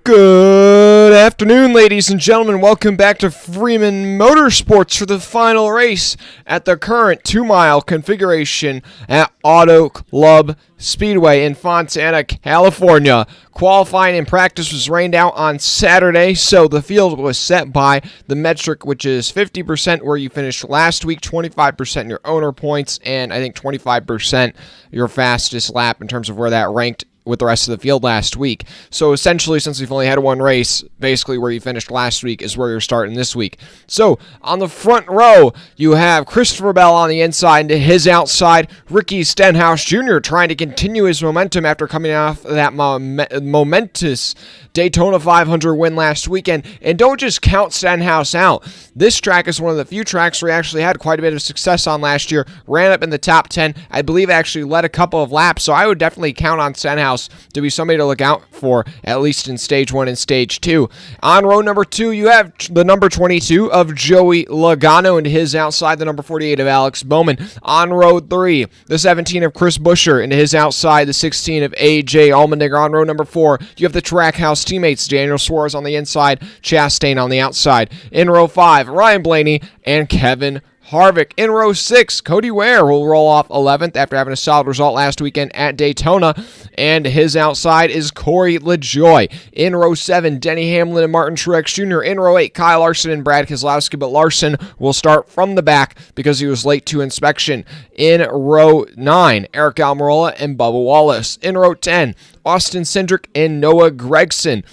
Good afternoon, ladies and gentlemen. Welcome back to Freeman Motorsports for the final race at the current 2-mile configuration at Auto Club Speedway in Fontana, California. Qualifying and practice was rained out on Saturday, so the field was set by the metric, which is 50% where you finished last week, 25% your owner points, and I think 25% your fastest lap in terms of where that ranked with the rest of the field last week. So essentially, since we've only had one race, basically where you finished last week is where you're starting this week. So on the front row, you have Christopher Bell on the inside, and to his outside, Ricky Stenhouse Jr. trying to continue his momentum after coming off that momentous Daytona 500 win last weekend. And don't just count Stenhouse out. This track is one of the few tracks where he actually had quite a bit of success on last year. Ran up in the top 10. I believe actually led a couple of laps. So I would definitely count on Stenhouse to be somebody to look out for, at least in Stage 1 and Stage 2. On row number 2, you have the number 22 of Joey Logano, and his outside, the number 48 of Alex Bowman. On row 3, the 17 of Chris Buescher, and his outside, the 16 of A.J. Allmendinger. On row number 4, you have the Trackhouse teammates, Daniel Suarez on the inside, Chastain on the outside. In row 5, Ryan Blaney and Kevin Harvick. In row 6, Cody Ware will roll off 11th after having a solid result last weekend at Daytona, and his outside is Corey LaJoie. In row 7, Denny Hamlin and Martin Truex Jr. In row 8, Kyle Larson and Brad Keselowski, but Larson will start from the back because he was late to inspection. In row 9, Eric Almirola and Bubba Wallace. In row 10, Austin Cindric and Noah Gragson.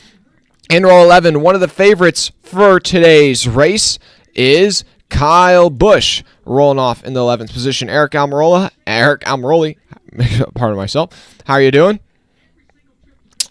In row 11, one of the favorites for today's race is Kyle Busch, rolling off in the 11th position. Eric Almirola, pardon myself. How are you doing?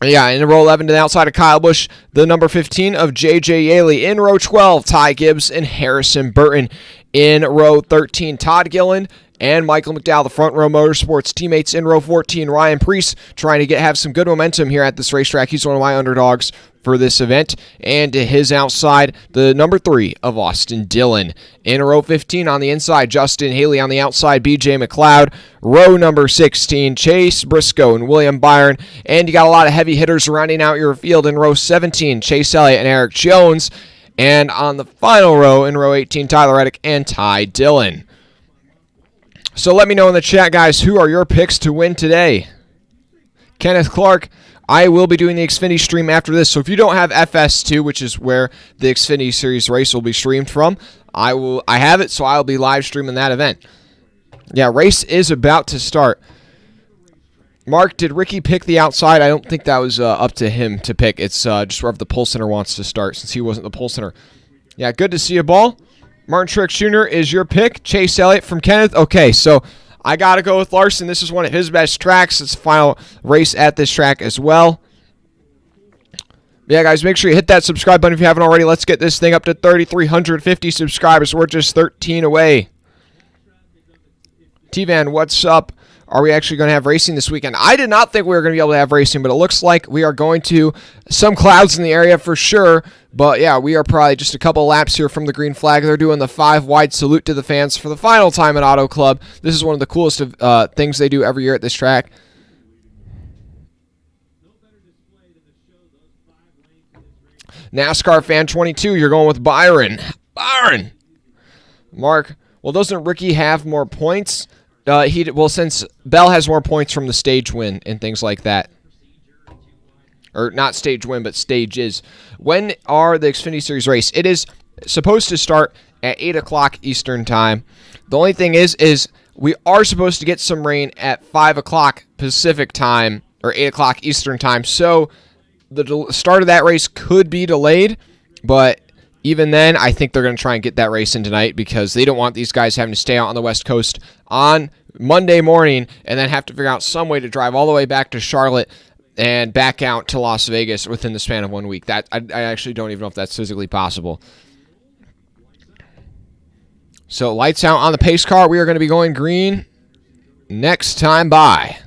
Yeah, in row 11 to the outside of Kyle Busch, the number 15 of J.J. Yaley. In row 12, Ty Gibbs and Harrison Burton. In row 13, Todd Gilliland and Michael McDowell, the front row motorsports teammates. In row 14, Ryan Preece trying to have some good momentum here at this racetrack. He's one of my underdogs for this event. And to his outside, the number 3 of Austin Dillon. In row 15 on the inside, Justin Haley. On the outside, BJ McLeod. Row number 16, Chase Briscoe and William Byron. And you got a lot of heavy hitters rounding out your field in row 17, Chase Elliott and Eric Jones. And on the final row, in row 18, Tyler Reddick and Ty Dillon. So let me know in the chat, guys, who are your picks to win today? Kenneth Clark, I will be doing the Xfinity stream after this. So if you don't have FS2, which is where the Xfinity Series race will be streamed from, I have it, so I'll be live streaming that event. Yeah, race is about to start. Mark, did Ricky pick the outside? I don't think that was up to him to pick. It's just wherever the pole center wants to start, since he wasn't the pole center. Yeah, good to see you, Ball. Martin Truex Jr. is your pick. Chase Elliott from Kenneth. Okay, so I got to go with Larson. This is one of his best tracks. It's the final race at this track as well. Yeah, guys, make sure you hit that subscribe button if you haven't already. Let's get this thing up to 3,350 subscribers. We're just 13 away. T-Van, what's up? Are we actually going to have racing this weekend? I did not think we were going to be able to have racing, but it looks like we are going to. Some clouds in the area for sure, but yeah, we are probably just a couple laps here from the green flag. They're doing the 5-wide salute to the fans for the final time at Auto Club. This is one of the coolest of things they do every year at this track. NASCAR fan 22, you're going with Byron. Byron! Mark, well, doesn't Ricky have more points? Since Bell has more points from the stage win and things like that. Or not stage win, but stages. When are the Xfinity Series race? It is supposed to start at 8 o'clock Eastern time. The only thing is we are supposed to get some rain at 5 o'clock Pacific time, or 8 o'clock Eastern time. So the start of that race could be delayed, but even then, I think they're going to try and get that race in tonight because they don't want these guys having to stay out on the West Coast on Monday morning and then have to figure out some way to drive all the way back to Charlotte and back out to Las Vegas within the span of 1 week. That I actually don't even know if that's physically possible. So lights out on the pace car. We are going to be going green next time by.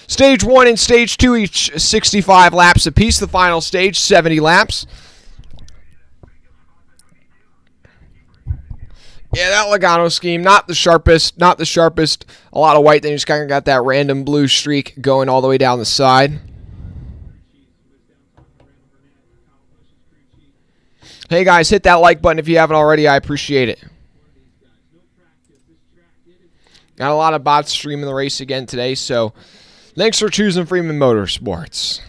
Stage 1 and Stage 2, each 65 laps apiece. The final stage, 70 laps. Yeah, that Logano scheme, not the sharpest. A lot of white, then you just kind of got that random blue streak going all the way down the side. Hey, guys, hit that like button if you haven't already. I appreciate it. Got a lot of bots streaming the race again today, so thanks for choosing Freeman Motorsports.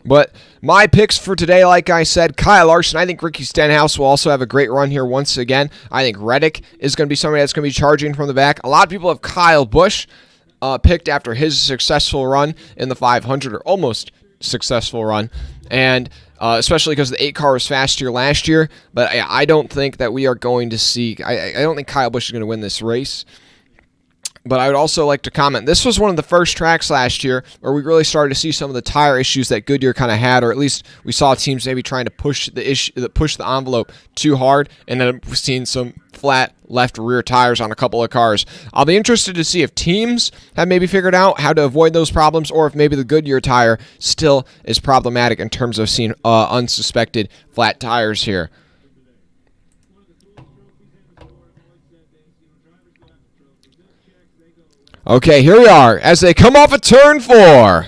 But my picks for today, like I said, Kyle Larson. I think Ricky Stenhouse will also have a great run here once again. I think Reddick is going to be somebody that's going to be charging from the back. A lot of people have Kyle Busch picked after his successful run in the 500, or almost successful run. And especially because the 8 car was faster last year. But I don't think that we are going to see, I don't think Kyle Busch is going to win this race. But I would also like to comment, this was one of the first tracks last year where we really started to see some of the tire issues that Goodyear kind of had, or at least we saw teams maybe trying to push the envelope too hard, and then we've seen some flat left rear tires on a couple of cars. I'll be interested to see if teams have maybe figured out how to avoid those problems, or if maybe the Goodyear tire still is problematic in terms of seeing unsuspected flat tires here. Okay, here we are as they come off of turn 4.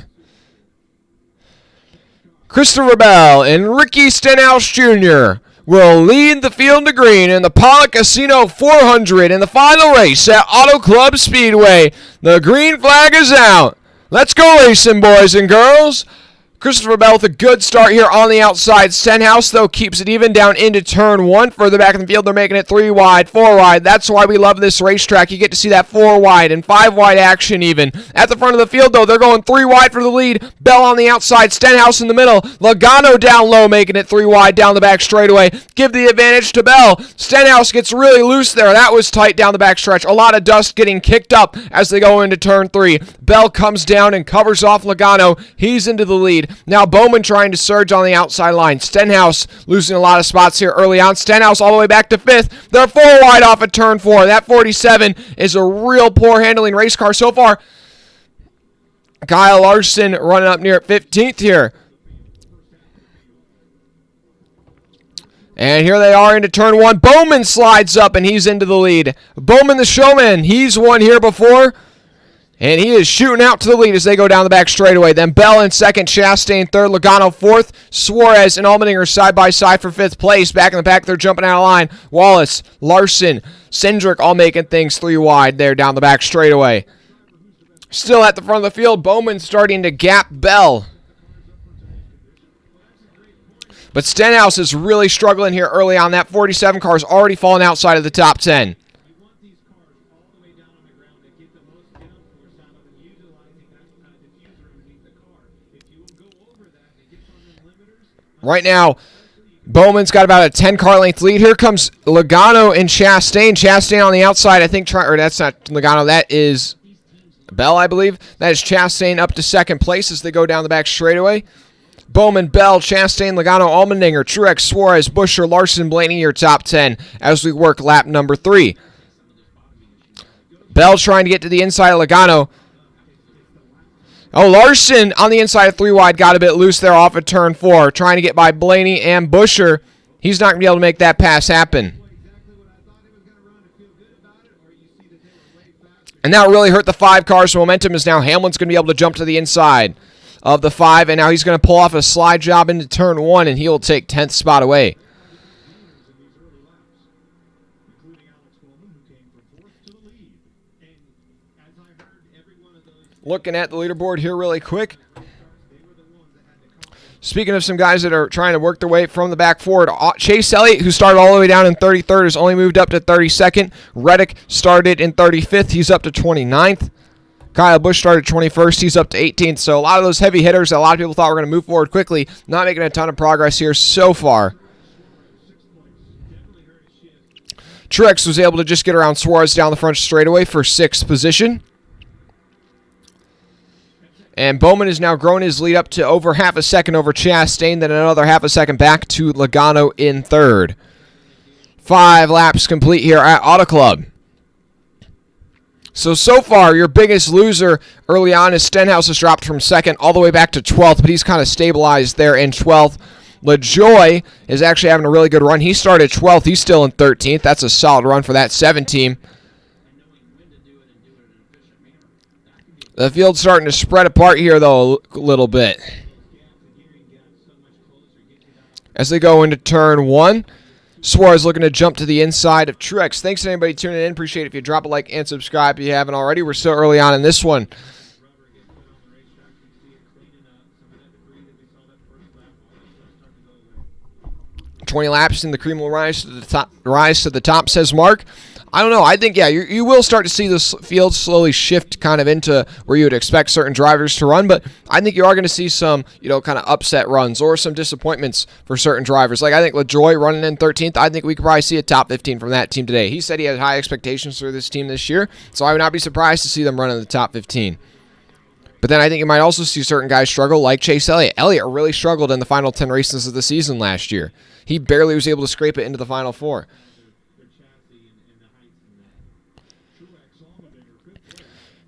Christopher Bell and Ricky Stenhouse Jr. will lead the field to green in the Pollock Casino 400 in the final race at Auto Club Speedway. The green flag is out. Let's go racing, boys and girls. Christopher Bell with a good start here on the outside. Stenhouse, though, keeps it even down into turn 1. Further back in the field, they're making it 3 wide, 4 wide. That's why we love this racetrack. You get to see that 4 wide and 5 wide action even. At the front of the field, though, they're going 3 wide for the lead. Bell on the outside, Stenhouse in the middle. Logano down low, making it 3 wide down the back straightaway. Give the advantage to Bell. Stenhouse gets really loose there. That was tight down the back stretch. A lot of dust getting kicked up as they go into turn 3. Bell comes down and covers off Logano. He's into the lead. Now Bowman trying to surge on the outside line. Stenhouse losing a lot of spots here early on. Stenhouse all the way back to 5th. They're 4 wide off at turn 4. That 47 is a real poor handling race car so far. Kyle Larson running up near 15th here. And here they are into turn 1. Bowman slides up and he's into the lead. Bowman the showman. He's won here before. And he is shooting out to the lead as they go down the back straightaway. Then Bell in second, Chastain third, Logano fourth, Suarez and Allmendinger side by side for 5th place. Back in the pack, they're jumping out of line. Wallace, Larson, Cindric all making things 3 wide there down the back straightaway. Still at the front of the field, Bowman starting to gap Bell. But Stenhouse is really struggling here early on. That 47 car is already falling outside of the top 10. Right now, Bowman's got about a 10-car length lead. Here comes Logano and Chastain. Chastain on the outside, I think. Or that's not Logano. That is Bell, I believe. That is Chastain up to 2nd place as they go down the back straightaway. Bowman, Bell, Chastain, Logano, Allmendinger, Truex, Suarez, Buescher, Larson, Blaney, your top 10 as we work lap number 3. Bell trying to get to the inside of Logano. Oh, Larson on the inside of 3 wide got a bit loose there off of turn 4. Trying to get by Blaney and Buescher. He's not going to be able to make that pass happen. And that really hurt the 5 cars. So momentum is now Hamlin's going to be able to jump to the inside of the 5. And now he's going to pull off a slide job into turn 1. And he'll take 10th spot away. Looking at the leaderboard here really quick. Speaking of some guys that are trying to work their way from the back forward, Chase Elliott, who started all the way down in 33rd, has only moved up to 32nd. Reddick started in 35th. He's up to 29th. Kyle Busch started 21st. He's up to 18th. So a lot of those heavy hitters that a lot of people thought were going to move forward quickly, not making a ton of progress here so far. Truex was able to just get around Suarez down the front straightaway for 6th position. And Bowman has now grown his lead up to over half a second over Chastain, then another half a second back to Logano in 3rd. 5 laps complete here at Auto Club. So far, your biggest loser early on is Stenhouse has dropped from 2nd all the way back to 12th, but he's kind of stabilized there in 12th. LaJoy is actually having a really good run. He started 12th. He's still in 13th. That's a solid run for that 7 team. The field's starting to spread apart here, though, a little bit. As they go into turn 1, Suarez looking to jump to the inside of Truex. Thanks to anybody tuning in. Appreciate it if you drop a like and subscribe if you haven't already. We're still early on in this one. 20 laps and the cream will rise to the top, says Mark. I don't know. I think, yeah, you will start to see this field slowly shift kind of into where you would expect certain drivers to run, but I think you are going to see some, kind of upset runs or some disappointments for certain drivers. Like I think LaJoy running in 13th, I think we could probably see a top 15 from that team today. He said he had high expectations for this team this year, so I would not be surprised to see them run in the top 15. But then I think you might also see certain guys struggle, like Chase Elliott. Elliott really struggled in the final 10 races of the season last year. He barely was able to scrape it into the final 4.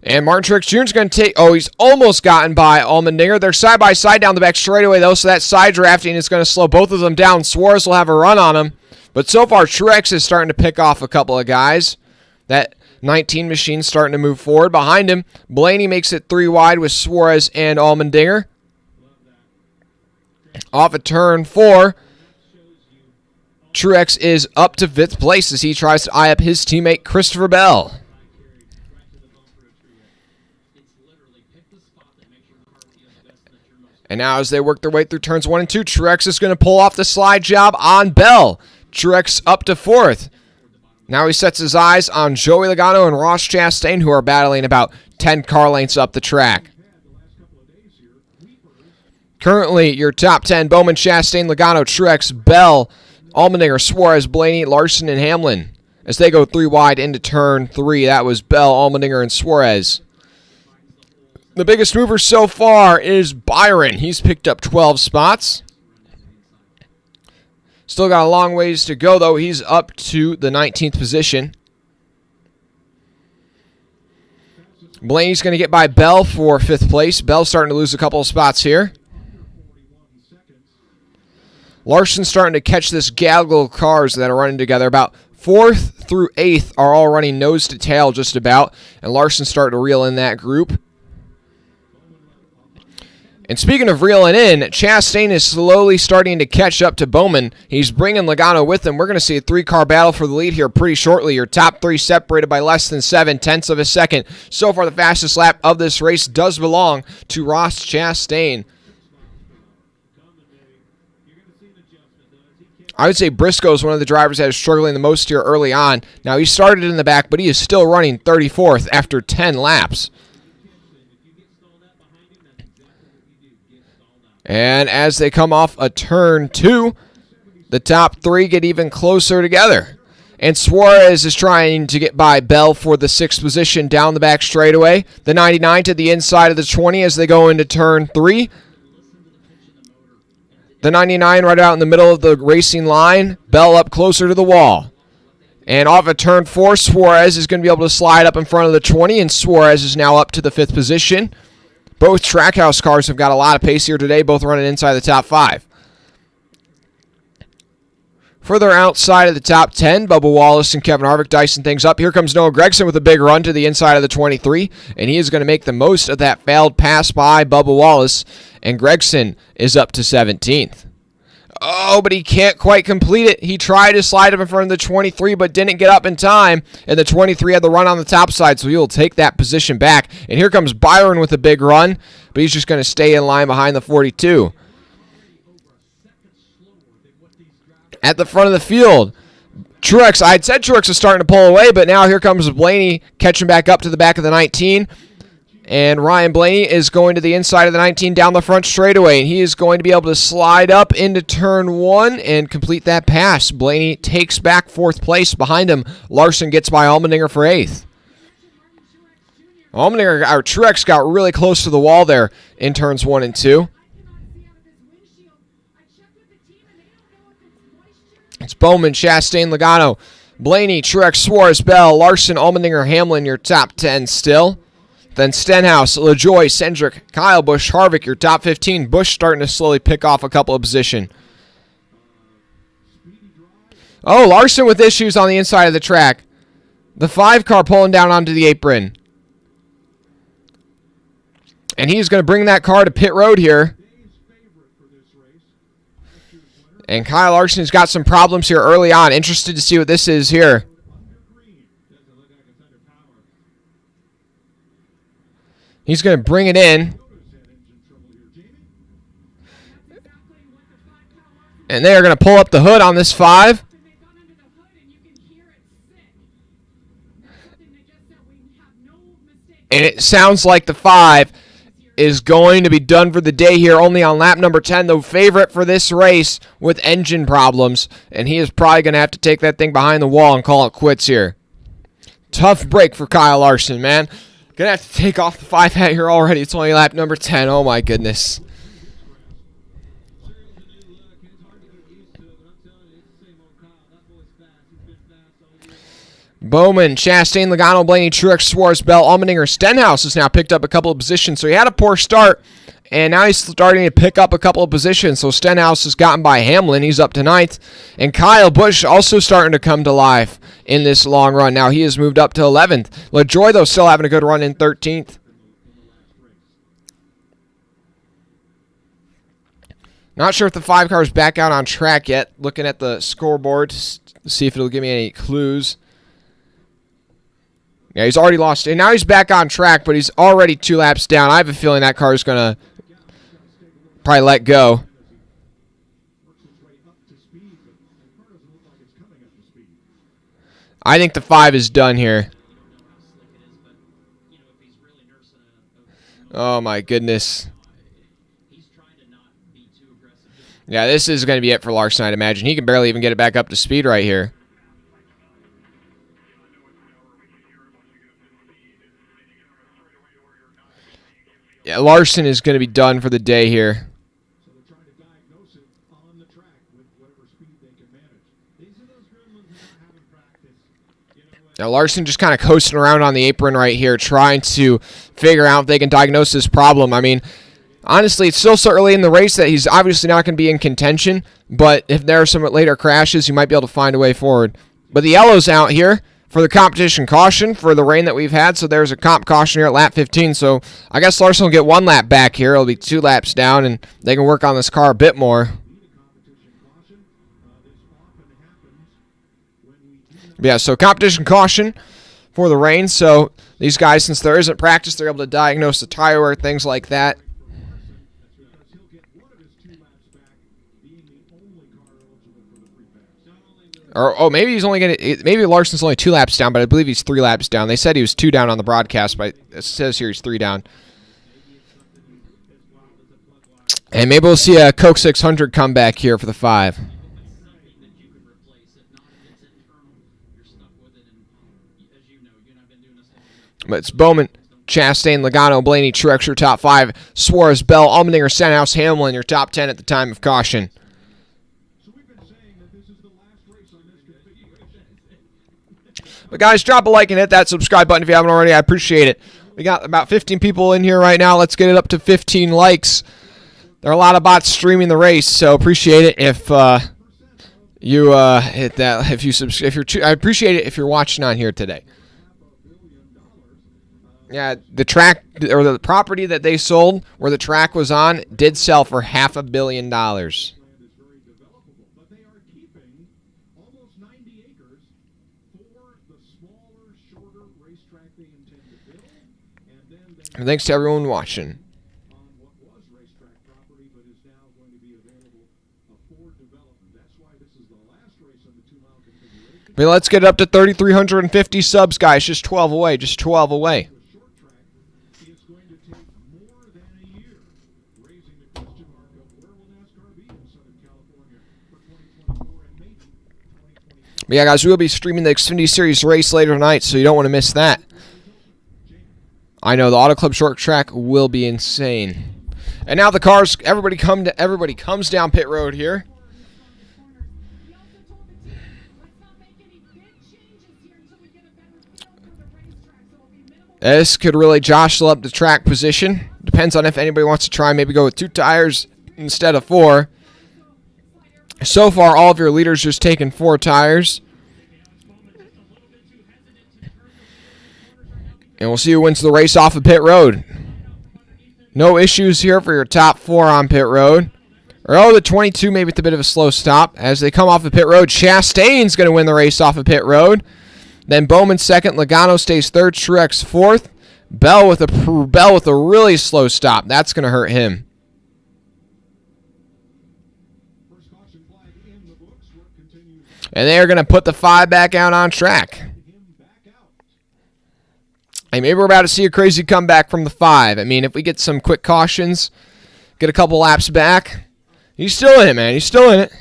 And Martin Truex Jr. is going to take... Oh, he's almost gotten by Allmendinger. They're side by side down the back straightaway, though, so that side drafting is going to slow both of them down. Suarez will have a run on him. But so far, Truex is starting to pick off a couple of guys. That 19 machine starting to move forward. Behind him, Blaney makes it 3 wide with Suarez and Allmendinger. Off of turn 4, Truex is up to 5th place as he tries to eye up his teammate Christopher Bell. And now as they work their way through turns 1 and 2, Truex is going to pull off the slide job on Bell. Truex up to 4th. Now he sets his eyes on Joey Logano and Ross Chastain, who are battling about 10 car lengths up the track. Currently, your top 10, Bowman, Chastain, Logano, Truex, Bell, Allmendinger, Suarez, Blaney, Larson, and Hamlin. As they go 3 wide into turn 3, that was Bell, Allmendinger, and Suarez. The biggest mover so far is Byron. He's picked up 12 spots. Still got a long ways to go, though. He's up to the 19th position. Blaney's going to get by Bell for 5th place. Bell's starting to lose a couple of spots here. Larson's starting to catch this gaggle of cars that are running together. About 4th through 8th are all running nose to tail just about. And Larson's starting to reel in that group. And speaking of reeling in, Chastain is slowly starting to catch up to Bowman. He's bringing Logano with him. We're going to see a 3-car battle for the lead here pretty shortly. Your top 3 separated by less than 7/10 of a second. So far, the fastest lap of this race does belong to Ross Chastain. I would say Briscoe is one of the drivers that is struggling the most here early on. Now, he started in the back, but he is still running 34th after 10 laps. And as they come off a turn 2, the top 3 get even closer together. And Suarez is trying to get by Bell for the 6th position down the back straightaway. The 99 to the inside of the 20 as they go into turn 3. The 99 right out in the middle of the racing line. Bell up closer to the wall. And off of turn 4, Suarez is going to be able to slide up in front of the 20, and Suarez is now up to the 5th position. Both Trackhouse cars have got a lot of pace here today, both running inside the top 5. Further outside of the top 10, Bubba Wallace and Kevin Harvick dicing things up. Here comes Noah Gragson with a big run to the inside of the 23, and he is going to make the most of that failed pass by Bubba Wallace, and Gragson is up to 17th. Oh, but he can't quite complete it. He tried to slide up in front of the 23, but didn't get up in time, and the 23 had the run on the top side, so he'll take that position back. And here comes Byron with a big run, but he's just going to stay in line behind the 42. At the front of the field, Truex, I'd said Truex was starting to pull away, but now here comes Blaney catching back up to the back of the 19. And Ryan Blaney is going to the inside of the 19 down the front straightaway, and he is going to be able to slide up into turn 1 and complete that pass. Blaney takes back 4th place. Behind him, Larson gets by Allmendinger for 8th. Truex got really close to the wall there in turns 1 and 2. It's Bowman, Chastain, Logano, Blaney, Truex, Suarez, Bell, Larson, Allmendinger, Hamlin, your top 10 still. Then Stenhouse, LaJoy, Cindric, Kyle Busch, Harvick, your top 15. Busch starting to slowly pick off a couple of position. Oh, Larson with issues on the inside of the track. The 5 car pulling down onto the apron. And he's going to bring that car to pit road here. And Kyle Larson's got some problems here early on. Interested to see what this is here. He's going to bring it in. And they are going to pull up the hood on this 5. And it sounds like the 5 is going to be done for the day here, only on lap number 10, the favorite for this race with engine problems. And he is probably going to have to take that thing behind the wall and call it quits here. Tough break for Kyle Larson, man. Going to have to take off the 5 hat here already. It's only lap number 10. Oh, my goodness. Bowman, Chastain, Logano, Blaney, Truex, Suarez, Bell, Allmendinger, Stenhouse has now picked up a couple of positions. So he had a poor start, and now he's starting to pick up a couple of positions. So Stenhouse has gotten by Hamlin. He's up to 9th. And Kyle Busch also starting to come to life in this long run. Now he has moved up to 11th. LaJoy, though, still having a good run in 13th. Not sure if the 5 car is back out on track yet. Looking at the scoreboard to see if it'll give me any clues. Yeah, he's already lost. And now he's back on track, but he's already 2 laps down. I have a feeling that car is going to probably let go. I think the 5 is done here. Oh, my goodness. Yeah, this is going to be it for Larson, I'd imagine. He can barely even get it back up to speed right here. Yeah, Larson is going to be done for the day here. Now Larson just kind of coasting around on the apron right here, trying to figure out if they can diagnose this problem. I mean, honestly, it's still so early in the race that he's obviously not going to be in contention, but if there are some later crashes, he might be able to find a way forward. But the yellow's out here for the competition caution for the rain that we've had, so there's a comp caution here at lap 15, so I guess Larson will get 1 lap back here. It'll be 2 laps down, and they can work on this car a bit more. Yeah, so competition caution for the rain, so these guys, since there isn't practice, they're able to diagnose the tire wear, things like that. Or maybe he's only maybe Larson's only 2 laps down, but I believe he's 3 laps down. They said he was 2 down on the broadcast, but it says here he's 3 down. And maybe we'll see a Coke 600 come back here for the 5. But it's Bowman, Chastain, Logano, Blaney, Truex, your top 5. Suarez, Bell, Allmendinger, Stenhouse, Hamlin, your top 10 at the time of caution. But guys, drop a like and hit that subscribe button if you haven't already. I appreciate it. We got about 15 people in here right now. Let's get it up to 15 likes. There are a lot of bots streaming the race, so appreciate it if you hit that. I appreciate it if you're watching on here today. Yeah, the track or the property that they sold where the track was on did sell for $500 million. And thanks to everyone watching. But let's get it up to 3,350 subs, guys. Just 12 away. Just 12 away. But yeah, guys, we will be streaming the Xfinity Series race later tonight, so you don't want to miss that. I know the Auto Club short track will be insane. And now the cars, everybody comes down pit road here. This could really jostle up the track position. Depends on if anybody wants to try maybe go with 2 tires instead of 4. So far, all of your leaders just taking 4 tires. And we'll see who wins the race off of pit road. No issues here for your top 4 on pit road. Or, the 22 maybe with a bit of a slow stop. As they come off of pit road, Chastain's going to win the race off of pit road. Then Bowman second, Logano stays third, Truex fourth. Bell with a really slow stop. That's going to hurt him. And they are going to put the 5 back out on track. Hey, maybe we're about to see a crazy comeback from the 5. I mean, if we get some quick cautions, get a couple laps back, he's still in it, man. He's still in it.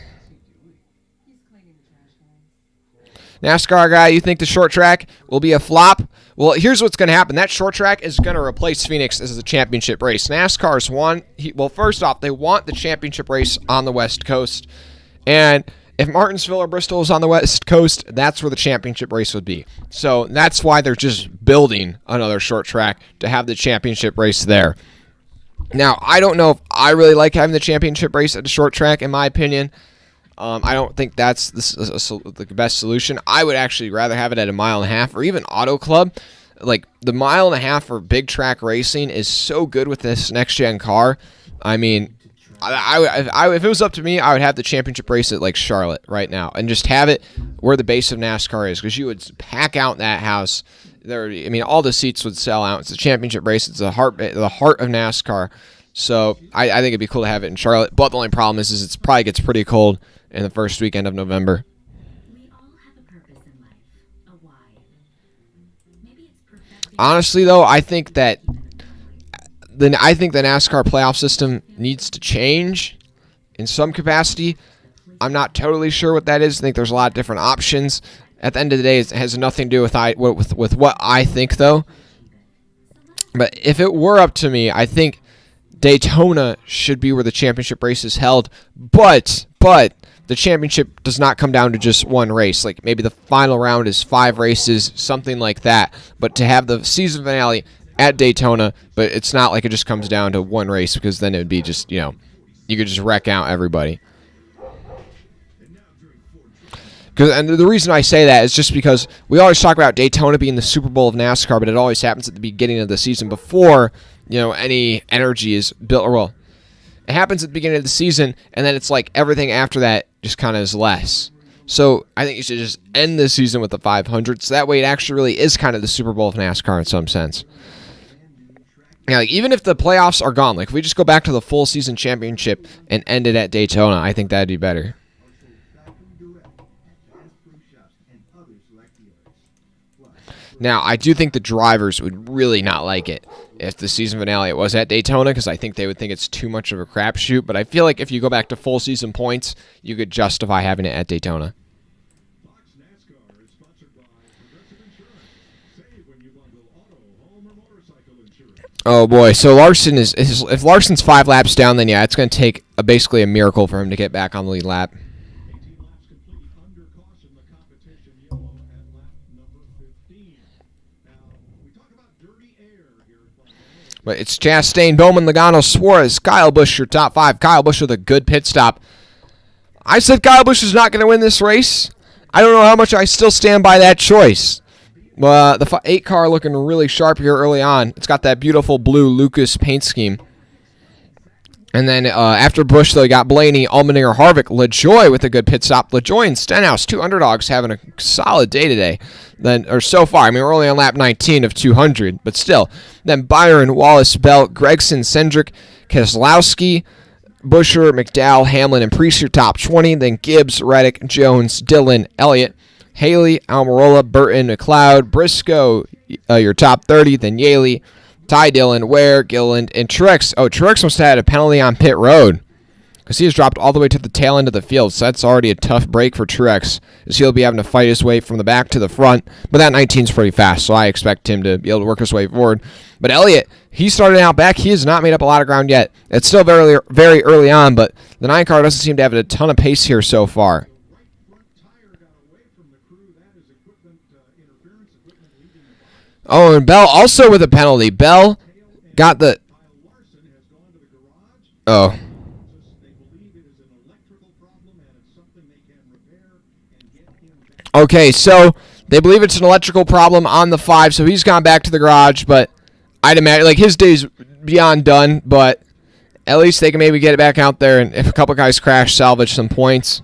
NASCAR guy, you think the short track will be a flop? Well, here's what's going to happen. That short track is going to replace Phoenix as a championship race. NASCAR's won. Well, first off, they want the championship race on the West Coast. And if Martinsville or Bristol is on the West Coast, that's where the championship race would be. So that's why they're just building another short track to have the championship race there. Now, I don't know if I really like having the championship race at the short track, in my opinion. I don't think that's the best solution. I would actually rather have it at a 1.5 miles or even Auto Club. Like, the 1.5 miles for big track racing is so good with this next-gen car. I mean, if it was up to me, I would have the championship race at, like, Charlotte right now and just have it where the base of NASCAR is, because you would pack out that house. All the seats would sell out. It's a championship race. It's the heart of NASCAR. So I think it'd be cool to have it in Charlotte. But the only problem is it probably gets pretty cold in the first weekend of November. We all have a purpose in life, a why. Maybe it's perfecting. Honestly, though, I think the NASCAR playoff system needs to change in some capacity. I'm not totally sure what that is. I think there's a lot of different options. At the end of the day, it has nothing to do with what I think, though. But if it were up to me, I think Daytona should be where the championship race is held. But the championship does not come down to just one race. Like, maybe the final round is 5 races, something like that. But to have the season finale at Daytona, but it's not like it just comes down to one race, because then it would be just, you could just wreck out everybody. And the reason I say that is just because we always talk about Daytona being the Super Bowl of NASCAR, but it always happens at the beginning of the season before, any energy is built. Well, it happens at the beginning of the season, and then it's like everything after that just kind of is less. So I think you should just end the season with the 500, so that way it actually really is kind of the Super Bowl of NASCAR in some sense. Yeah, like, even if the playoffs are gone, like if we just go back to the full season championship and end it at Daytona, I think that'd be better. Now, I do think the drivers would really not like it if the season finale was at Daytona, because I think they would think it's too much of a crapshoot. But I feel like if you go back to full season points, you could justify having it at Daytona. Oh boy, so Larson if Larson's 5 laps down, then yeah, it's going to take basically a miracle for him to get back on the lead lap. But it's Chastain, Bowman, Logano, Suarez, Kyle Busch, your top 5. Kyle Busch with a good pit stop. I said Kyle Busch is not going to win this race. I don't know how much I still stand by that choice. The 8 car looking really sharp here early on. It's got that beautiful blue Lucas paint scheme. And then after Busch, though, you got Blaney, Allmendinger, Harvick, LaJoy with a good pit stop. LaJoy and Stenhouse, 2 underdogs, having a solid day today. Or so far. I mean, we're only on lap 19 of 200, but still. Then Byron, Wallace, Bell, Gregson, Cendric, Keselowski, Buescher, McDowell, Hamlin, and Priest, your top 20. Then Gibbs, Reddick, Jones, Dillon, Elliott, Haley, Almirola, Burton, McLeod, Briscoe, your top 30. Then Yaley, Ty Dillon, Ware, Gilliland, and Truex. Oh, Truex must have had a penalty on pit road, because he has dropped all the way to the tail end of the field, so that's already a tough break for Truex, as he'll be having to fight his way from the back to the front. But that 19 is pretty fast, so I expect him to be able to work his way forward. But Elliott, he started out back. He has not made up a lot of ground yet. It's still very, very early on, but the 9 car doesn't seem to have a ton of pace here so far. Oh, and Bell also with a penalty. Bell got the... Oh. Okay, so they believe it's an electrical problem on the 5, so he's gone back to the garage, but I'd imagine like his day's beyond done, but at least they can maybe get it back out there, and if a couple guys crash, salvage some points.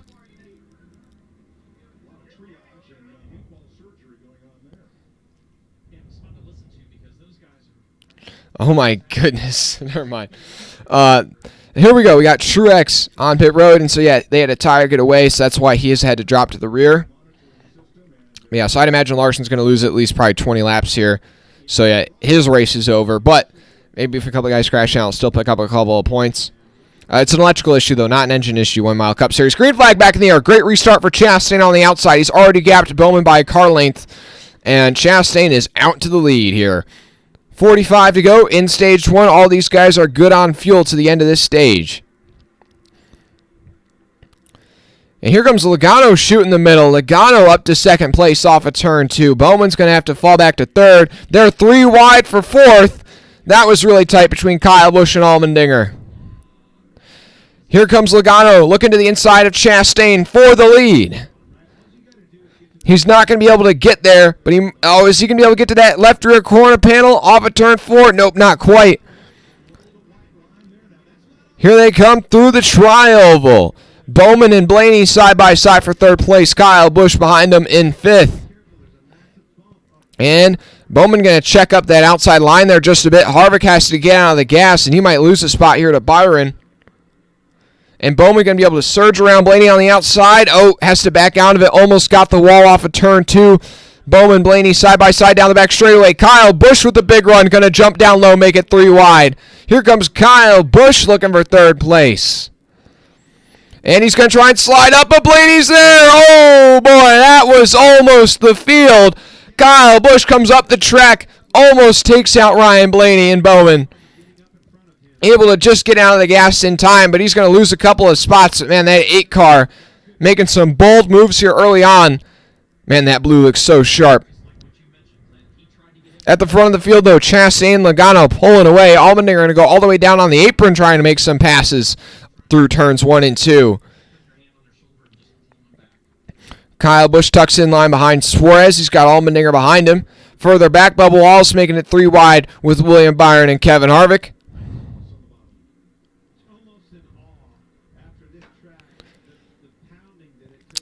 Oh my goodness. Never mind. Here we go. We got Truex on pit road, and so yeah, they had a tire get away, so that's why he has had to drop to the rear. Yeah, so I'd imagine Larson's going to lose at least probably 20 laps here. So yeah, his race is over, but maybe if a couple guys crash out, he'll still pick up a couple of points. It's an electrical issue, though, not an engine issue. 1 Mile Cup Series. Green flag back in the air. Great restart for Chastain on the outside. He's already gapped Bowman by a car length, and Chastain is out to the lead here. 45 to go in stage 1. All these guys are good on fuel to the end of this stage. And here comes Logano shooting the middle. Logano up to second place off of turn 2. Bowman's going to have to fall back to third. They're 3 wide for fourth. That was really tight between Kyle Busch and Allmendinger. Here comes Logano looking to the inside of Chastain for the lead. He's not going to be able to get there, but is he going to be able to get to that left rear corner panel off of turn 4? Nope, not quite. Here they come through the tri-oval. Bowman and Blaney side by side for third place. Kyle Busch behind them in fifth. And Bowman going to check up that outside line there just a bit. Harvick has to get out of the gas, and he might lose a spot here to Byron. And Bowman going to be able to surge around Blaney on the outside. Oh, has to back out of it. Almost got the wall off of turn 2. Bowman, Blaney side by side down the back straightaway. Kyle Busch with the big run. Going to jump down low, make it 3 wide. Here comes Kyle Busch looking for third place. And he's going to try and slide up, but Blaney's there. Oh, boy, that was almost the field. Kyle Busch comes up the track, almost takes out Ryan Blaney and Bowman. Able to just get out of the gas in time, but he's going to lose a couple of spots. Man, that 8 car making some bold moves here early on. Man, that blue looks so sharp. At the front of the field, though, Chastain and Logano pulling away. Allmendinger going to go all the way down on the apron trying to make some passes through turns 1 and 2. Kyle Busch tucks in line behind Suarez. He's got Allmendinger behind him. Further back, Bubba Wallace making it 3 wide with William Byron and Kevin Harvick.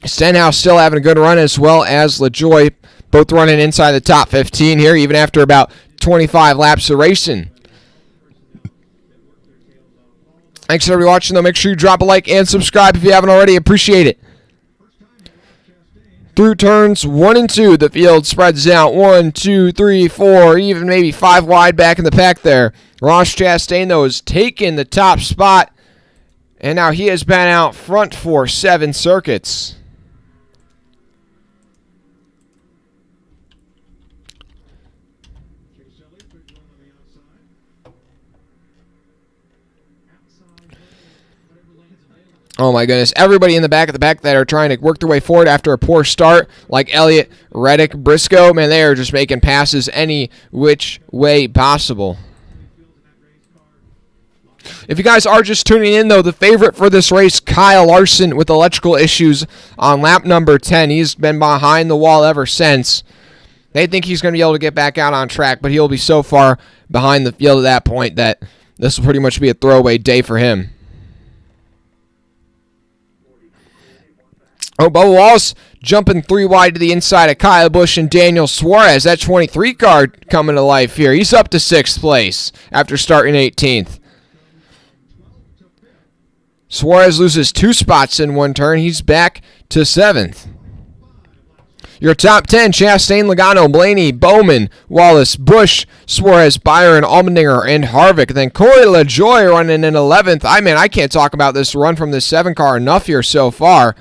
Stenhouse still having a good run, as well as LaJoy, both running inside the top 15 here, even after about 25 laps of racing. Thanks for everybody watching, though. Make sure you drop a like and subscribe if you haven't already. Appreciate it. Through turns 1 and 2, the field spreads out 1, 2, 3, 4, even maybe 5 wide back in the pack there. Ross Chastain, though, has taken the top spot, and now he has been out front for 7 circuits. Oh my goodness, everybody in the back that are trying to work their way forward after a poor start, like Elliott, Reddick, Briscoe, man, they are just making passes any which way possible. If you guys are just tuning in, though, the favorite for this race, Kyle Larson, with electrical issues on lap number 10. He's been behind the wall ever since. They think he's going to be able to get back out on track, but he'll be so far behind the field at that point that this will pretty much be a throwaway day for him. Oh, Bubba Wallace jumping 3 wide to the inside of Kyle Busch and Daniel Suarez. That 23 car coming to life here. He's up to 6th place after starting 18th. Suarez loses 2 spots in 1 turn. He's back to 7th. Your top 10, Chastain, Logano, Blaney, Bowman, Wallace, Busch, Suarez, Byron, Allmendinger, and Harvick. Then Corey LaJoy running in 11th. I can't talk about this run from the 7 car enough here so far.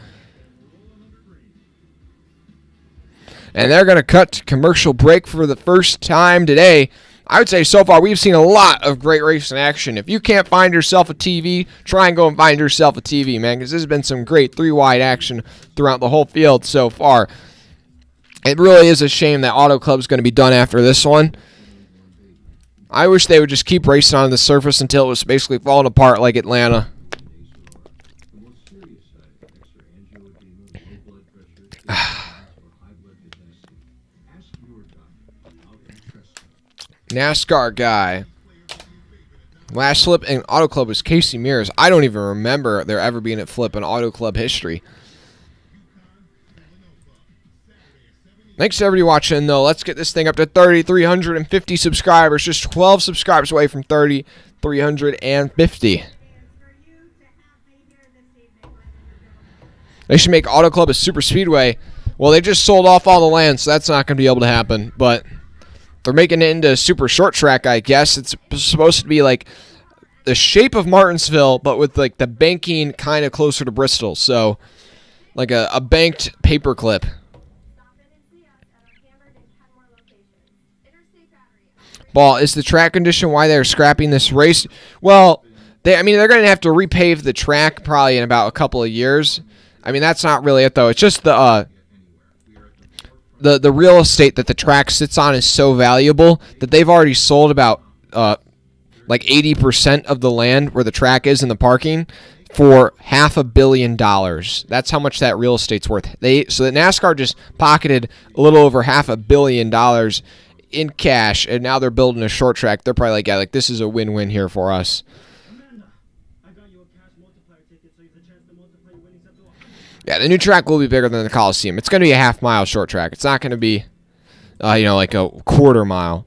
And they're going to cut to commercial break for the first time today. I would say so far we've seen a lot of great racing action. If you can't find yourself a TV, try and go and find yourself a TV, man, because this has been some great 3-wide action throughout the whole field so far. It really is a shame that Auto Club's going to be done after this one. I wish they would just keep racing on the surface until it was basically falling apart like Atlanta. NASCAR guy. Last flip in Auto Club was Casey Mears. I don't even remember there ever being a flip in Auto Club history. Thanks to everybody watching, though. Let's get this thing up to 3,350 subscribers. Just 12 subscribers away from 3,350. They should make Auto Club a super speedway. Well, they just sold off all the land, so that's not going to be able to happen. But they're making it into a super short track, I guess. It's supposed to be like the shape of Martinsville, but with like the banking kind of closer to Bristol. So like a banked paperclip. Ball, is the track condition why they're scrapping this race? Well, they're going to have to repave the track probably in about a couple of years. I mean, that's not really it, though. It's just the real estate that the track sits on is so valuable that they've already sold about like 80% of the land where the track is in the parking for $500 million. That's how much that real estate's worth. So that NASCAR just pocketed a little over $500 million in cash, and now they're building a short track. They're probably like, yeah, like this is a win-win here for us. Yeah, the new track will be bigger than the Coliseum. It's going to be a half-mile short track. It's not going to be, like a quarter mile.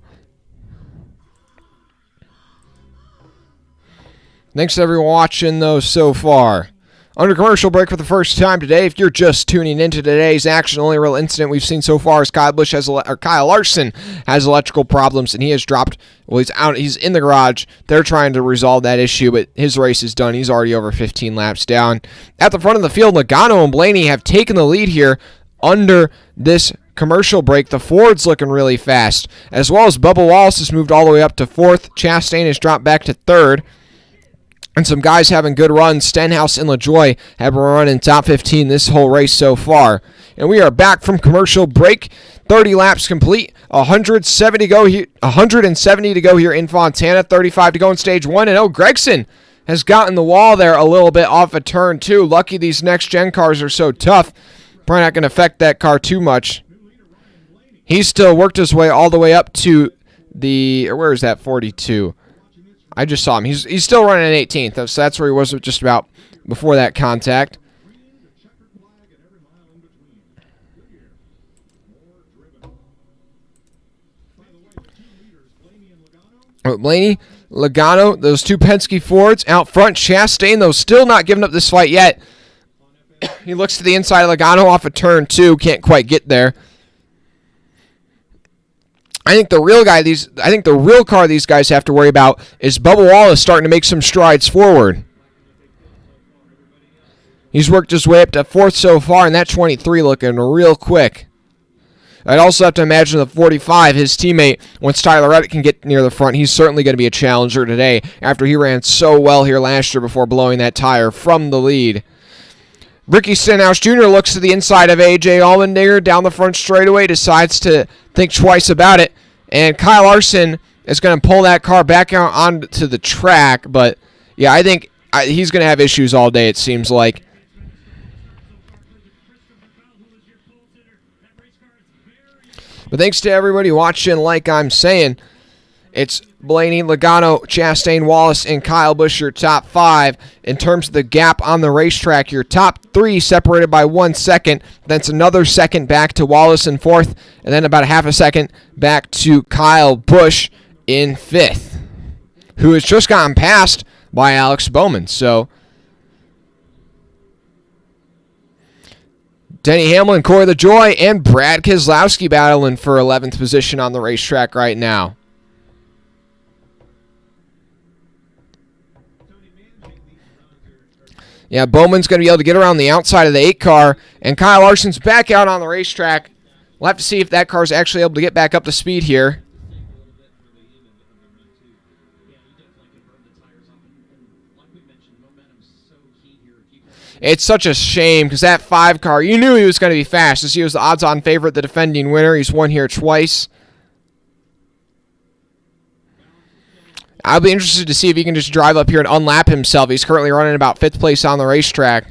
Thanks to everyone watching, though, so far. Under commercial break for the first time today. If you're just tuning into today's action, the only real incident we've seen so far is Kyle Larson has electrical problems, and he has dropped. Well, he's out. He's in the garage. They're trying to resolve that issue, but his race is done. He's already over 15 laps down. At the front of the field, Logano and Blaney have taken the lead here under this commercial break. The Ford's looking really fast, as well as Bubba Wallace has moved all the way up to 4th. Chastain has dropped back to 3rd. And some guys having good runs. Stenhouse and LaJoy have been running top 15 this whole race so far. And we are back from commercial break. 30 laps complete. 170 to go here in Fontana. 35 to go in stage 1. And Gregson has gotten the wall there a little bit off of turn 2. Lucky these next-gen cars are so tough. Probably not going to affect that car too much. He's still worked his way all the way up to where is that, 42? I just saw him. He's still running at 18th, so that's where he was just about before that contact. Blaney, Logano, those two Penske Fords out front. Chastain, though, still not giving up this fight yet. He looks to the inside of Logano off of turn 2. Can't quite get there. I think the real car these guys have to worry about is Bubba Wallace starting to make some strides forward. He's worked his way up to 4th so far, and that 23 looking real quick. I'd also have to imagine the 45, his teammate, once Tyler Reddick can get near the front, he's certainly going to be a challenger today after he ran so well here last year before blowing that tire from the lead. Ricky Stenhouse Jr. looks to the inside of A.J. Allmendinger down the front straightaway, decides to think twice about it, and Kyle Larson is going to pull that car back out onto the track, but yeah, I think he's going to have issues all day, it seems like. But thanks to everybody watching, like I'm saying, it's Blaney, Logano, Chastain, Wallace, and Kyle Busch, your top 5. In terms of the gap on the racetrack, your top 3 separated by 1 second. Then it's another second back to Wallace in 4th, and then about a half a second back to Kyle Busch in 5th, who has just gotten passed by Alex Bowman. So Denny Hamlin, Corey LaJoy, and Brad Keselowski battling for 11th position on the racetrack right now. Yeah, Bowman's going to be able to get around the outside of the 8 car, and Kyle Larson's back out on the racetrack. We'll have to see if that car's actually able to get back up to speed here. It's such a shame because that 5 car, you knew he was going to be fast as he was the odds-on favorite, the defending winner. He's won here twice. I'll be interested to see if he can just drive up here and unlap himself. He's currently running about 5th place on the racetrack.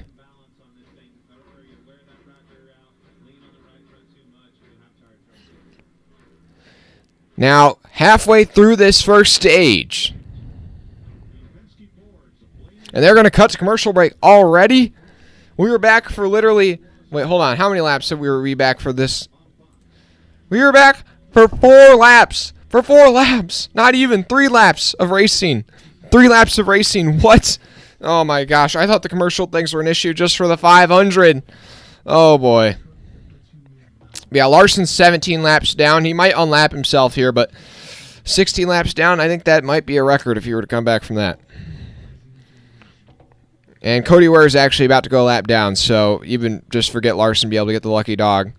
Now, halfway through this first stage, and they're going to cut to commercial break already? We were back for literally... Wait, hold on. How many laps did we were back for this? We were back for 4 laps. For 4 laps. Not even 3 laps of racing. 3 laps of racing. What? Oh, my gosh. I thought the commercial things were an issue just for the 500. Oh, boy. Yeah, Larson's 17 laps down. He might unlap himself here, but 16 laps down, I think that might be a record if he were to come back from that. And Cody Ware is actually about to go a lap down, so even just forget Larson be able to get the lucky dog.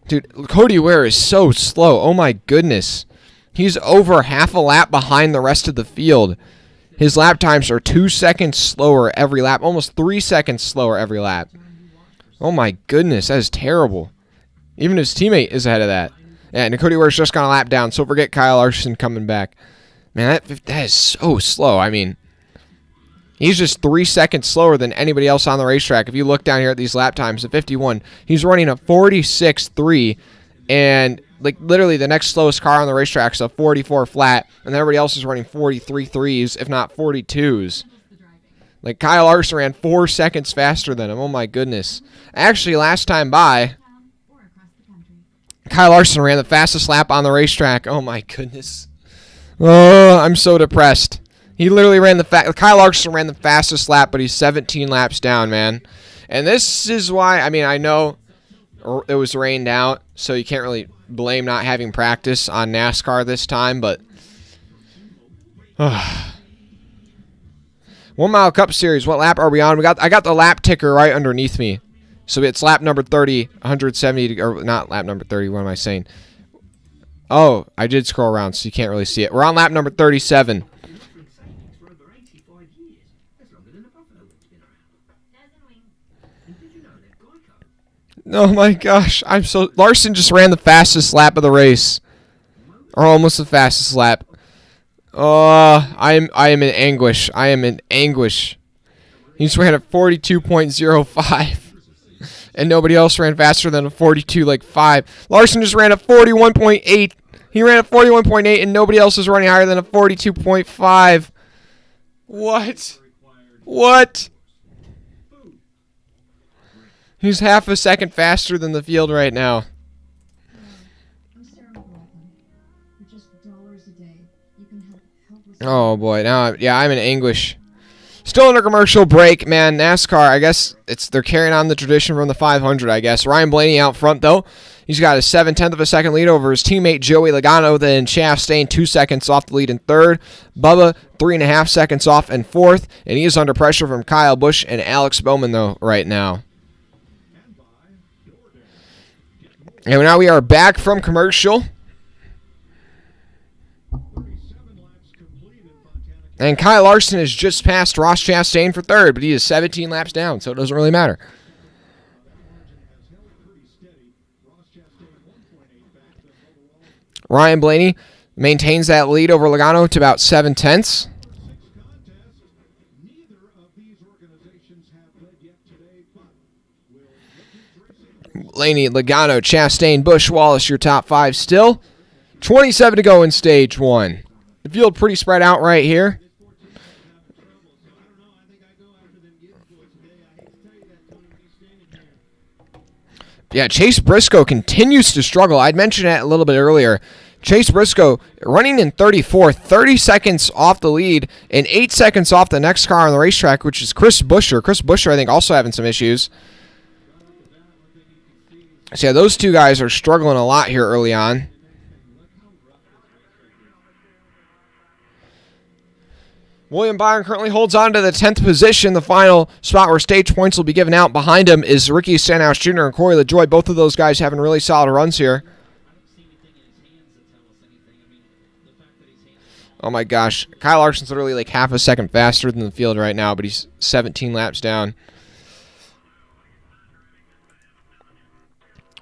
Dude, Cody Ware is so slow. Oh, my goodness. He's over half a lap behind the rest of the field. His lap times are 2 seconds slower every lap, almost 3 seconds slower every lap. Oh, my goodness. That is terrible. Even his teammate is ahead of that. And Cody Ware's just gone a lap down, so forget Kyle Larson coming back. Man, that is so slow. I mean... He's just 3 seconds slower than anybody else on the racetrack. If you look down here at these lap times, at 51, he's running a 46.3, and like literally the next slowest car on the racetrack is a 44 flat, and everybody else is running 43 threes, if not 42s. Like Kyle Larson ran 4 seconds faster than him. Oh my goodness! Actually, last time by, Kyle Larson ran the fastest lap on the racetrack. Oh my goodness! Oh, I'm so depressed. He literally ran Kyle Larson ran the fastest lap, but he's 17 laps down, man. And this is why, I mean, I know it was rained out, so you can't really blame not having practice on NASCAR this time, but 1 Mile Cup Series, what lap are we on? I got the lap ticker right underneath me. So it's lap number 30, 170, or not lap number 30, what am I saying? Oh, I did scroll around, so you can't really see it. We're on lap number 37. Oh my gosh, Larson just ran the fastest lap of the race. Or almost the fastest lap. I am in anguish. I am in anguish. He just ran a 42.05. And nobody else ran faster than a 42.5. Larson just ran a 41.8. He ran a 41.8 and nobody else is running higher than a 42.5. What? What? He's half a second faster than the field right now. Oh boy, now I'm in anguish. Still under commercial break, man. NASCAR, I guess they're carrying on the tradition from the 500, I guess. Ryan Blaney out front though. He's got a 7/10 of a second lead over his teammate Joey Logano. Then Chastain 2 seconds off the lead in third. Bubba 3.5 seconds off in fourth, and he is under pressure from Kyle Busch and Alex Bowman though right now. And now we are back from commercial. And Kyle Larson has just passed Ross Chastain for third, but he is 17 laps down, so it doesn't really matter. Ryan Blaney maintains that lead over Logano to about 7/10. Blaney, Logano, Chastain, Busch, Wallace, your top 5 still. 27 to go in stage 1. The field pretty spread out right here. Yeah, Chase Briscoe continues to struggle. I'd mentioned it a little bit earlier. Chase Briscoe running in 34th, 30 seconds off the lead, and 8 seconds off the next car on the racetrack, which is Chris Buescher. Chris Buescher, I think, also having some issues. So yeah, those two guys are struggling a lot here early on. William Byron currently holds on to the 10th position. The final spot where stage points will be given out behind him is Ricky Stenhouse Jr. and Corey LaJoie. Both of those guys having really solid runs here. Oh my gosh. Kyle Larson's literally like half a second faster than the field right now, but he's 17 laps down.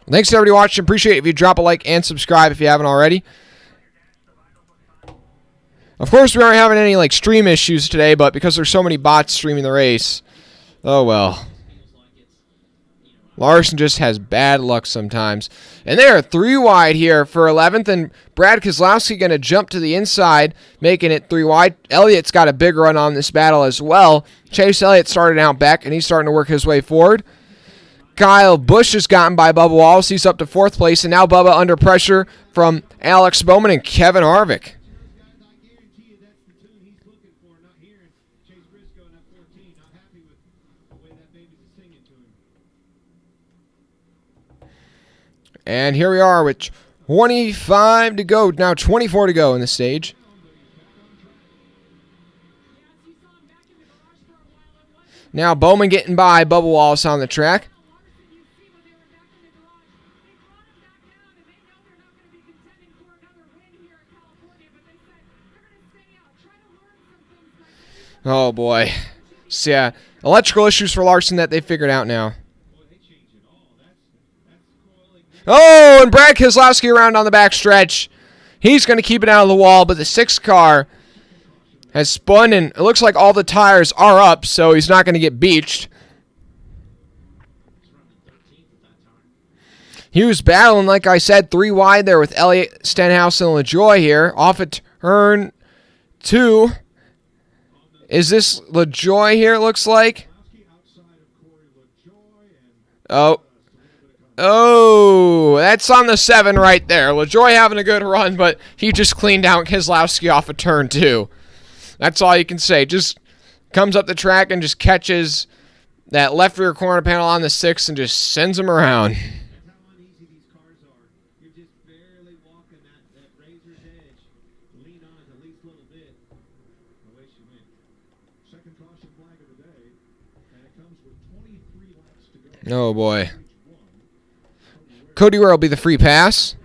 Thanks to everybody watching. Appreciate it if you drop a like and subscribe if you haven't already. Of course, we aren't having any like stream issues today, but because there's so many bots streaming the race, oh well. Larson just has bad luck sometimes. And they are 3 wide here for 11th, and Brad Keselowski going to jump to the inside, making it 3 wide. Elliott's got a big run on this battle as well. Chase Elliott started out back, and he's starting to work his way forward. Kyle Busch has gotten by Bubba Wallace. He's up to 4th place, and now Bubba under pressure from Alex Bowman and Kevin Harvick. And here we are with 25 to go. Now 24 to go in the stage. Now Bowman getting by Bubba Wallace on the track. Oh boy. So yeah, electrical issues for Larson that they figured out now. Oh, and Brad Keselowski around on the backstretch. He's going to keep it out of the wall, but the 6th car has spun, and it looks like all the tires are up, so he's not going to get beached. He was battling, like I said, 3 wide there with Elliott, Stenhouse, and LaJoie here. Off at turn 2. Is this LaJoie here, it looks like? Oh, that's on the 7 right there. LaJoie having a good run, but he just cleaned out Keselowski off of turn 2. That's all you can say. Just comes up the track and just catches that left rear corner panel on the 6 and just sends him around. Oh boy. Cody Ware will be the free pass.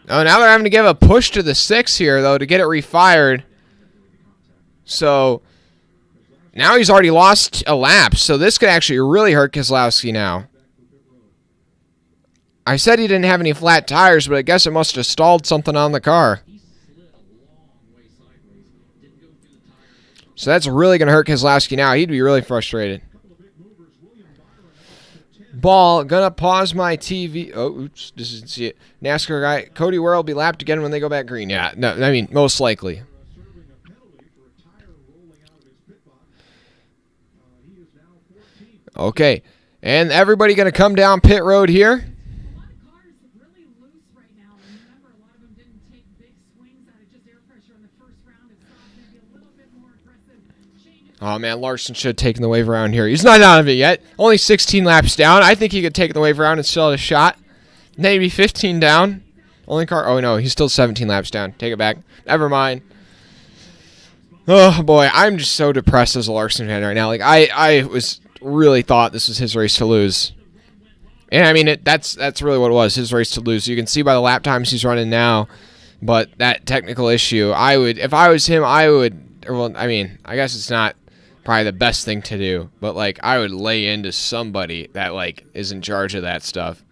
Oh, now they're having to give a push to the 6 here, though, to get it refired. So, now he's already lost a lap, so this could actually really hurt Keselowski now. I said he didn't have any flat tires, but I guess it must have stalled something on the car. So that's really going to hurt Keselowski now. He'd be really frustrated. Ball, gonna pause my TV. Oh, oops, didn't see it. NASCAR guy, Cody Ware will be lapped again when they go back green. Yeah, no, I mean, most likely. Okay, and everybody going to come down pit road here. Oh, man, Larson should have taken the wave around here. He's not out of it yet. Only 16 laps down. I think he could take the wave around and still have a shot. Maybe 15 down. Only car. Oh, no, he's still 17 laps down. Take it back. Never mind. Oh, boy, I'm just so depressed as a Larson fan right now. Like, I was really thought this was his race to lose. And, I mean, that's really what it was, his race to lose. You can see by the lap times he's running now. But that technical issue, if I was him, well, I mean, I guess it's not probably the best thing to do, but like I would lay into somebody that like is in charge of that stuff.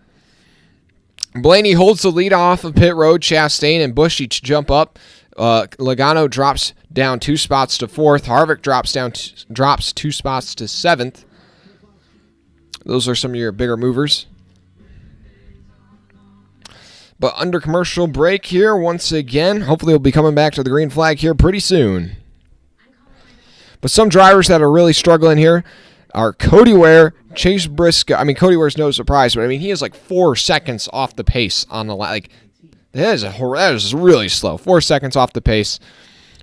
Blaney holds the lead off of pit road. Chastain and Busch each jump up. Logano drops down 2 spots to 4th. Harvick drops 2 spots to 7th. Those are some of your bigger movers. But under commercial break here once again. Hopefully we'll be coming back to the green flag here pretty soon. But some drivers that are really struggling here are Cody Ware, Chase Briscoe. I mean, Cody Ware's no surprise, but I mean, he is like 4 seconds off the pace on the like. That is really slow. 4 seconds off the pace.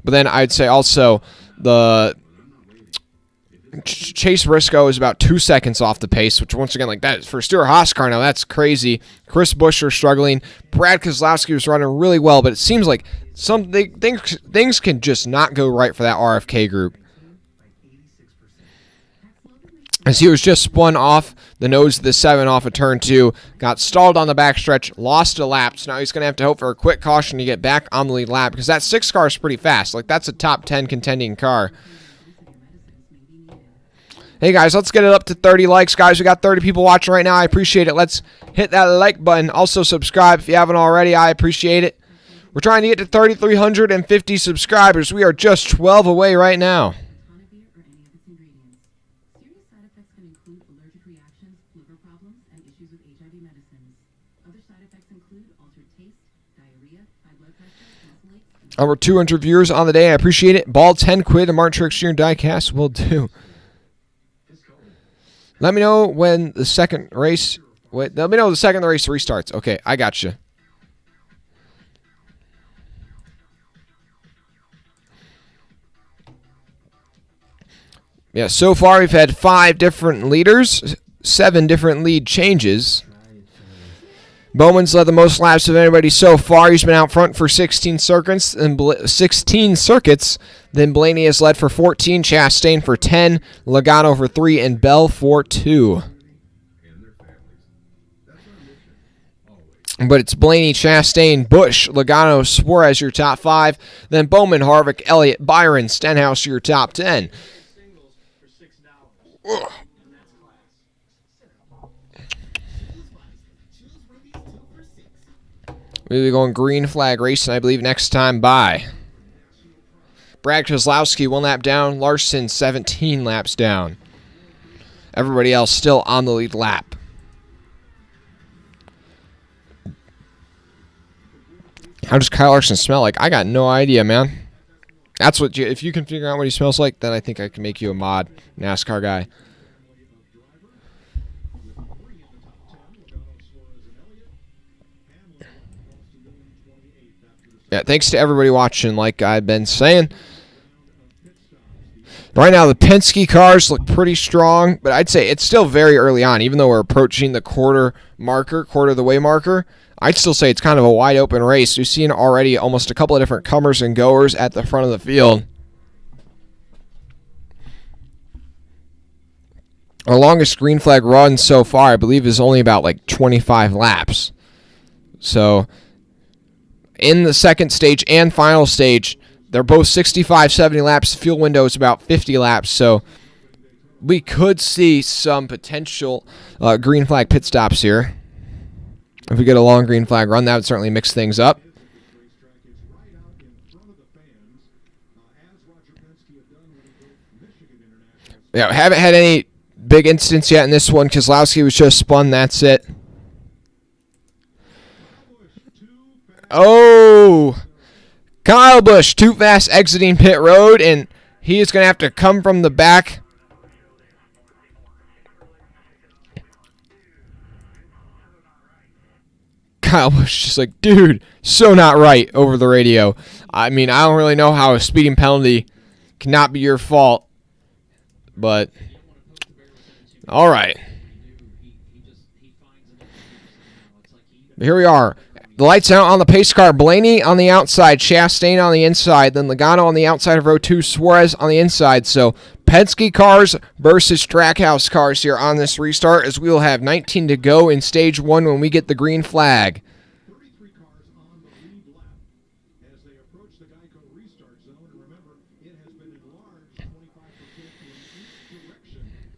But then I'd say also the Chase Briscoe is about 2 seconds off the pace, which once again, like that for Stewart-Haas car now, that's crazy. Chris Buescher struggling. Brad Keselowski was running really well, but it seems like things can just not go right for that RFK group. As he was just spun off the nose of the 7 off of turn 2, got stalled on the backstretch, lost a lap. So now he's going to have to hope for a quick caution to get back on the lead lap because that 6 car is pretty fast. Like, that's a top 10 contending car. Hey, guys, let's get it up to 30 likes. Guys, we got 30 people watching right now. I appreciate it. Let's hit that like button. Also, subscribe if you haven't already. I appreciate it. We're trying to get to 3,350 subscribers. We are just 12 away right now. Tonavir or any of its ingredients. Serious side effects can include allergic reactions, liver problems, and issues with HIV medicines. Other side effects include altered taste, diarrhea, high blood pressure, muscle aches, and Over 200 viewers on the day. I appreciate it. Ball 10 quid and Martin Tricks Jr. Diecast will do. Let me know when the second race. Wait, let me know the second the race restarts. Okay, I got you. Yeah, so far we've had 5 different leaders, 7 different lead changes. Bowman's led the most laps of anybody so far. He's been out front for 16 circuits. Then Blaney has led for 14, Chastain for 10, Logano for 3, and Bell for 2. But it's Blaney, Chastain, Busch, Logano, Suarez your top 5. Then Bowman, Harvick, Elliott, Byron, Stenhouse your top 10. Ugh. We'll be going green flag racing, I believe, next time by. Brad Keselowski 1 lap down. Larson 17 laps down. Everybody else still on the lead lap. How does Kyle Larson smell like? I got no idea, man. That's what if you can figure out what he smells like, then I think I can make you a mod NASCAR guy. Yeah, thanks to everybody watching, like I've been saying. Right now, the Penske cars look pretty strong, but I'd say it's still very early on. Even though we're approaching the quarter of the way marker, I'd still say it's kind of a wide open race. We've seen already almost a couple of different comers and goers at the front of the field. Our longest green flag run so far, I believe, is only about like 25 laps. So in the second stage and final stage, they're both 65, 70 laps. The fuel window is about 50 laps. So we could see some potential green flag pit stops here. If we get a long green flag run, that would certainly mix things up. Yeah, haven't had any big incidents yet in this one. Keselowski was just spun. That's it. Oh, Kyle Busch too fast exiting pit road, and he is going to have to come from the back. Kyle Busch just like, dude, so not right over the radio. I mean, I don't really know how a speeding penalty cannot be your fault, but all right. Here we are. The lights out on the pace car. Blaney on the outside, Chastain on the inside, then Logano on the outside of row 2, Suarez on the inside. So Penske cars versus Trackhouse cars here on this restart, as we will have 19 to go in stage 1 when we get the green flag.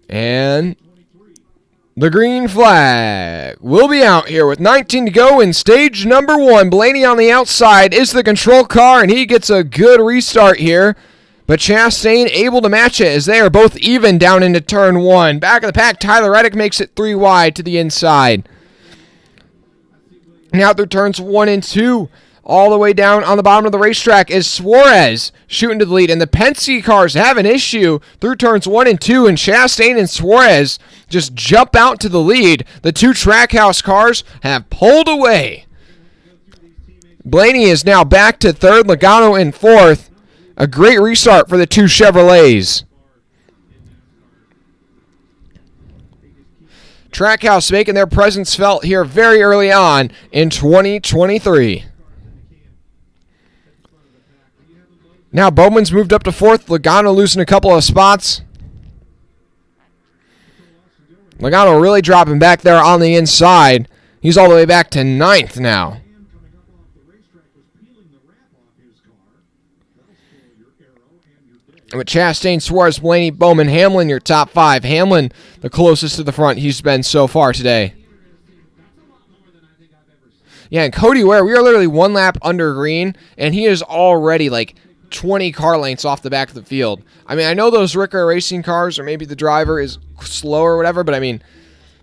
And the green flag will be out here with 19 to go in stage number 1. Blaney on the outside is the control car, and he gets a good restart here. But Chastain able to match it as they are both even down into turn 1. Back of the pack, Tyler Reddick makes it 3 wide to the inside. Now through turns 1 and 2. All the way down on the bottom of the racetrack is Suarez shooting to the lead. And the Penske cars have an issue through turns 1 and 2. And Chastain and Suarez just jump out to the lead. The 2 Trackhouse cars have pulled away. Blaney is now back to 3rd. Logano in 4th. A great restart for the 2 Chevrolets. Trackhouse making their presence felt here very early on in 2023. Now Bowman's moved up to 4th. Logano losing a couple of spots. Logano really dropping back there on the inside. He's all the way back to 9th now. With Chastain, Suarez, Blaney, Bowman, Hamlin, your top 5. Hamlin, the closest to the front he's been so far today. Yeah, and Cody Ware, we are literally one lap under green, and he is already like 20 car lengths off the back of the field. I mean, I know those Ricker racing cars, or maybe the driver is slow or whatever, but I mean,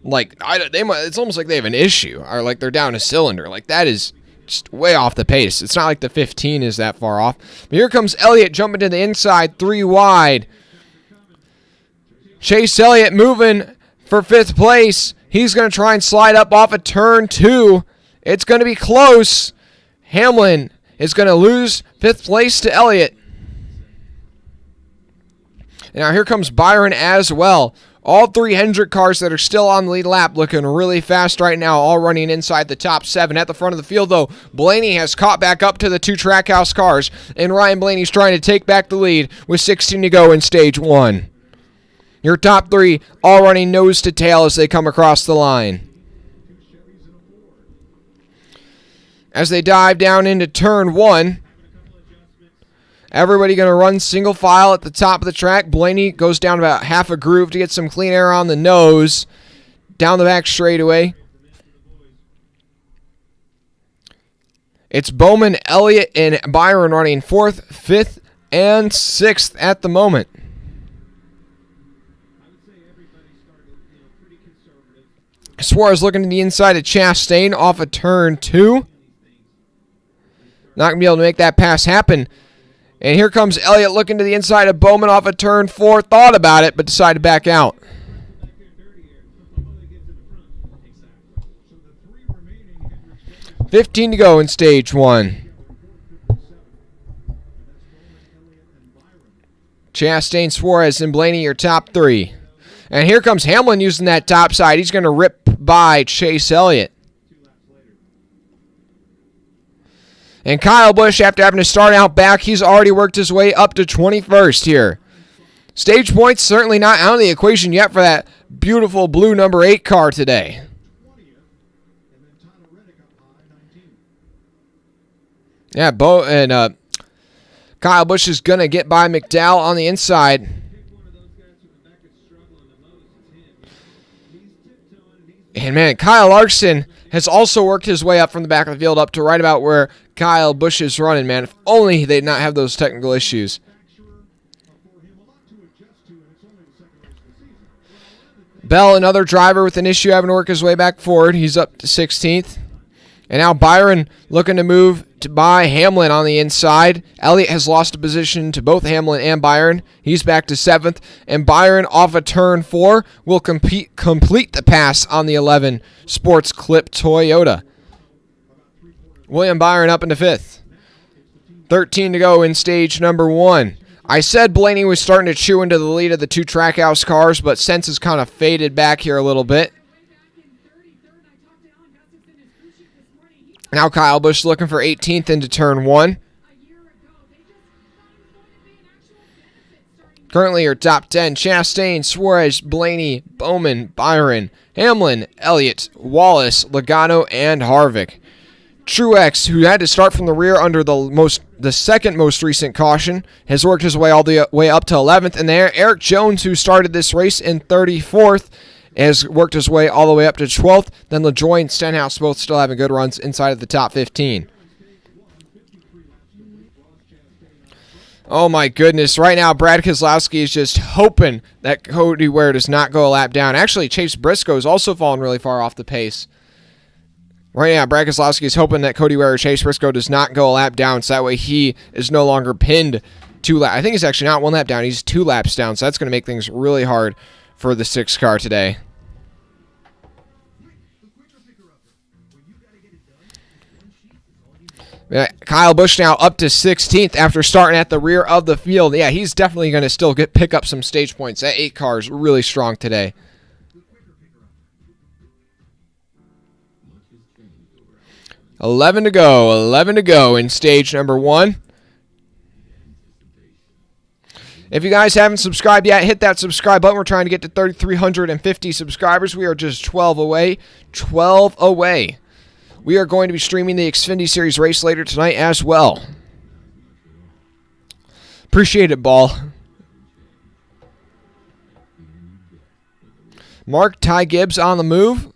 like, it's almost like they have an issue, or like they're down a cylinder. Like, that is just way off the pace. It's not like the 15 is that far off. But here comes Elliott jumping to the inside, 3 wide. Chase Elliott moving for 5th place. He's going to try and slide up off of turn 2. It's going to be close. Hamlin is going to lose 5th place to Elliott. And now here comes Byron as well. All 3 Hendrick cars that are still on the lead lap looking really fast right now, all running inside the top 7. At the front of the field, though, Blaney has caught back up to the 2 Trackhouse cars, and Ryan Blaney's trying to take back the lead with 16 to go in stage 1. Your top 3 all running nose to tail as they come across the line. As they dive down into turn 1, everybody going to run single file at the top of the track. Blaney goes down about half a groove to get some clean air on the nose. Down the back straightaway. It's Bowman, Elliott, and Byron running 4th, 5th, and 6th at the moment. Suarez looking to the inside of Chastain off of turn 2. Not going to be able to make that pass happen. And here comes Elliott looking to the inside of Bowman off of turn 4. Thought about it, but decided to back out. 15 to go in stage 1. Chastain, Suarez, and Blaney, your top 3. And here comes Hamlin using that top side. He's going to rip by Chase Elliott. And Kyle Busch, after having to start out back, he's already worked his way up to 21st here. Stage points certainly not out of the equation yet for that beautiful blue number 8 car today. Yeah, Kyle Busch is going to get by McDowell on the inside. And, man, Kyle Larson has also worked his way up from the back of the field up to right about where Kyle Busch is running, man. If only they'd not have those technical issues. Bell, another driver with an issue, having to work his way back forward. He's up to 16th. And now Byron looking to move by Hamlin on the inside. Elliott has lost a position to both Hamlin and Byron. He's back to 7th. And Byron off of turn 4 will complete the pass on the 11 Sports Clip Toyota. William Byron up into 5th. 13 to go in stage number 1. I said Blaney was starting to chew into the lead of the 2 Trackhouse cars, but since has kind of faded back here a little bit. Now Kyle Busch looking for 18th into turn 1. Currently your top 10, Chastain, Suarez, Blaney, Bowman, Byron, Hamlin, Elliott, Wallace, Logano, and Harvick. Truex, who had to start from the rear under the second most recent caution, has worked his way all the way up to 11th. And there, Eric Jones, who started this race in 34th, has worked his way all the way up to 12th. Then LaJoie and Stenhouse both still having good runs inside of the top 15. Oh my goodness. Right now, Brad Keselowski is just hoping that Cody Ware does not go a lap down. Actually, Chase Briscoe is also fallen really far off the pace. Right now, Brad Keselowski is hoping that Cody Ware or Chase Briscoe does not go a lap down, so that way he is no longer pinned 2 laps. I think he's actually not 1 lap down. He's 2 laps down, so that's going to make things really hard for the 6 car today. Kyle Busch now up to 16th after starting at the rear of the field. Yeah, he's definitely going to still pick up some stage points. That 8 car is really strong today. 11 to go in stage number 1. If you guys haven't subscribed yet, hit that subscribe button. We're trying to get to 3,350 subscribers. We are just 12 away. 12 away. We are going to be streaming the Xfinity Series race later tonight as well. Appreciate it, Ball. Mark Ty Gibbs on the move.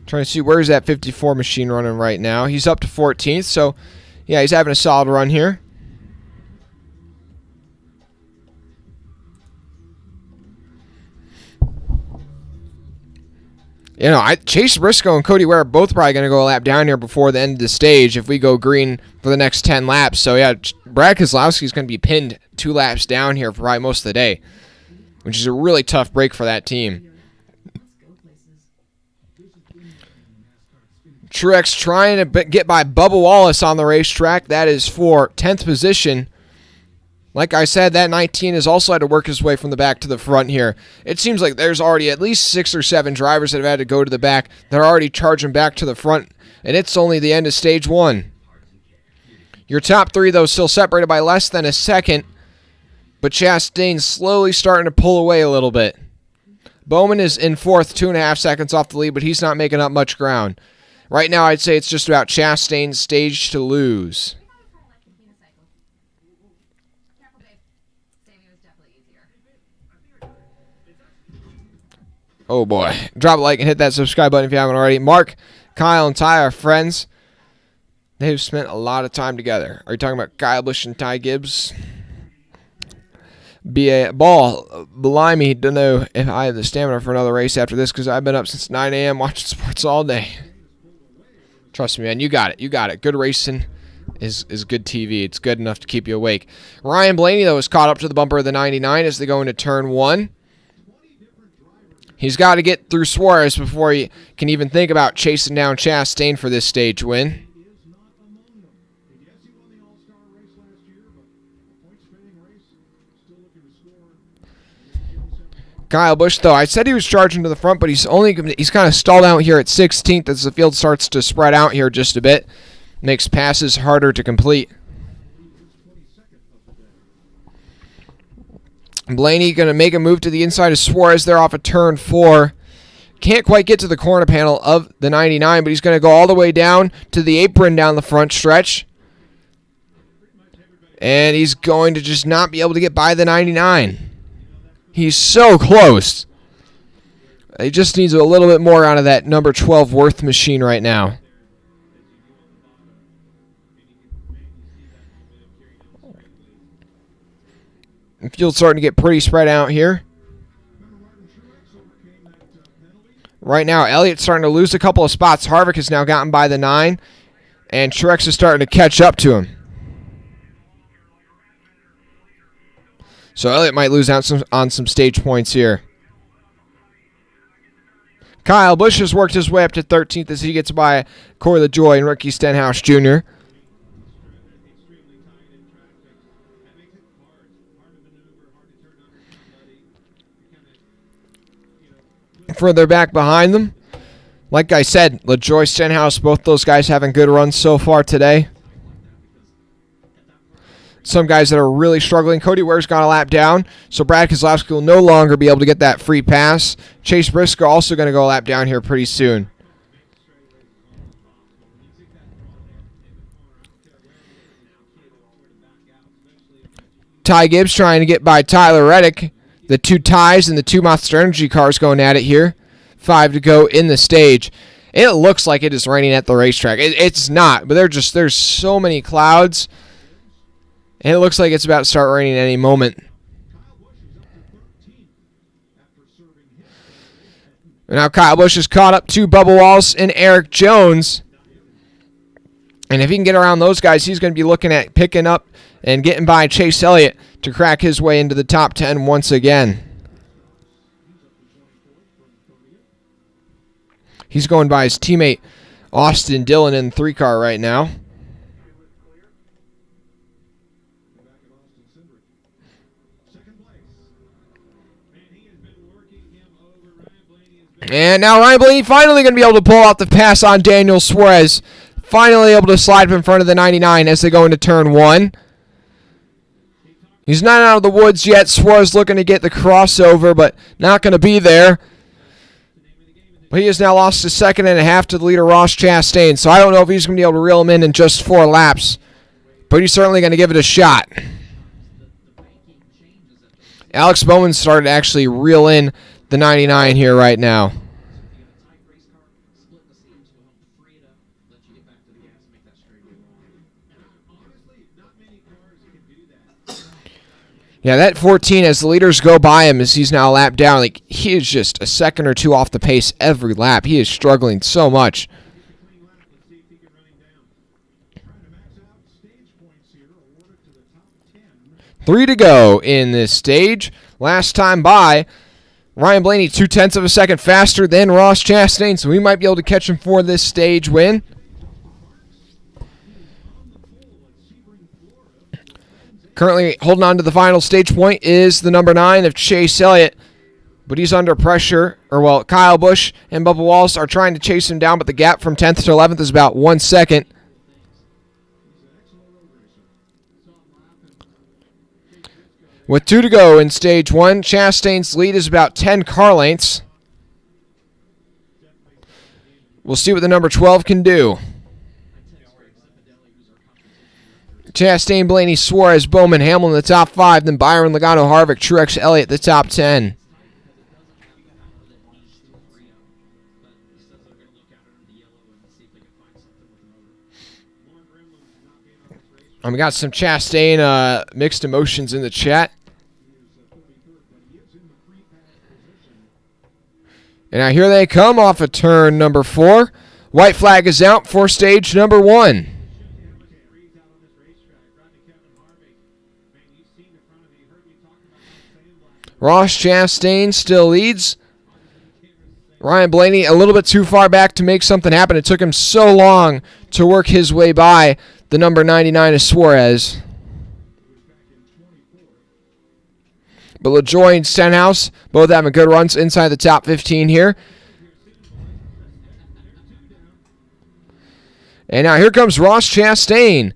Trying to see where's that 54 machine running right now. He's up to 14th, so yeah, he's having a solid run here. You know, Chase Briscoe and Cody Ware are both probably going to go a lap down here before the end of the stage if we go green for the next 10 laps. So, yeah, Brad Keselowski is going to be pinned 2 laps down here for probably most of the day, which is a really tough break for that team. Truex trying to get by Bubba Wallace on the racetrack. That is for 10th position. Like I said, that 19 has also had to work his way from the back to the front here. It seems like there's already at least 6 or 7 drivers that have had to go to the back. They're already charging back to the front, and it's only the end of stage 1. Your top 3, though, still separated by less than a second, but Chastain's slowly starting to pull away a little bit. Bowman is in 4th, 2.5 seconds off the lead, but he's not making up much ground. Right now, I'd say it's just about Chastain's stage to lose. Oh boy. Drop a like and hit that subscribe button if you haven't already. Mark, Kyle, and Ty are friends. They've spent a lot of time together. Are you talking about Kyle Busch and Ty Gibbs? Blimey, don't know if I have the stamina for another race after this because I've been up since 9 a.m. watching sports all day. Trust me, man. You got it. You got it. Good racing is good TV. It's good enough to keep you awake. Ryan Blaney, though, is caught up to the bumper of the 99 as they go into turn 1. He's got to get through Suarez before he can even think about chasing down Chastain for this stage win. Kyle Busch, though, I said he was charging to the front, but he's kind of stalled out here at 16th as the field starts to spread out here just a bit. Makes passes harder to complete. Blaney going to make a move to the inside of Suarez there off of turn 4. Can't quite get to the corner panel of the 99, but he's going to go all the way down to the apron down the front stretch. And he's going to just not be able to get by the 99. He's so close. He just needs a little bit more out of that number 12 Worth machine right now. The field's starting to get pretty spread out here. Right now, Elliott's starting to lose a couple of spots. Harvick has now gotten by the 9, and Truex is starting to catch up to him. So Elliott might lose out on some stage points here. Kyle Busch has worked his way up to 13th as he gets by Corey LaJoie and Ricky Stenhouse Jr. Further back behind them, like I said, LaJoie, Stenhouse, both those guys having good runs so far today. Some guys that are really struggling. Cody Ware's gone a lap down, so Brad Keselowski will no longer be able to get that free pass. Chase Briscoe also going to go a lap down here pretty soon. Ty Gibbs trying to get by Tyler Reddick. The 2 ties and the 2 Monster Energy cars going at it here. 5 to go in the stage. It looks like it is raining at the racetrack. It's not, but there's so many clouds. And it looks like it's about to start raining at any moment. And now Kyle Busch is caught up to Bubba Wallace and Eric Jones. And if he can get around those guys, he's going to be looking at picking up and getting by Chase Elliott to crack his way into the top 10 once again. He's going by his teammate Austin Dillon in the 3-car right now. And now Ryan Blaney finally going to be able to pull out the pass on Daniel Suarez. Finally able to slide in front of the 99 as they go into turn 1. He's not out of the woods yet. Suarez looking to get the crossover, but not going to be there. But he has now lost a second and a half to the leader, Ross Chastain. So I don't know if he's going to be able to reel him in just 4 laps. But he's certainly going to give it a shot. Alex Bowman started to actually reel in the 99 here right now. Yeah, that 14, as the leaders go by him, as he's now a lap down, like, he is just a second or two off the pace every lap. He is struggling so much. 3 to go in this stage. Last time by, Ryan Blaney 0.2 of a second faster than Ross Chastain, so we might be able to catch him for this stage win. Currently holding on to the final stage point is the number 9 of Chase Elliott, but he's under pressure. Kyle Busch and Bubba Wallace are trying to chase him down, but the gap from 10th to 11th is about 1 second. With 2 to go in stage 1, Chastain's lead is about 10 car lengths. We'll see what the number 12 can do. Chastain, Blaney, Suarez, Bowman, Hamlin in the top 5, then Byron, Logano, Harvick, Truex, Elliott the top 10. We got some Chastain mixed emotions in the chat. And now here they come off of turn number 4. White flag is out for stage number 1. Ross Chastain still leads. Ryan Blaney a little bit too far back to make something happen. It took him so long to work his way by the number 99 of Suarez. But LaJoy and Stenhouse both having good runs inside the top 15 here. And now here comes Ross Chastain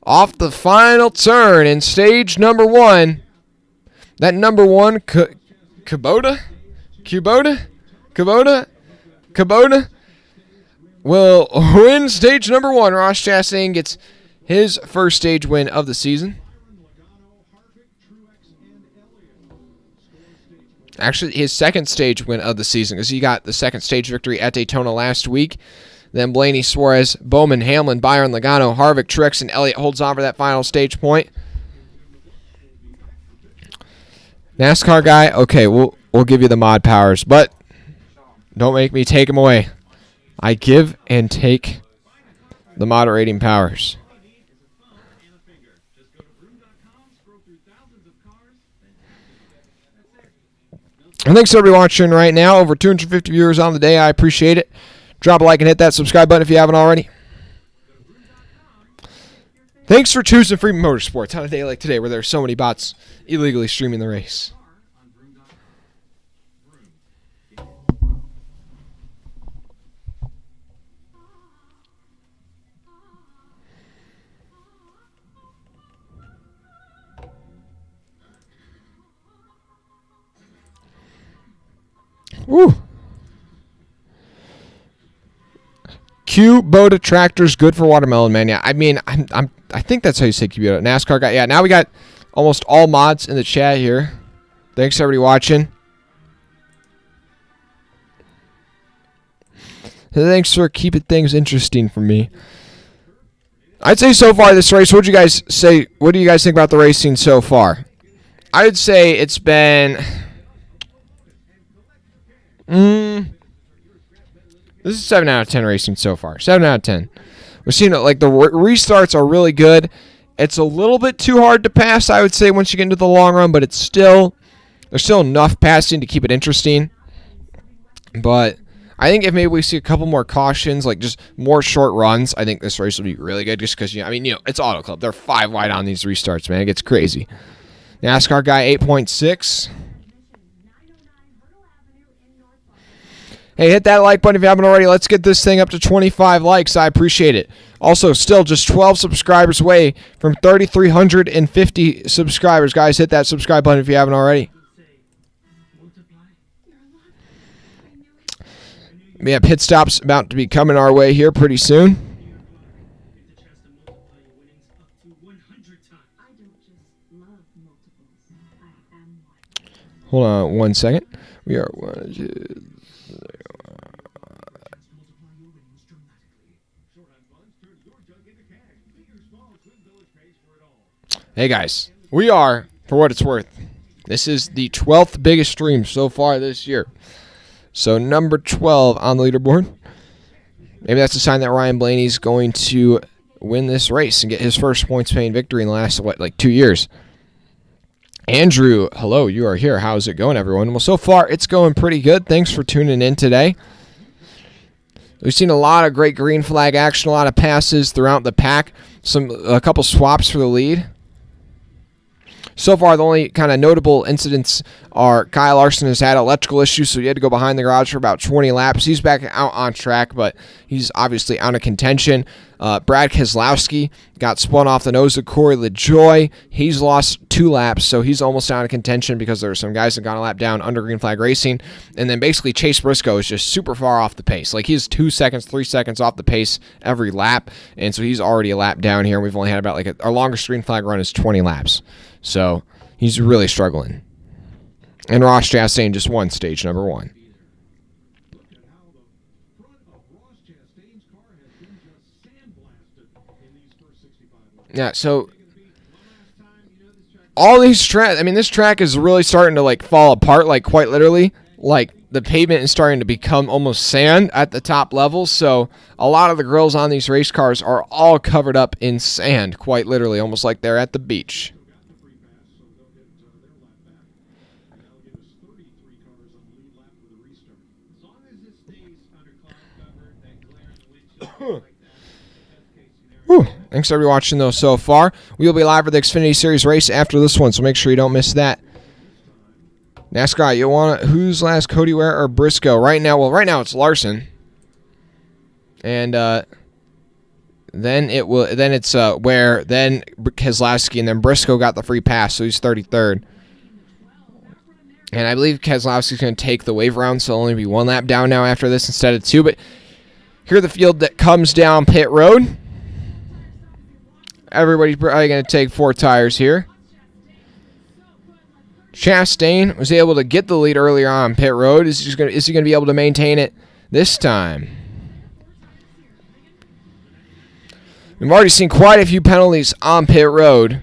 off the final turn in stage number 1. That number 1, Kubota will win stage number 1. Ross Chastain gets his first stage win of the season. Actually, his second stage win of the season, because he got the second stage victory at Daytona last week. Then Blaney, Suarez, Bowman, Hamlin, Byron, Logano, Harvick, Truex, and Elliott holds on for that final stage point. NASCAR guy, okay, we'll give you the mod powers, but don't make me take them away. I give and take the moderating powers. And thanks to everybody watching right now. Over 250 viewers on the day. I appreciate it. Drop a like and hit that subscribe button if you haven't already. Thanks for choosing Freeman Motorsports on a day like today where there are so many bots illegally streaming the race. Woo. Kubota tractor's good for watermelon, man. Yeah, I mean, I think that's how you say Kubota. NASCAR guy. Yeah, now we got almost all mods in the chat here. Thanks everybody watching. Thanks for keeping things interesting for me. I'd say so far this race, what do you guys say? What do you guys think about the racing so far? I would say it's been this is 7 out of 10 racing so far. 7 out of 10. We're seeing it like the restarts are really good. It's a little bit too hard to pass, I would say, once you get into the long run, but there's still enough passing to keep it interesting. But I think if maybe we see a couple more cautions, like just more short runs, I think this race will be really good. Just because it's Auto Club. They're 5 wide on these restarts, man. It gets crazy. NASCAR guy 8.6. Hey, hit that like button if you haven't already. Let's get this thing up to 25 likes. I appreciate it. Also, still just 12 subscribers away from 3,350 subscribers. Guys, hit that subscribe button if you haven't already. We have pit stops about to be coming our way here pretty soon. Hold on 1 second. We are 1, 2. Hey guys, we are, for what it's worth, This is the 12th biggest stream so far this year. So number 12 on the leaderboard. Maybe that's a sign that Ryan Blaney's going to win this race and get his first points-paying victory in the last, 2 years. Andrew, hello, you are here. How's it going, everyone? Well, so far, it's going pretty good. Thanks for tuning in today. We've seen a lot of great green flag action, a lot of passes throughout the pack, a couple swaps for the lead. So far, the only kind of notable incidents are Kyle Larson has had electrical issues, so he had to go behind the garage for about 20 laps. He's back out on track, but he's obviously out of contention. Brad Keselowski got spun off the nose of Corey LaJoy. He's lost 2 laps, so he's almost out of contention because there are some guys that got a lap down under green flag racing. And then basically Chase Briscoe is just super far off the pace. Like he's 2 seconds, 3 seconds off the pace every lap, and so he's already a lap down here. We've only had about our longest green flag run is 20 laps. So he's really struggling. And Ross Chastain just won stage number 1. Yeah, so all these tracks, this track is really starting to fall apart, quite literally. The pavement is starting to become almost sand at the top level, so a lot of the grills on these race cars are all covered up in sand, quite literally, almost like they're at the beach. Whew. Thanks everybody watching though so far. We will be live for the Xfinity Series race after this one, so make sure you don't miss that. NASCAR, who's last, Cody Ware or Briscoe? Right now it's Larson. And then it's Ware, then Keselowski, and then Briscoe got the free pass, so he's 33rd. And I believe Keselowski's going to take the wave round, so it'll only be 1 lap down now after this instead of 2. But here the field that comes down pit road. Everybody's probably going to take 4 tires here. Chastain was able to get the lead earlier on pit road. Is he going to be able to maintain it this time? We've already seen quite a few penalties on pit road.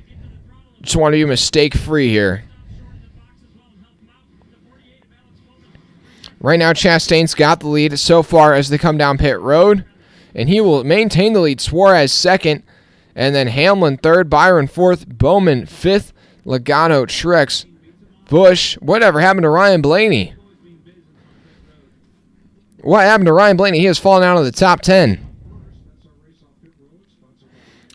Just want to be mistake-free here. Right now, Chastain's got the lead so far as they come down pit road, and he will maintain the lead. Suarez second, and then Hamlin third, Byron fourth, Bowman fifth, Logano, Truex, Busch. Whatever happened to Ryan Blaney? What happened to Ryan Blaney? He has fallen out of the top 10.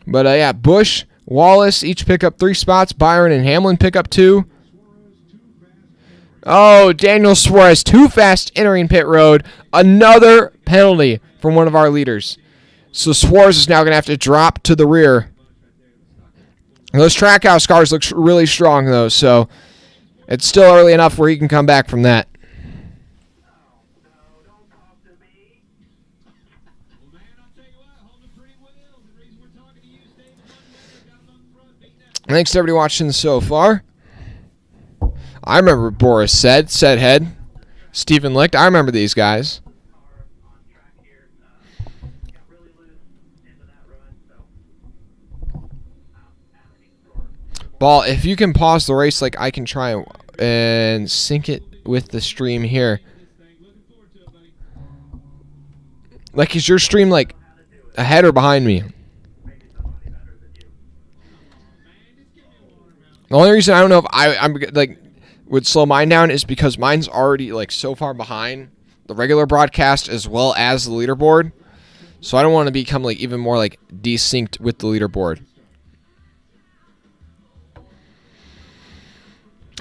But yeah, Busch, Wallace each pick up 3 spots. Byron and Hamlin pick up 2. Oh, Daniel Suarez, too fast entering pit road. Another penalty from one of our leaders. So Suarez is now going to have to drop to the rear. Those Trackhouse cars look really strong, though, so it's still early enough where he can come back from that. Thanks to everybody watching so far. I remember Boris said head, Stephen Licht. I remember these guys. Ball, if you can pause the race, I can try and sync it with the stream here. Is your stream ahead or behind me? The only reason I don't know if I'm would slow mine down is because mine's already so far behind the regular broadcast as well as the leaderboard. So I don't want to become even more desynced with the leaderboard.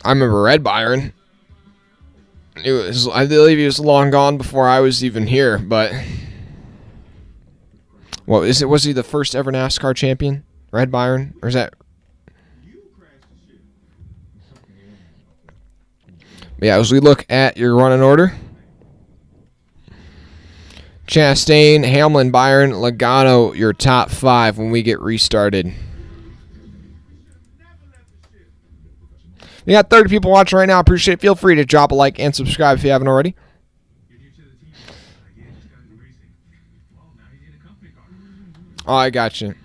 I remember Red Byron. I believe he was long gone before I was even here, but was he the first ever NASCAR champion? Red Byron? Or is that? Yeah, as we look at your running order, Chastain, Hamlin, Byron, Logano, your top 5 when we get restarted. We got 30 people watching right now. Appreciate it. Feel free to drop a like and subscribe if you haven't already. Oh, I got you.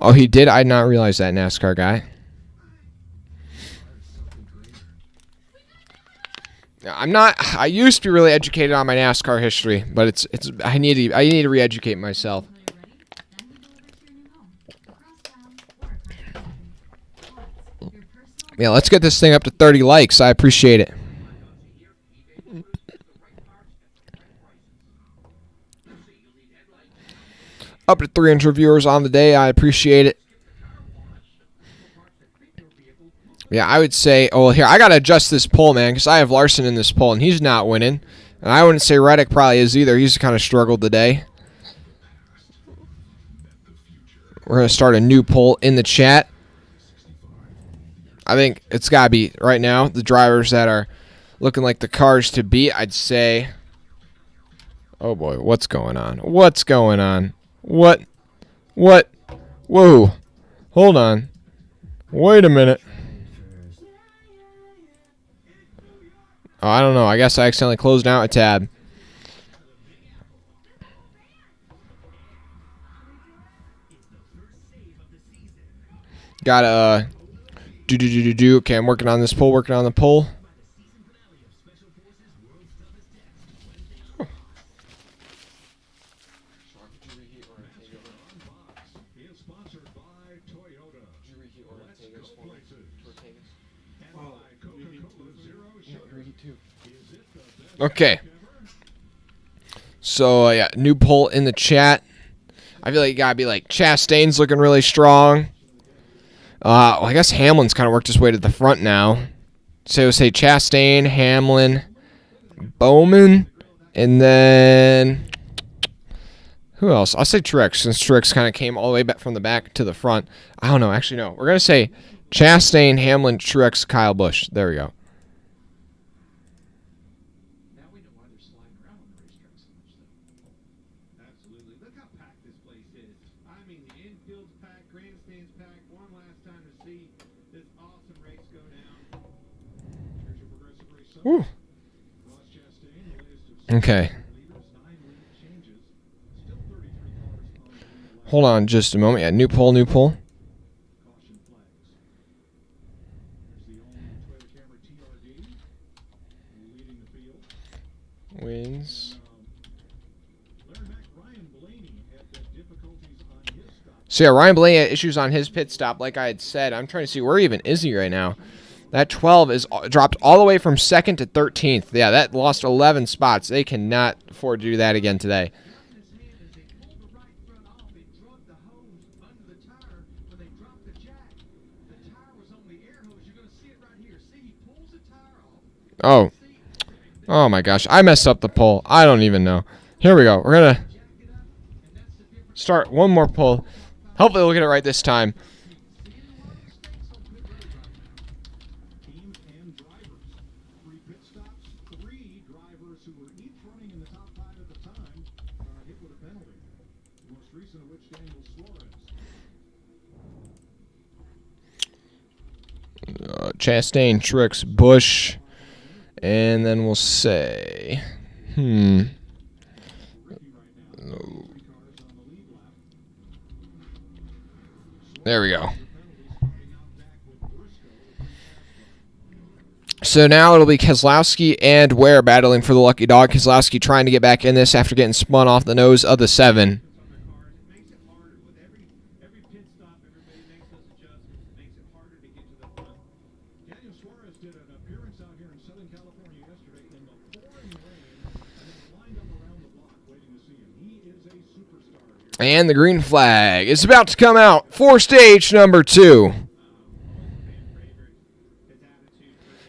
Oh, he did? I did not realize that, NASCAR guy. I used to be really educated on my NASCAR history, but I need to re-educate myself. Yeah, let's get this thing up to 30 likes. I appreciate it. Up to 300 viewers on the day. I appreciate it. Yeah, I would say, oh, well, here, I got to adjust this poll, man, because I have Larson in this poll, and he's not winning. And I wouldn't say Reddick probably is either. He's kind of struggled today. We're going to start a new poll in the chat. I think it's got to be, right now, the drivers that are looking like the cars to beat, I'd say. Oh, boy, what's going on? What's going on? What? Whoa. Hold on. Wait a minute. Oh, I don't know. I guess I accidentally closed out a tab. Gotta, do. Okay, I'm working on this poll, working on the poll. Okay. So, yeah, new poll in the chat. I feel like you gotta be like, Chastain's looking really strong. Well, I guess Hamlin's kind of worked his way to the front now. So, say Chastain, Hamlin, Bowman, and then who else? I'll say Truex, since Truex kind of came all the way back from the back to the front. I don't know. Actually, no. We're going to say Chastain, Hamlin, Truex, Kyle Busch. There we go. Now we know why they're sliding around on the racetrack so much, though. Absolutely. Look how packed this place is. I mean, the infield's packed, grandstand's packed. One last time to see this awesome race go down. Here's your progressive race. Woo. Ross Chastain, the latest of Okay. leaders, 9 lead changes. Still 33 cars on the lead. Hold on just a moment. Yeah, new poll. Caution flags. There's the all-new Toyota Camry TRD leading the field. Wins. Larry Mack, Ryan Blaney had difficulties on his stop. So, yeah, Ryan Blaney had issues on his pit stop, like I had said. I'm trying to see where even is he right now. That 12 is dropped all the way from 2nd to 13th. Yeah, that lost 11 spots. They cannot afford to do that again today. His hand as they pulled the right front off. It drugged the hose under the tire when they dropped the jack. The tire was on the air hose. You're going to see it right here. See, he pulls the tire off. Oh. Oh, my gosh. I messed up the poll. I don't even know. Here we go. We're going to start one more poll. Hopefully we'll get it right this time. Teams and drivers. 3 pit stops, 3 drivers who were each running in the top 5 at the time hit with a penalty. The most recent of which Daniel Suarez. Chastain, Truex, Busch. And then we'll say... Ricky right now. 3 cars on the lead lap. There we go. Penalty starting out back with Briscoe. So now it'll be Keselowski and Ware battling for the lucky dog. Keselowski trying to get back in this after getting spun off the nose of the 7. Cars. It makes it harder with every pit stop. Everybody makes those adjustments. It makes it harder to get to the front. Daniel Suarez did an appearance out here in Southern California yesterday in the pouring rain, and then lined up around the block waiting to see him. He is a superstar here. And the green flag is about to come out for stage number 2.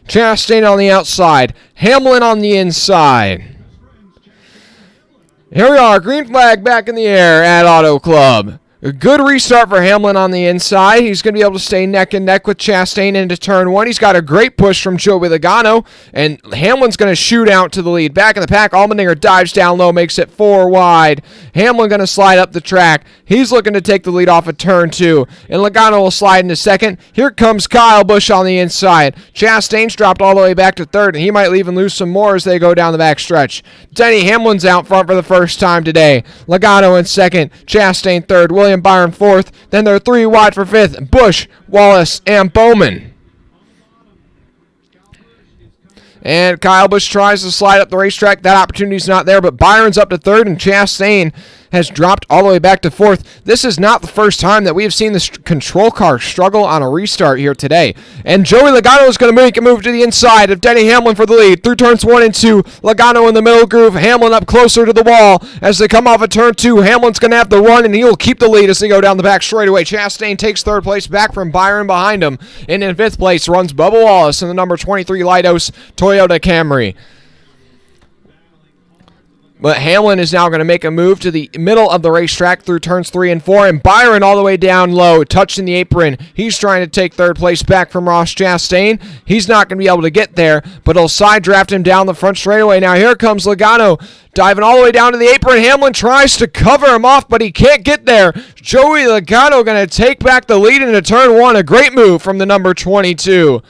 Chastain on the outside, Hamlin on the inside. Here we are, green flag back in the air at Auto Club. A good restart for Hamlin on the inside. He's going to be able to stay neck and neck with Chastain into turn 1. He's got a great push from Joey Logano, and Hamlin's going to shoot out to the lead. Back in the pack, Allmendinger dives down low, makes it 4 wide. Hamlin going to slide up the track. He's looking to take the lead off of turn 2, and Logano will slide into second. Here comes Kyle Busch on the inside. Chastain's dropped all the way back to third, and he might even lose some more as they go down the back stretch. Denny Hamlin's out front for the first time today. Logano in second, Chastain third, Williams and Byron fourth. Then they're 3 wide for fifth. Bush, Wallace, and Bowman. And Kyle Busch tries to slide up the racetrack. That opportunity's not there, but Byron's up to third, and Chastain has dropped all the way back to fourth. This is not the first time that we have seen this control car struggle on a restart here today. And Joey Logano is going to make a move to the inside of Denny Hamlin for the lead. Through turns 1 and 2, Logano in the middle groove. Hamlin up closer to the wall as they come off of turn 2. Hamlin's going to have the run, and he will keep the lead as they go down the back straightaway. Chastain takes third place back from Byron behind him. And in fifth place runs Bubba Wallace in the number 23 Leidos Toyota Camry. But Hamlin is now going to make a move to the middle of the racetrack through turns 3 and 4. And Byron all the way down low, touching the apron. He's trying to take third place back from Ross Chastain. He's not going to be able to get there, but he'll side draft him down the front straightaway. Now here comes Logano, diving all the way down to the apron. Hamlin tries to cover him off, but he can't get there. Joey Logano going to take back the lead into turn 1. A great move from the number 22.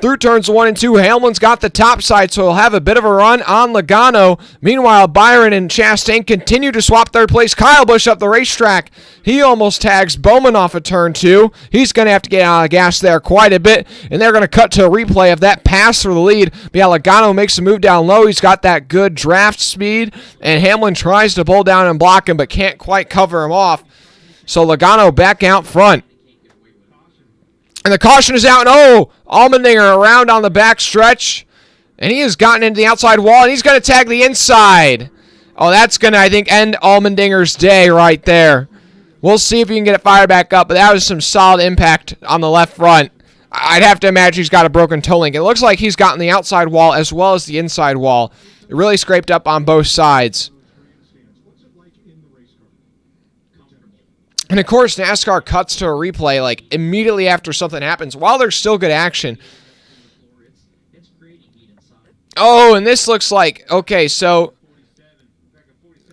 Through turns 1 and 2, Hamlin's got the top side, so he'll have a bit of a run on Logano. Meanwhile, Byron and Chastain continue to swap third place. Kyle Busch up the racetrack. He almost tags Bowman off of turn 2. He's going to have to get out of gas there quite a bit, and they're going to cut to a replay of that pass for the lead. But yeah, Logano makes a move down low. He's got that good draft speed, and Hamlin tries to pull down and block him, but can't quite cover him off. So Logano back out front. And the caution is out, and Allmendinger around on the back stretch. And he has gotten into the outside wall, and he's going to tag the inside. Oh, that's going to, I think, end Allmendinger's day right there. We'll see if he can get it fired back up, but that was some solid impact on the left front. I'd have to imagine he's got a broken toe link. It looks like he's gotten the outside wall as well as the inside wall. It really scraped up on both sides. And, of course, NASCAR cuts to a replay, like, immediately after something happens, while there's still good action. Oh, and this looks like, okay, so,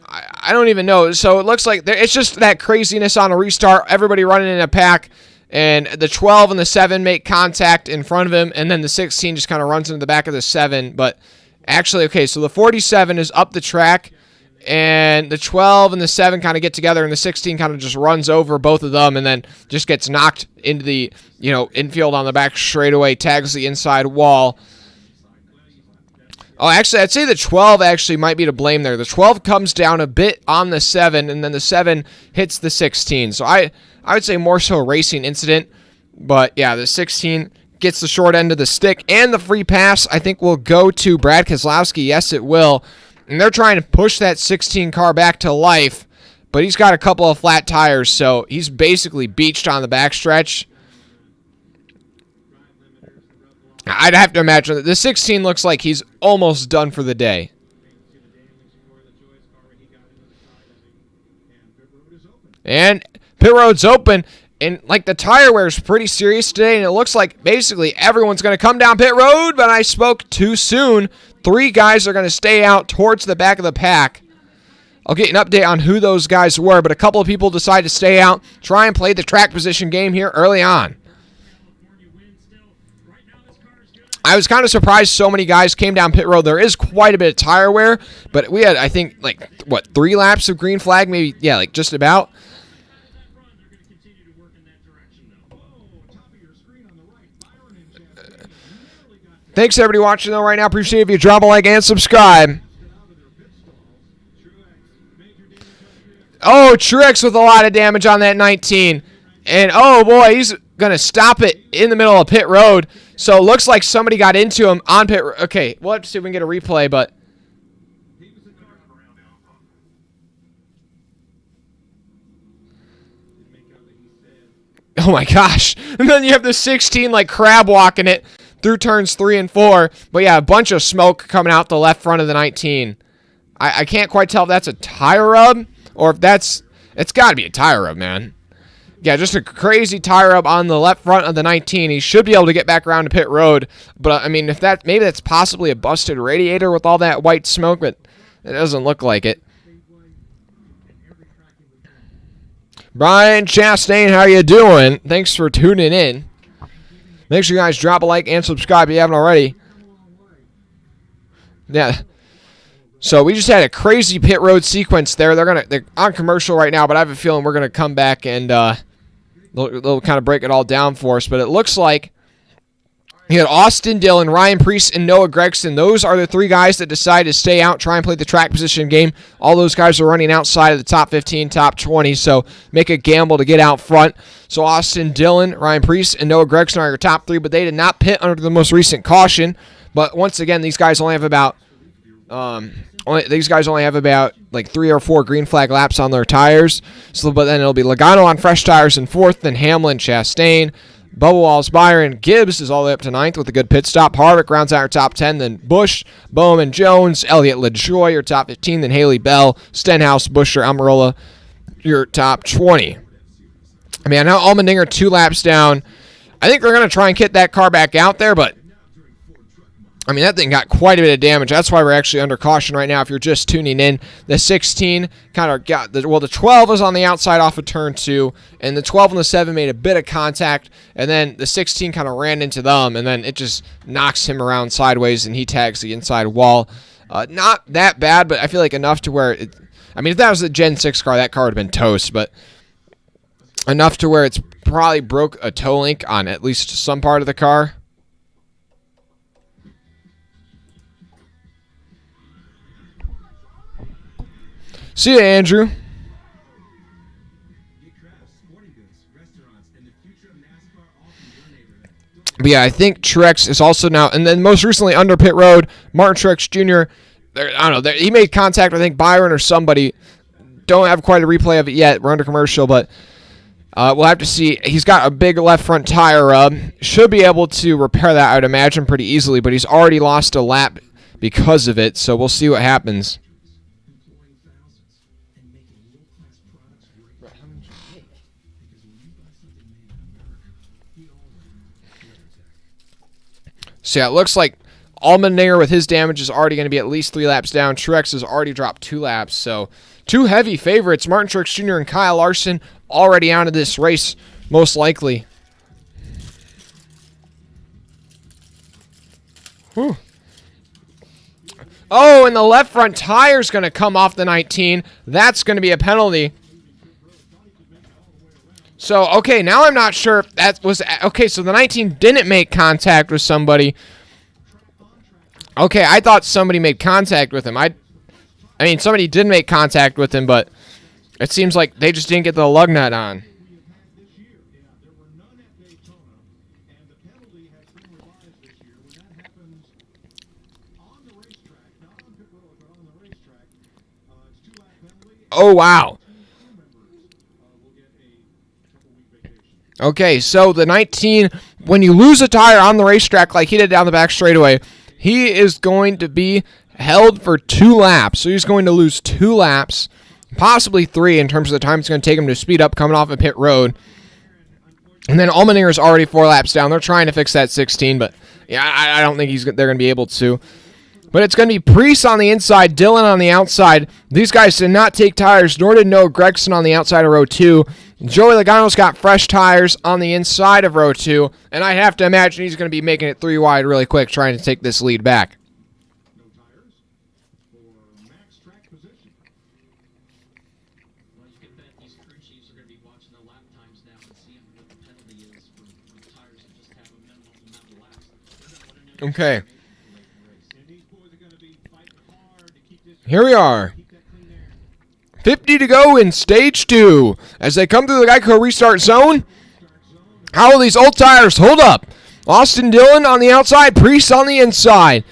I don't even know. So, it looks like it's just that craziness on a restart, everybody running in a pack, and the 12 and the 7 make contact in front of him, and then the 16 just kind of runs into the back of the 7. But, actually, okay, so the 47 is up the track, and the 12 and the 7 kind of get together, and the 16 kind of just runs over both of them and then just gets knocked into the, infield on the back straightaway, tags the inside wall. Oh, actually, I'd say the 12 actually might be to blame there. The 12 comes down a bit on the 7, and then the 7 hits the 16. So I would say more so a racing incident. But, yeah, the 16 gets the short end of the stick, and the free pass, I think, will go to Brad Keselowski. Yes, it will. And they're trying to push that 16 car back to life, but he's got a couple of flat tires, so he's basically beached on the backstretch. I'd have to imagine that the 16 looks like he's almost done for the day. And pit road's open, and like the tire wear is pretty serious today, and it looks like basically everyone's going to come down pit road, but I spoke too soon. 3 guys are going to stay out towards the back of the pack. I'll get an update on who those guys were, but a couple of people decided to stay out, try and play the track position game here early on. I was kind of surprised so many guys came down pit road. There is quite a bit of tire wear, but we had, I think, 3 laps of green flag, maybe, yeah, just about. Thanks, everybody watching, though, right now. Appreciate it if you drop a like and subscribe. Oh, Truex with a lot of damage on that 19. And, oh, boy, he's going to stop it in the middle of pit road. So, it looks like somebody got into him on pit road. Okay, we'll have to see if we can get a replay, but... Oh, my gosh. And then you have the 16, crab walking it through turns 3 and 4. But, yeah, a bunch of smoke coming out the left front of the 19. I can't quite tell if that's a tire rub or if that's... It's got to be a tire rub, man. Yeah, just a crazy tire rub on the left front of the 19. He should be able to get back around to pit road. But, I mean, if that... Maybe that's possibly a busted radiator with all that white smoke, but it doesn't look like it. Brian Chastain, how you doing? Thanks for tuning in. Make sure you guys drop a like and subscribe if you haven't already. Yeah. So we just had a crazy pit road sequence there. They're on commercial right now, but I have a feeling we're gonna come back and they'll kind of break it all down for us. But it looks like you had Austin Dillon, Ryan Preece, and Noah Gregson. Those are the 3 guys that decided to stay out, try and play the track position game. All those guys are running outside of the top 15, top 20, so make a gamble to get out front. So Austin Dillon, Ryan Preece, and Noah Gregson are your top 3, but they did not pit under the most recent caution. But once again, these guys only have about like 3 or 4 green flag laps on their tires. So, but then it'll be Logano on fresh tires in 4th, then Hamlin, Chastain, Bubba Wallace, Byron, Gibbs is all the way up to 9th with a good pit stop. Harvick rounds out your top 10, then Busch, Bowman, Jones, Elliott LaJoie, your top 15, then Haley Bell, Stenhouse, Buescher, Almirola, your top 20. I mean, I know Allmendinger 2 laps down. I think they're going to try and get that car back out there, but I mean, that thing got quite a bit of damage. That's why we're actually under caution right now if you're just tuning in. The 16 kind of got, the 12 was on the outside off of turn 2, and the 12 and the 7 made a bit of contact, and then the 16 kind of ran into them, and then it just knocks him around sideways, and he tags the inside wall. Not that bad, but I feel like enough to where, I mean, if that was the Gen 6 car, that car would have been toast, but enough to where it's probably broke a toe link on at least some part of the car. See ya, Andrew. But yeah, I think Truex is also now, and then most recently under pit road, Martin Truex Jr., I don't know, he made contact with, I think, Byron or somebody. Don't have quite a replay of it yet. We're under commercial, but we'll have to see. He's got a big left front tire rub. Should be able to repair that, I would imagine, pretty easily, but he's already lost a lap because of it, so we'll see what happens. So yeah, it looks like Allmendinger with his damage is already going to be at least 3 laps down. Truex has already dropped 2 laps. So 2 heavy favorites, Martin Truex Jr. and Kyle Larson, already out of this race, most likely. Whew. Oh, and the left front tire is going to come off the 19. That's going to be a penalty. So, okay, now I'm not sure if that was... Okay, so the 19 didn't make contact with somebody. Okay, I thought somebody made contact with him. I mean, somebody did make contact with him, but it seems like they just didn't get the lug nut on. Oh, wow. Okay, so the 19, when you lose a tire on the racetrack like he did down the back straightaway, he is going to be held for 2 laps. So he's going to lose 2 laps, possibly 3 in terms of the time it's going to take him to speed up coming off a pit road. And then Allmendinger is already 4 laps down. They're trying to fix that 16, but yeah, I don't think they're going to be able to. But it's going to be Preece on the inside, Dillon on the outside. These guys did not take tires, nor did Noah Gregson on the outside of row 2. Joey Logano's got fresh tires on the inside of row 2, and I have to imagine he's going to be making it 3 wide really quick, trying to take this lead back. No tires for max track position. Well, you can bet these crew chiefs are going to be watching the lap times now and seeing what the penalty is for tires that just have a minimum amount of laps. Okay. And these boys are going to be fighting hard to keep this. Here we are. Keep that clean air. 50 to go in stage 2. As they come through the Geico restart zone, how will these old tires hold up? Austin Dillon on the outside, Preece on the inside.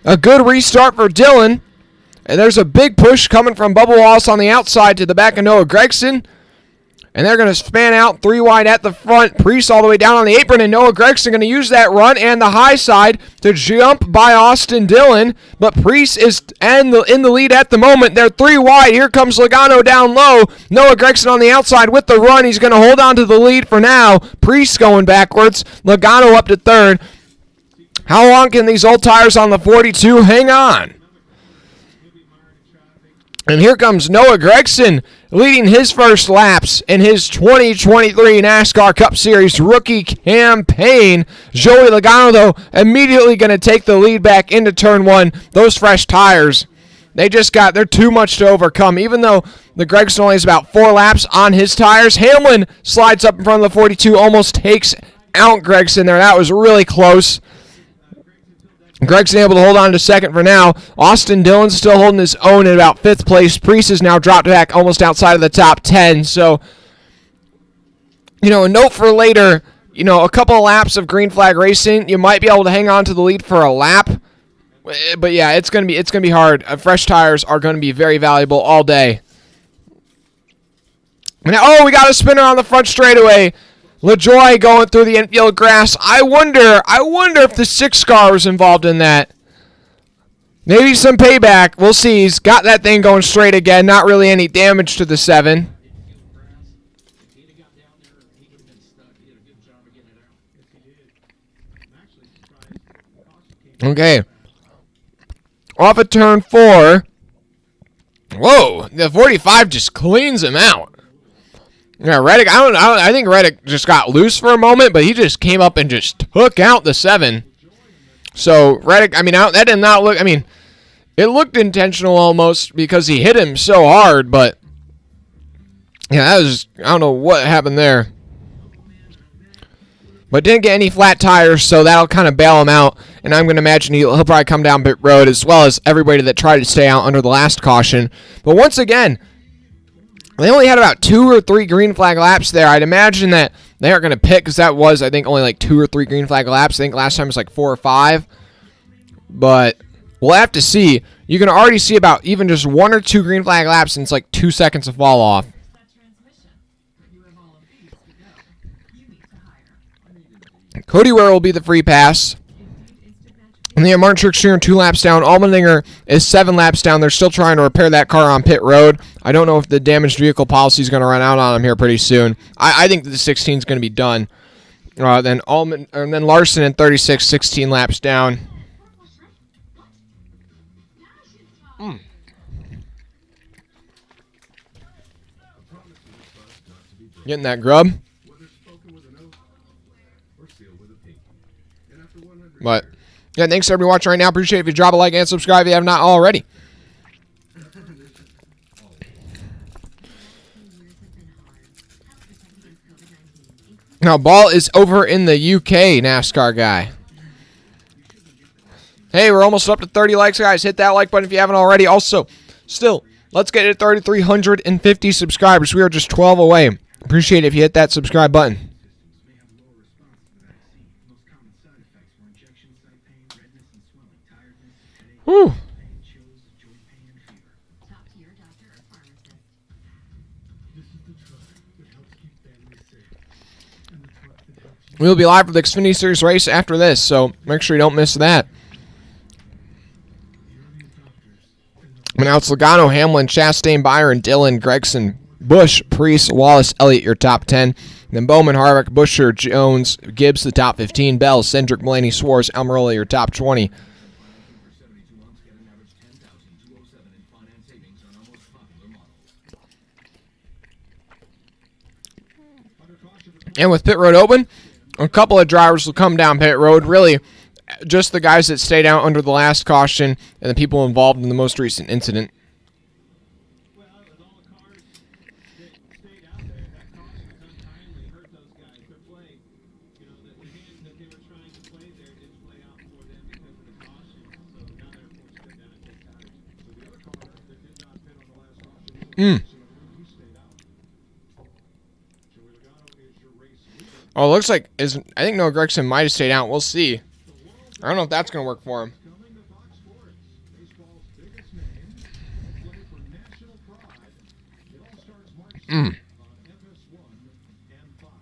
A good restart for Dillon. And there's a big push coming from Bubba Wallace on the outside to the back of Noah Gregson. And they're going to span out 3 wide at the front. Preece all the way down on the apron, and Noah Gregson going to use that run and the high side to jump by Austin Dillon. But Preece is in the lead at the moment. They're 3 wide. Here comes Logano down low. Noah Gregson on the outside with the run. He's going to hold on to the lead for now. Preece going backwards. Logano up to 3rd. How long can these old tires on the 42 hang on? And here comes Noah Gregson leading his first laps in his 2023 NASCAR Cup Series rookie campaign. Joey Logano, though, immediately going to take the lead back into turn 1. Those fresh tires they're too much to overcome. Even though the Gregson only has about 4 laps on his tires, Hamlin slides up in front of the 42, almost takes out Gregson there. That was really close. Gregson able to hold on to second for now. Austin Dillon's still holding his own at about 5th place. Priest has now dropped back almost outside of the top 10. So, a note for later, a couple of laps of green flag racing, you might be able to hang on to the lead for a lap. But yeah, it's gonna be hard. Fresh tires are gonna be very valuable all day. Now, we got a spinner on the front straightaway. LaJoy going through the infield grass. I wonder if the 6 car was involved in that. Maybe some payback. We'll see. He's got that thing going straight again. Not really any damage to the 7. Okay. Off of turn 4. Whoa, the 45 just cleans him out. Yeah, Reddick, I think Reddick just got loose for a moment, but he just came up and just took out the 7. So, Reddick, that did not look, it looked intentional almost because he hit him so hard, but yeah, I don't know what happened there. But didn't get any flat tires, so that'll kind of bail him out. And I'm going to imagine he'll probably come down pit road as well as everybody that tried to stay out under the last caution. But once again, they only had about 2 or 3 green flag laps there. I'd imagine that they aren't going to pit because that was, I think, only like 2 or 3 green flag laps. I think last time it was like 4 or 5. But we'll have to see. You can already see about even just 1 or 2 green flag laps and it's like 2 seconds of fall off. Cody Ware will be the free pass. And they have Martin Truex Jr. 2 laps down. Allmendinger is 7 laps down. They're still trying to repair that car on pit road. I don't know if the damaged vehicle policy is going to run out on him here pretty soon. I think that the 16 is going to be done. Then Larson in 36, 16 laps down. Getting that grub. But yeah, thanks to everybody watching right now. Appreciate it if you drop a like and subscribe if you have not already. Now, ball is over in the UK, NASCAR guy. Hey, we're almost up to 30 likes, guys. Hit that like button if you haven't already. Also, still, let's get to 3,350 subscribers. We are just 12 away. Appreciate it if you hit that subscribe button. Whew. We'll be live for the Xfinity Series race after this, so make sure you don't miss that. And now it's Logano, Hamlin, Chastain, Byron, Dillon, Gregson, Busch, Priest, Wallace, Elliott, your top 10. Then Bowman, Harvick, Busher, Jones, Gibbs, the top 15. Bell, Cindric, Mulaney, Suarez, Almirola, your top 20. And with pit road open, a couple of drivers will come down pit road. Really, just the guys that stayed out under the last caution and the people involved in the most recent incident. Well, with all the cars that stayed out there, that caution untimely hurt those guys. Their play, the hand that they were trying to play there didn't play out for them because of the caution. So now they're forced to go down and take tires. So the other car that did not pit on the last caution, he stayed out. Joey Logano is your race leader. Oh, it looks like I think Noah Gregson might have stayed out. We'll see. I don't know if that's going to work for him. Coming to Fox Sports, baseball's biggest name, play for national pride. It all starts March 6th on FS1 and Fox.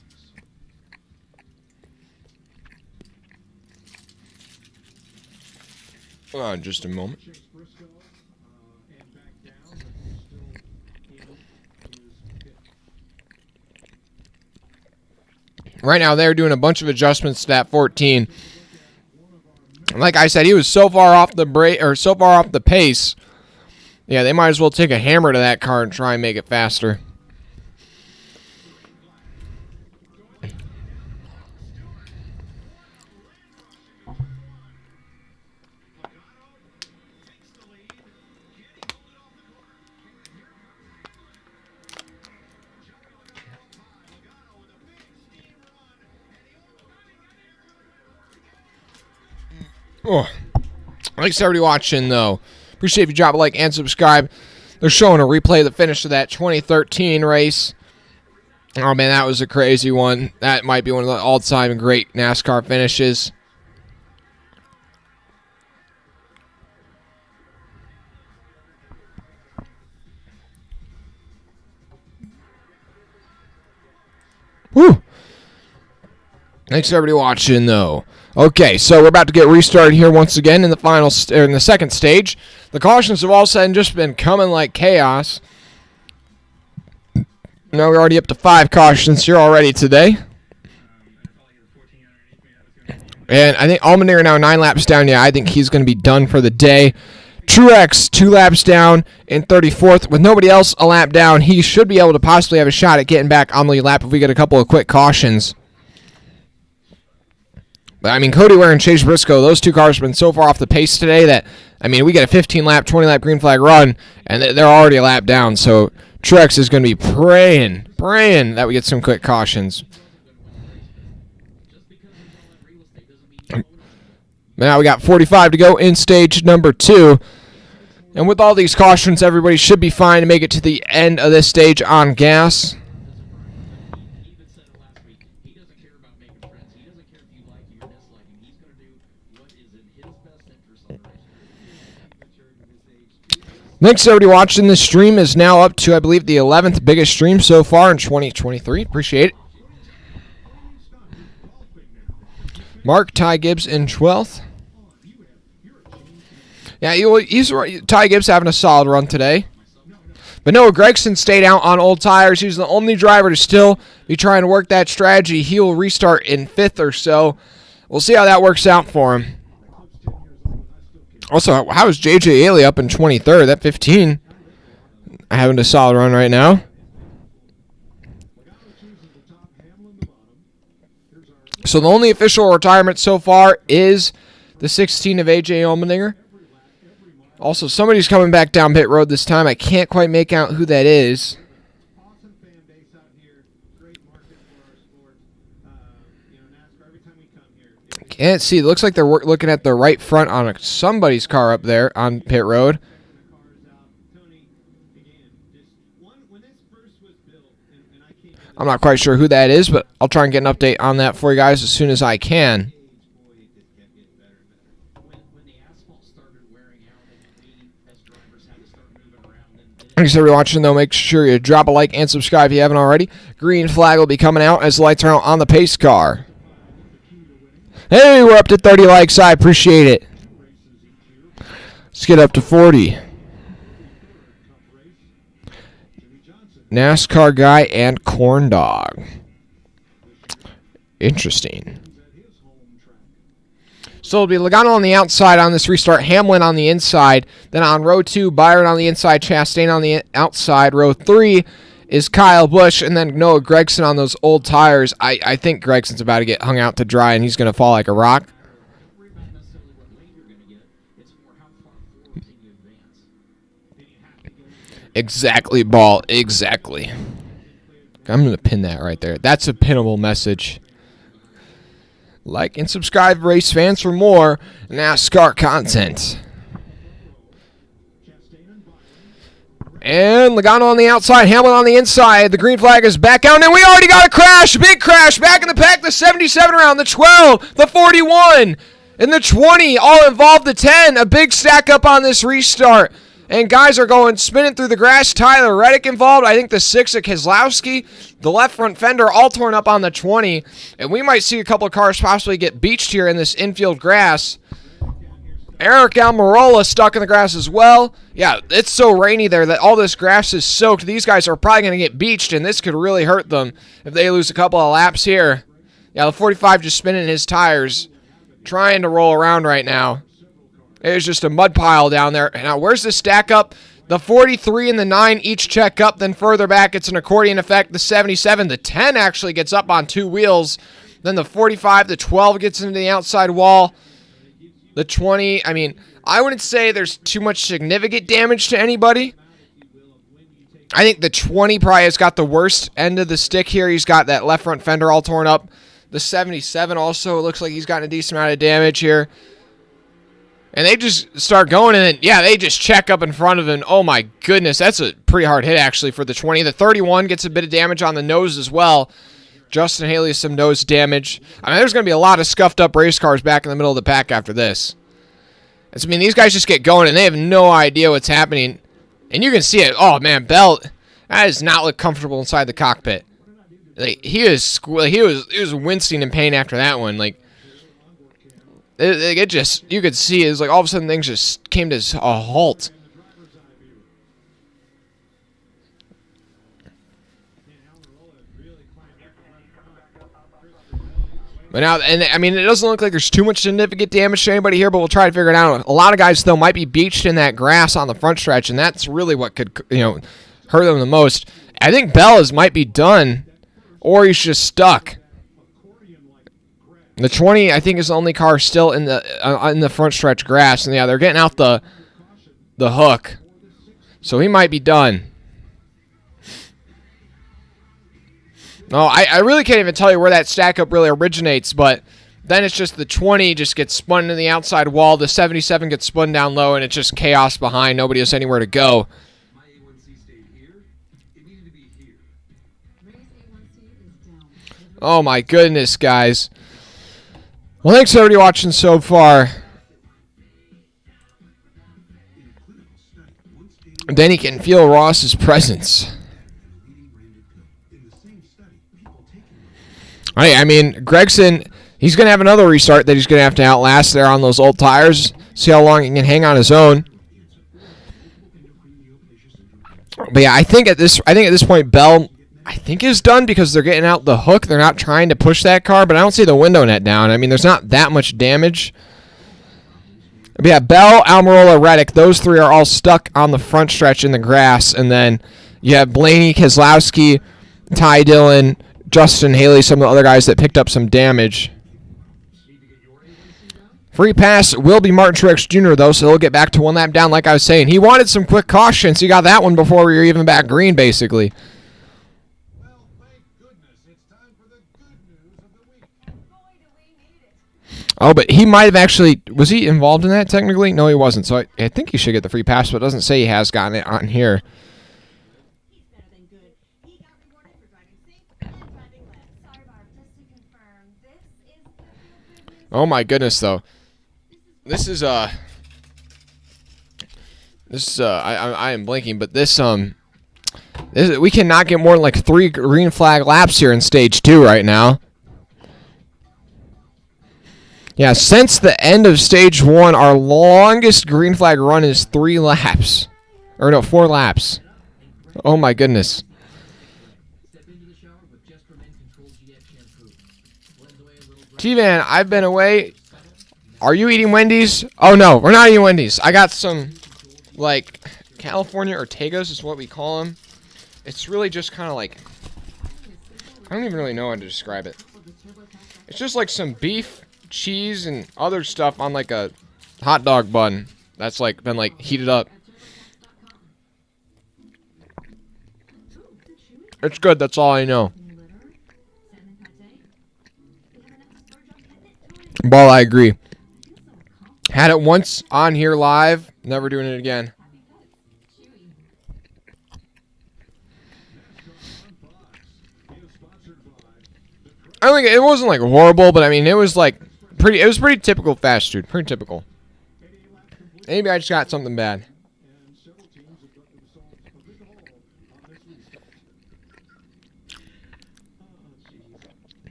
Hold on just a moment. Chase Briscoe and back down, but he's still in his pit. Right now, they're doing a bunch of adjustments to that 14. Like I said, he was so far off the pace. Yeah, they might as well take a hammer to that car and try and make it faster. Oh. Thanks to everybody watching, though. Appreciate if you drop a like and subscribe. They're showing a replay of the finish of that 2013 race. Oh, man, that was a crazy one. That might be one of the all-time great NASCAR finishes. Whew. Thanks to everybody watching, though. Okay, so we're about to get restarted here once again in the in the second stage. The cautions have all of a sudden just been coming like chaos. Now we're already up to 5 cautions here already today. And I think Allmendinger now 9 laps down. Yeah, I think he's going to be done for the day. Truex 2 laps down in 34th. With nobody else a lap down, he should be able to possibly have a shot at getting back on the lead lap if we get a couple of quick cautions. But, I mean, Cody Ware and Chase Briscoe, those 2 cars have been so far off the pace today that, I mean, we get a 15-lap, 20-lap green flag run, and they're already a lap down. So Truex is going to be praying that we get some quick cautions. Now we got 45 to go in stage number 2. And with all these cautions, everybody should be fine to make it to the end of this stage on gas. Thanks to everybody watching. This stream is now up to, I believe, the 11th biggest stream so far in 2023. Appreciate it. Mark Ty Gibbs in 12th. Yeah, Ty Gibbs having a solid run today. But Noah Gragson stayed out on old tires. He's the only driver to still be trying to work that strategy. He will restart in 5th or so. We'll see how that works out for him. Also, how is J.J. Ailey up in 23rd? That 15 having a solid run right now. So the only official retirement so far is the 16 of A.J. Allmendinger. Also, somebody's coming back down pit road this time. I can't quite make out who that is. Awesome fan base out here. Great market for our sport. NASCAR, every time we come here. Can't see. It looks like they're looking at the right front on somebody's car up there on pit road. I'm not quite sure who that is, but I'll try and get an update on that for you guys as soon as I can. Thanks everybody watching, though. Make sure you drop a like and subscribe if you haven't already. Green flag will be coming out as the lights are out on the pace car. Hey, we're up to 30 likes. I appreciate it. Let's get up to 40. NASCAR guy and corn dog. Interesting. So it'll be Logano on the outside on this restart, Hamlin on the inside. Then on row 2, Byron on the inside, Chastain on the outside. Row 3 is Kyle Busch, and then Noah Gragson on those old tires. I think Gregson's about to get hung out to dry, and he's going to fall like a rock. Exactly, Ball. Exactly. I'm going to pin that right there. That's a pinnable message. Like and subscribe, race fans, for more NASCAR content. And Logano on the outside, Hamlin on the inside. The green flag is back out, and we already got a crash. Big crash. Back in the pack, the 77 round, the 12, the 41, and the 20. All involved the 10. A big stack up on this restart. And guys are going spinning through the grass. Tyler Reddick involved. I think the 6 of Keselowski. The left front fender all torn up on the 20. And we might see a couple of cars possibly get beached here in this infield grass. Eric Almirola stuck in the grass as well. Yeah, it's so rainy there that all this grass is soaked. These guys are probably going to get beached, and this could really hurt them if they lose a couple of laps here. Yeah, the 45 just spinning his tires, trying to roll around right now. There's just a mud pile down there. Now, where's the stack up? The 43 and the 9 each check up. Then further back, it's an accordion effect. The 77, the 10 actually gets up on 2 wheels. Then the 45, the 12 gets into the outside wall. The 20, I mean, I wouldn't say there's too much significant damage to anybody. I think the 20 probably has got the worst end of the stick here. He's got that left front fender all torn up. The 77 also, it looks like he's gotten a decent amount of damage here. And they just start going, and then, yeah, they just check up in front of him. Oh, my goodness. That's a pretty hard hit, actually, for the 20. The 31 gets a bit of damage on the nose as well. Justin Haley has some nose damage. I mean, there's going to be a lot of scuffed-up race cars back in the middle of the pack after this. I mean, these guys just get going, and they have no idea what's happening. And you can see it. Oh, man, Bell, that does not look comfortable inside the cockpit. Like, he was wincing in pain after that one. Like, it just, you could see, it's like all of a sudden things just came to a halt. But now, and I mean, it doesn't look like there's too much significant damage to anybody here, but we'll try to figure it out. A lot of guys, though, might be beached in that grass on the front stretch, and that's really what could, hurt them the most. I think Bell might be done, or he's just stuck. The 20, I think, is the only car still in the front stretch grass, and yeah, they're getting out the hook, so he might be done. No, I really can't even tell you where that stack up really originates, but then it's just the 20 just gets spun to the outside wall, the 77 gets spun down low, and it's just chaos behind. Nobody has anywhere to go. My A1C stayed here. It needed to be here. Race A1C is down. Oh my goodness, guys. Well, thanks everybody watching so far. Then he can feel Ross's presence. I mean, Gregson, he's going to have another restart that he's going to outlast there on those old tires. See how long he can hang on his own. But yeah, I think at this point, Bell, I think, is done because they're getting out the hook. They're not trying to push that car, but I don't see the window net down. I mean, there's not that much damage. But yeah, Bell, Almirola, Reddick, those three are all stuck on the front stretch in the grass. And then you have Blaney, Keselowski, Ty Dillon, Justin Haley, some of the other guys that picked up some damage. Free pass will be Martin Truex Jr., though, so he'll get back to one lap down like I was saying. He wanted some quick cautions. He got that one before we were even back green, basically. Well, thank goodness. It's time for the good news of the week. Boy, do we need it. Oh, but he might have actually... Was he involved in that, technically? No, he wasn't, so I think he should get the free pass, but it doesn't say he has gotten it on here. He's better than good. He got rewarded for driving safe and driving less. Sorry, Barb, just to confirm, this is the real good news. Oh, my goodness, though. I am blinking, but this, we cannot get more than like 3 green flag laps here in stage 2 right now. Yeah, since the end of stage 1, our longest green flag run is 3 laps. Or no, 4 laps. Oh my goodness. Step into the shower with Just for Men Control GX shampoo. Blends away a little dry. T-Van, I've been away. Are you eating Wendy's? Oh no, we're not eating Wendy's. I got some, like, California Ortegas is what we call them. It's really just kind of like, I don't even really know how to describe it. It's just like some beef, cheese, and other stuff on like a hot dog bun that's like been like heated up. It's good, that's all I know. Well, I agree. Had it once on here live, never doing it again. I think it wasn't like horrible, but I mean it was like pretty. It was pretty typical fast food, pretty typical. Maybe I just got something bad.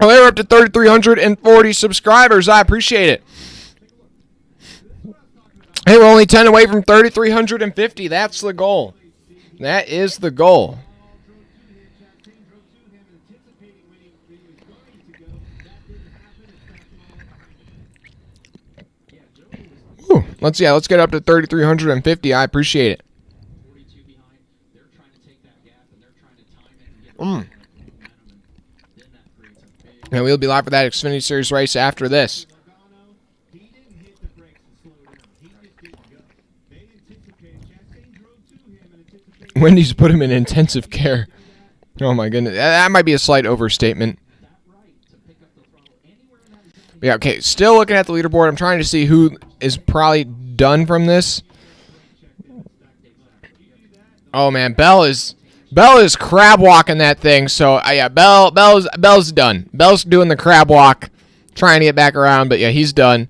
Oh, they were up to 3,340 subscribers. I appreciate it. Hey, we're only 10 away from 3,350. That's the goal. That is the goal. Ooh, let's get up to 3,350. I appreciate it. 42 behind. They're trying to take that gap and they're trying to time it and get momentum. Then that creates a big And we'll be live for that Xfinity Series race after this. He didn't hit the brakes and slow down. He just didn't go. They anticipated. Chastain drove to him and anticipated. Wendy's put him in intensive care. Oh my goodness, that might be a slight overstatement. that right to pick up the throttle anywhere in that zone. Yeah, okay, still looking at the leaderboard. I'm trying to see who is probably done from this. Oh man, Bell is crab walking that thing. So yeah, Bell's done. Bell's doing the crab walk, trying to get back around, but yeah, he's done.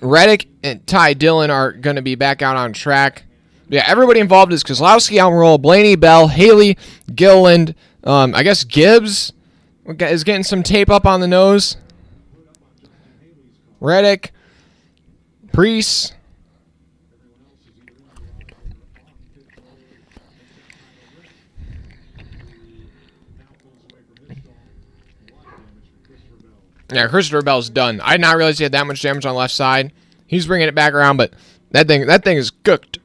Reddick and Ty Dillon are going to be back out on track. Yeah, everybody involved is Kozlowski, Almirola, Blaney, Bell, Haley, Gilliland. I guess Gibbs is getting some tape up on the nose. Reddick, Priest. Yeah, Christopher Bell's done. I did not realize he had that much damage on the left side. He's bringing it back around, but that thing is cooked.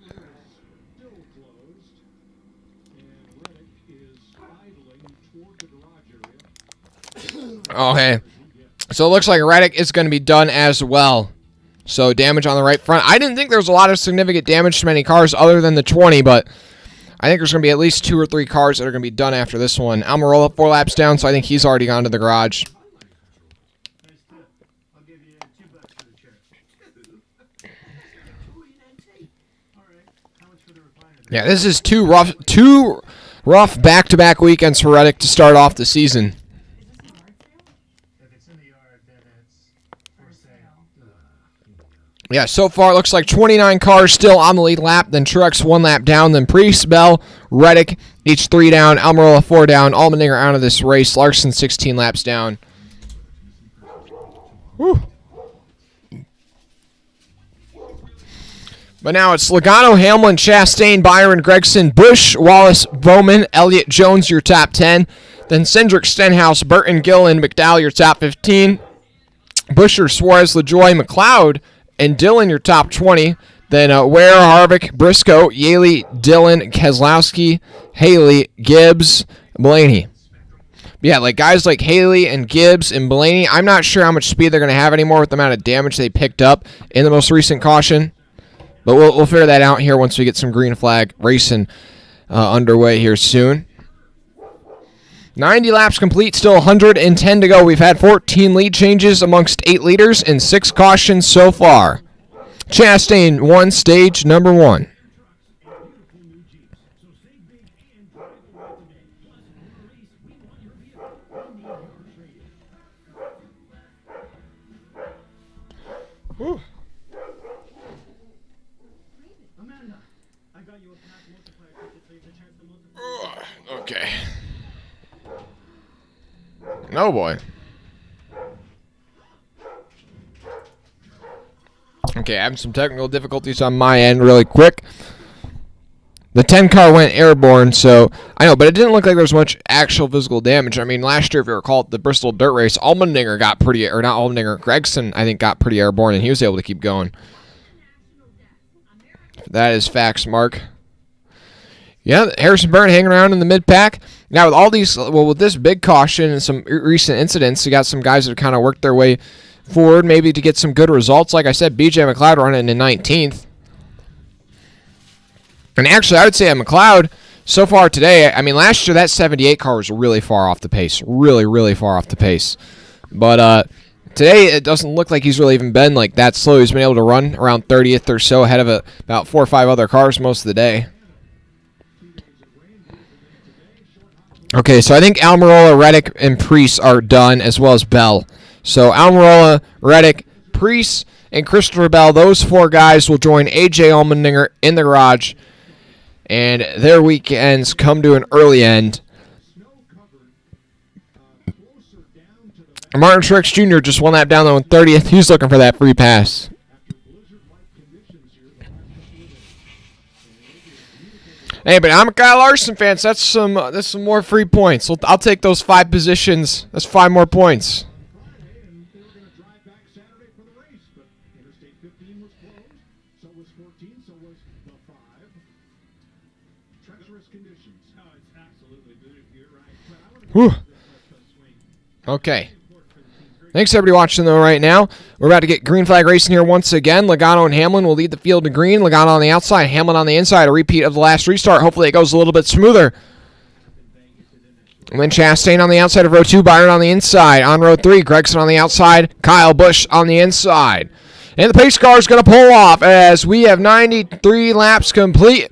Okay. So it looks like Reddick is going to be done as well. So damage on the right front. I didn't think there was a lot of significant damage to many cars other than the 20, but I think there's going to be at least 2 or 3 cars that are going to be done after this one. Almirola 4 laps down, so I think he's already gone to the garage. Yeah, this is two rough back-to-back weekends for Reddick to start off the season. Yeah, so far it looks like 29 cars still on the lead lap, then Truex 1 lap down, then Priest, Bell, Reddick, each 3 down, Almirola 4 down, Allmendinger out of this race, Larson 16 laps down. Whew. But now it's Logano, Hamlin, Chastain, Byron, Gregson, Busch, Wallace, Bowman, Elliott, Jones, your top 10. Then Cindric, Stenhouse, Burton, Gillen, McDowell, your top 15. Buescher, Suarez, LaJoie, McLeod, and Dillon, your top 20. Then Ware, Harvick, Briscoe, Yaley, Dillon, Keselowski, Haley, Gibbs, Blaney. Yeah, like guys like Haley and Gibbs and Blaney, I'm not sure how much speed they're going to have anymore with the amount of damage they picked up in the most recent caution. But we'll figure that out here once we get some green flag racing underway here soon. 90 laps complete, still 110 to go. We've had 14 lead changes amongst 8 leaders and 6 cautions so far. Chastain won stage number 1. Whew. Okay. No boy. Okay, having some technical difficulties on my end really quick. The 10 car went airborne, so I know, but it didn't look like there was much actual physical damage. I mean, last year, if you recall, at the Bristol Dirt Race, Allmendinger got pretty, or not Allmendinger, Gregson, I think, got pretty airborne, and he was able to keep going. That is facts, Mark. Yeah, Harrison Burton hanging around in the mid-pack. Now, with all these, well, with this big caution and some recent incidents, you got some guys that have kind of worked their way forward, maybe to get some good results. Like I said, BJ McLeod running in 19th. And actually, I would say at McLeod, so far today, I mean, last year that 78 car was really far off the pace. Really, really far off the pace. But today, it doesn't look like he's really even been like that slow. He's been able to run around 30th or so ahead of about 4 or 5 other cars most of the day. Okay, so I think Almirola, Reddick, and Priest are done, as well as Bell. So Almirola, Reddick, Priest, and Christopher Bell, those 4 guys will join A.J. Allmendinger in the garage, and their weekends come to an early end. Martin Truex Jr. just 1 lap down on 30th. He's looking for that free pass. Hey, but I'm a Kyle Larson fan, so that's some more free points. I'll take those 5 positions. That's 5 more points. And they were going to drive back Saturday for the race, but Interstate 15 was closed. So was 14. So was the 5. Treacherous conditions. Oh, it's absolutely booted. You're right. Whew. Okay. Thanks, everybody watching, though, right now. We're about to get green flag racing here once again. Logano and Hamlin will lead the field to green. Logano on the outside, Hamlin on the inside. A repeat of the last restart. Hopefully it goes a little bit smoother. And then Chastain on the outside of row 2, Byron on the inside. On row 3, Gregson on the outside, Kyle Busch on the inside. And the pace car is going to pull off as we have 93 laps complete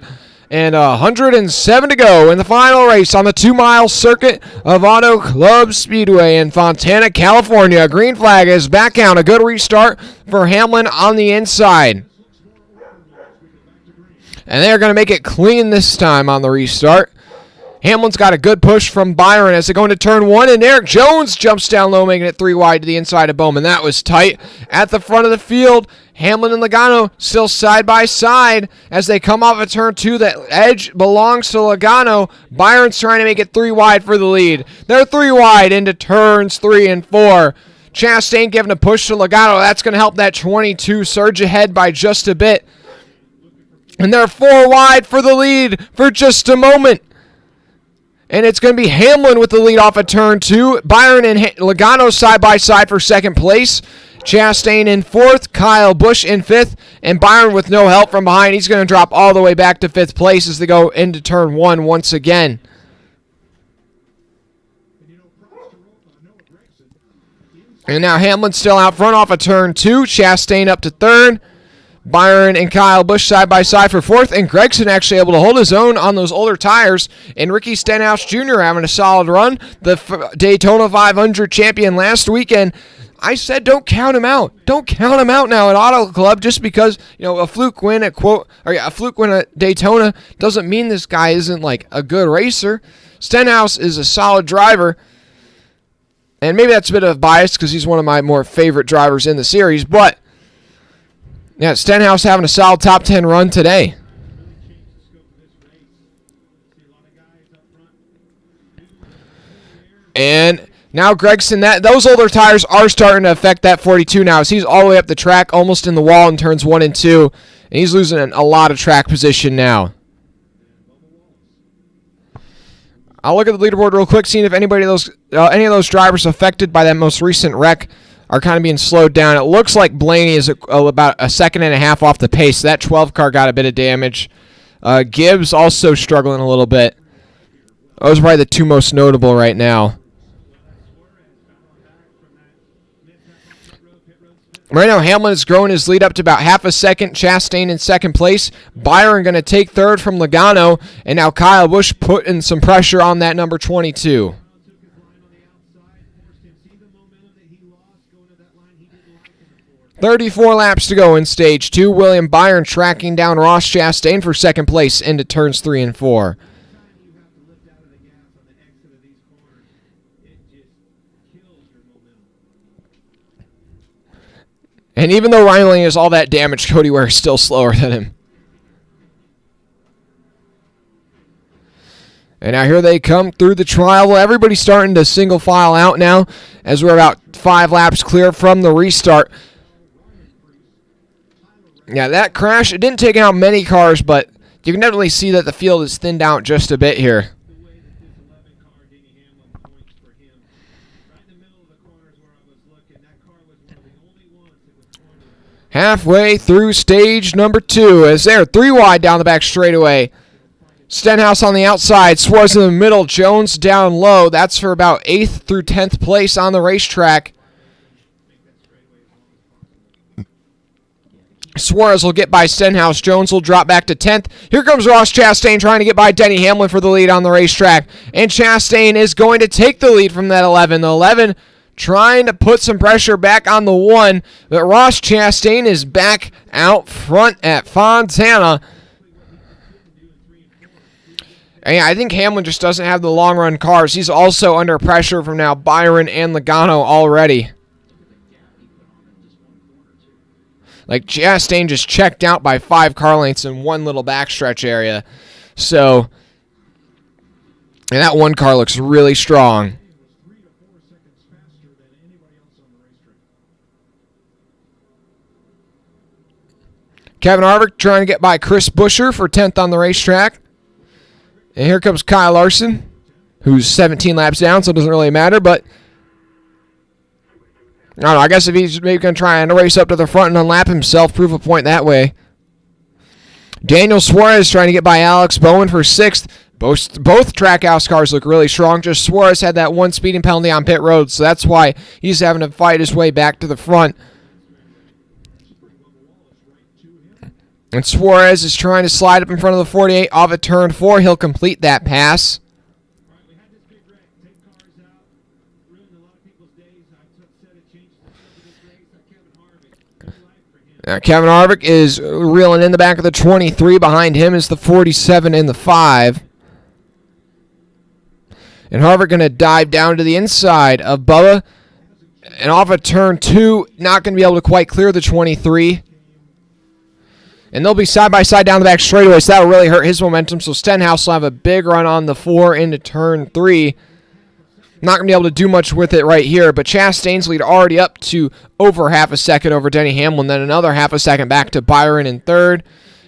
and 107 to go in the final race on the 2-mile circuit of Auto Club Speedway in Fontana, California. Green flag is back out. A good restart for Hamlin on the inside. And they're going to make it clean this time on the restart. Hamlin's got a good push from Byron as they go into turn 1, and Eric Jones jumps down low, making it 3 wide to the inside of Bowman. That was tight. At the front of the field, Hamlin and Logano still side by side as they come off of turn 2. The edge belongs to Logano. Byron's trying to make it 3 wide for the lead. They're 3 wide into turns 3 and 4. Chastain giving a push to Logano. That's going to help that 22 surge ahead by just a bit. And they're 4 wide for the lead for just a moment. And it's going to be Hamlin with the lead off of turn 2. Byron and Logano side by side for second place. Chastain in 4th. Kyle Busch in 5th. And Byron with no help from behind. He's going to drop all the way back to 5th place as they go into turn 1 once again. And now Hamlin's still out front off of turn 2. Chastain up to 3rd. Byron and Kyle Busch side by side for 4th, and Gregson actually able to hold his own on those older tires. And Ricky Stenhouse Jr. having a solid run, the Daytona 500 champion last weekend. I said don't count him out. Don't count him out now at Auto Club just because a fluke win at Daytona doesn't mean this guy isn't like a good racer. Stenhouse is a solid driver, and maybe that's a bit of a bias because he's one of my more favorite drivers in the series, but. Yeah, Stenhouse having a solid top 10 run today. And now Gregson, those older tires are starting to affect that 42 now. So he's all the way up the track, almost in the wall in turns 1 and 2. And he's losing a lot of track position now. I'll look at the leaderboard real quick, seeing if any of those drivers affected by that most recent wreck are kind of being slowed down. It looks like Blaney is about a second and a half off the pace. That 12 car got a bit of damage. Gibbs also struggling a little bit. Those are probably the 2 most notable right now. Right now, Hamlin is growing his lead up to about half a second. Chastain in second place. Byron going to take 3rd from Logano. And now Kyle Busch putting some pressure on that number 22. 34 laps to go in stage 2. William Byron tracking down Ross Chastain for second place into turns 3 and 4. And even though Ryan Blaney is all that damaged, Cody Ware is still slower than him. And now here they come through the trial. Well, everybody's starting to single file out now as we're about 5 laps clear from the restart. Yeah, that crash, it didn't take out many cars, but you can definitely see that the field is thinned out just a bit here. Halfway through stage number 2 as they're 3 wide down the back straightaway. Stenhouse on the outside, Suarez in the middle, Jones down low. That's for about 8th through 10th place on the racetrack. Suarez will get by Stenhouse. Jones will drop back to 10th. Here comes Ross Chastain trying to get by Denny Hamlin for the lead on the racetrack. And Chastain is going to take the lead from that 11. The 11 trying to put some pressure back on the 1. But Ross Chastain is back out front at Fontana. And yeah, I think Hamlin just doesn't have the long run cars. He's also under pressure from now Byron and Logano already. Like, Chastain just checked out by 5 car lengths in one little backstretch area. So, and that 1 car looks really strong. Kevin Harvick trying to get by Chris Buescher for 10th on the racetrack. And here comes Kyle Larson, who's 17 laps down, so it doesn't really matter, but I don't know, I guess if he's maybe going to try and race up to the front and unlap himself, prove a point that way. Daniel Suarez trying to get by Alex Bowman for 6th. Both Trackhouse cars look really strong. Just Suarez had that one speeding penalty on pit road, so that's why he's having to fight his way back to the front. And Suarez is trying to slide up in front of the 48 off at turn 4. He'll complete that pass. All right, we had this big wreck. Take cars out. Ruined a lot of people's days. I said it changed the field of this race. Kevin Harvick. Good life for him. Kevin Harvick is reeling in the back of the 23. Behind him is the 47 and the 5. And Harvick going to dive down to the inside of Bubba. And off of turn 2, not going to be able to quite clear the 23. And they'll be side by side down the back straightaway, so that'll really hurt his momentum. So Stenhouse will have a big run on the 4 into turn 3. Not going to be able to do much with it right here, but Chastain's lead already up to over half a second over Denny Hamlin, then another half a second back to Byron in third.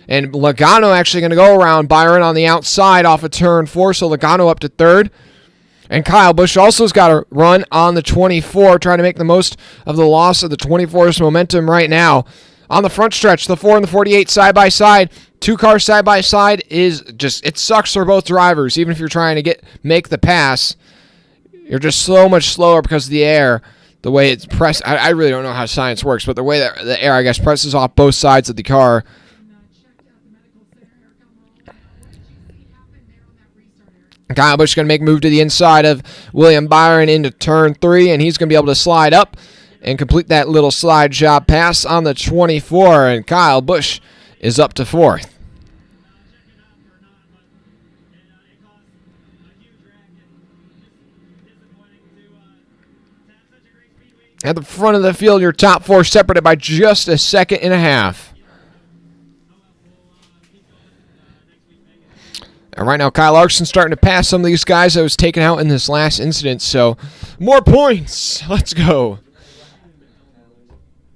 And Logano actually going to go around Byron on the outside off of turn 4, so Logano up to third. And Kyle Busch also has got a run on the 24, trying to make the most of the loss of the 24's momentum right now. On the front stretch, the 4 and the 48 side by side. 2 cars side by side is just, it sucks for both drivers. Even if you're trying to make the pass, you're just so much slower because of the air. The way it's pressed, I really don't know how science works, but the way that the air, I guess, presses off both sides of the car. Kyle Busch going to make a move to the inside of William Byron into turn 3, and he's going to be able to slide up and complete that little slide job pass on the 24, and Kyle Busch is up to 4th. At the front of the field, your top 4 separated by just a second and a half. And right now, Kyle Larson's starting to pass some of these guys that was taken out in this last incident, so more points. Let's go.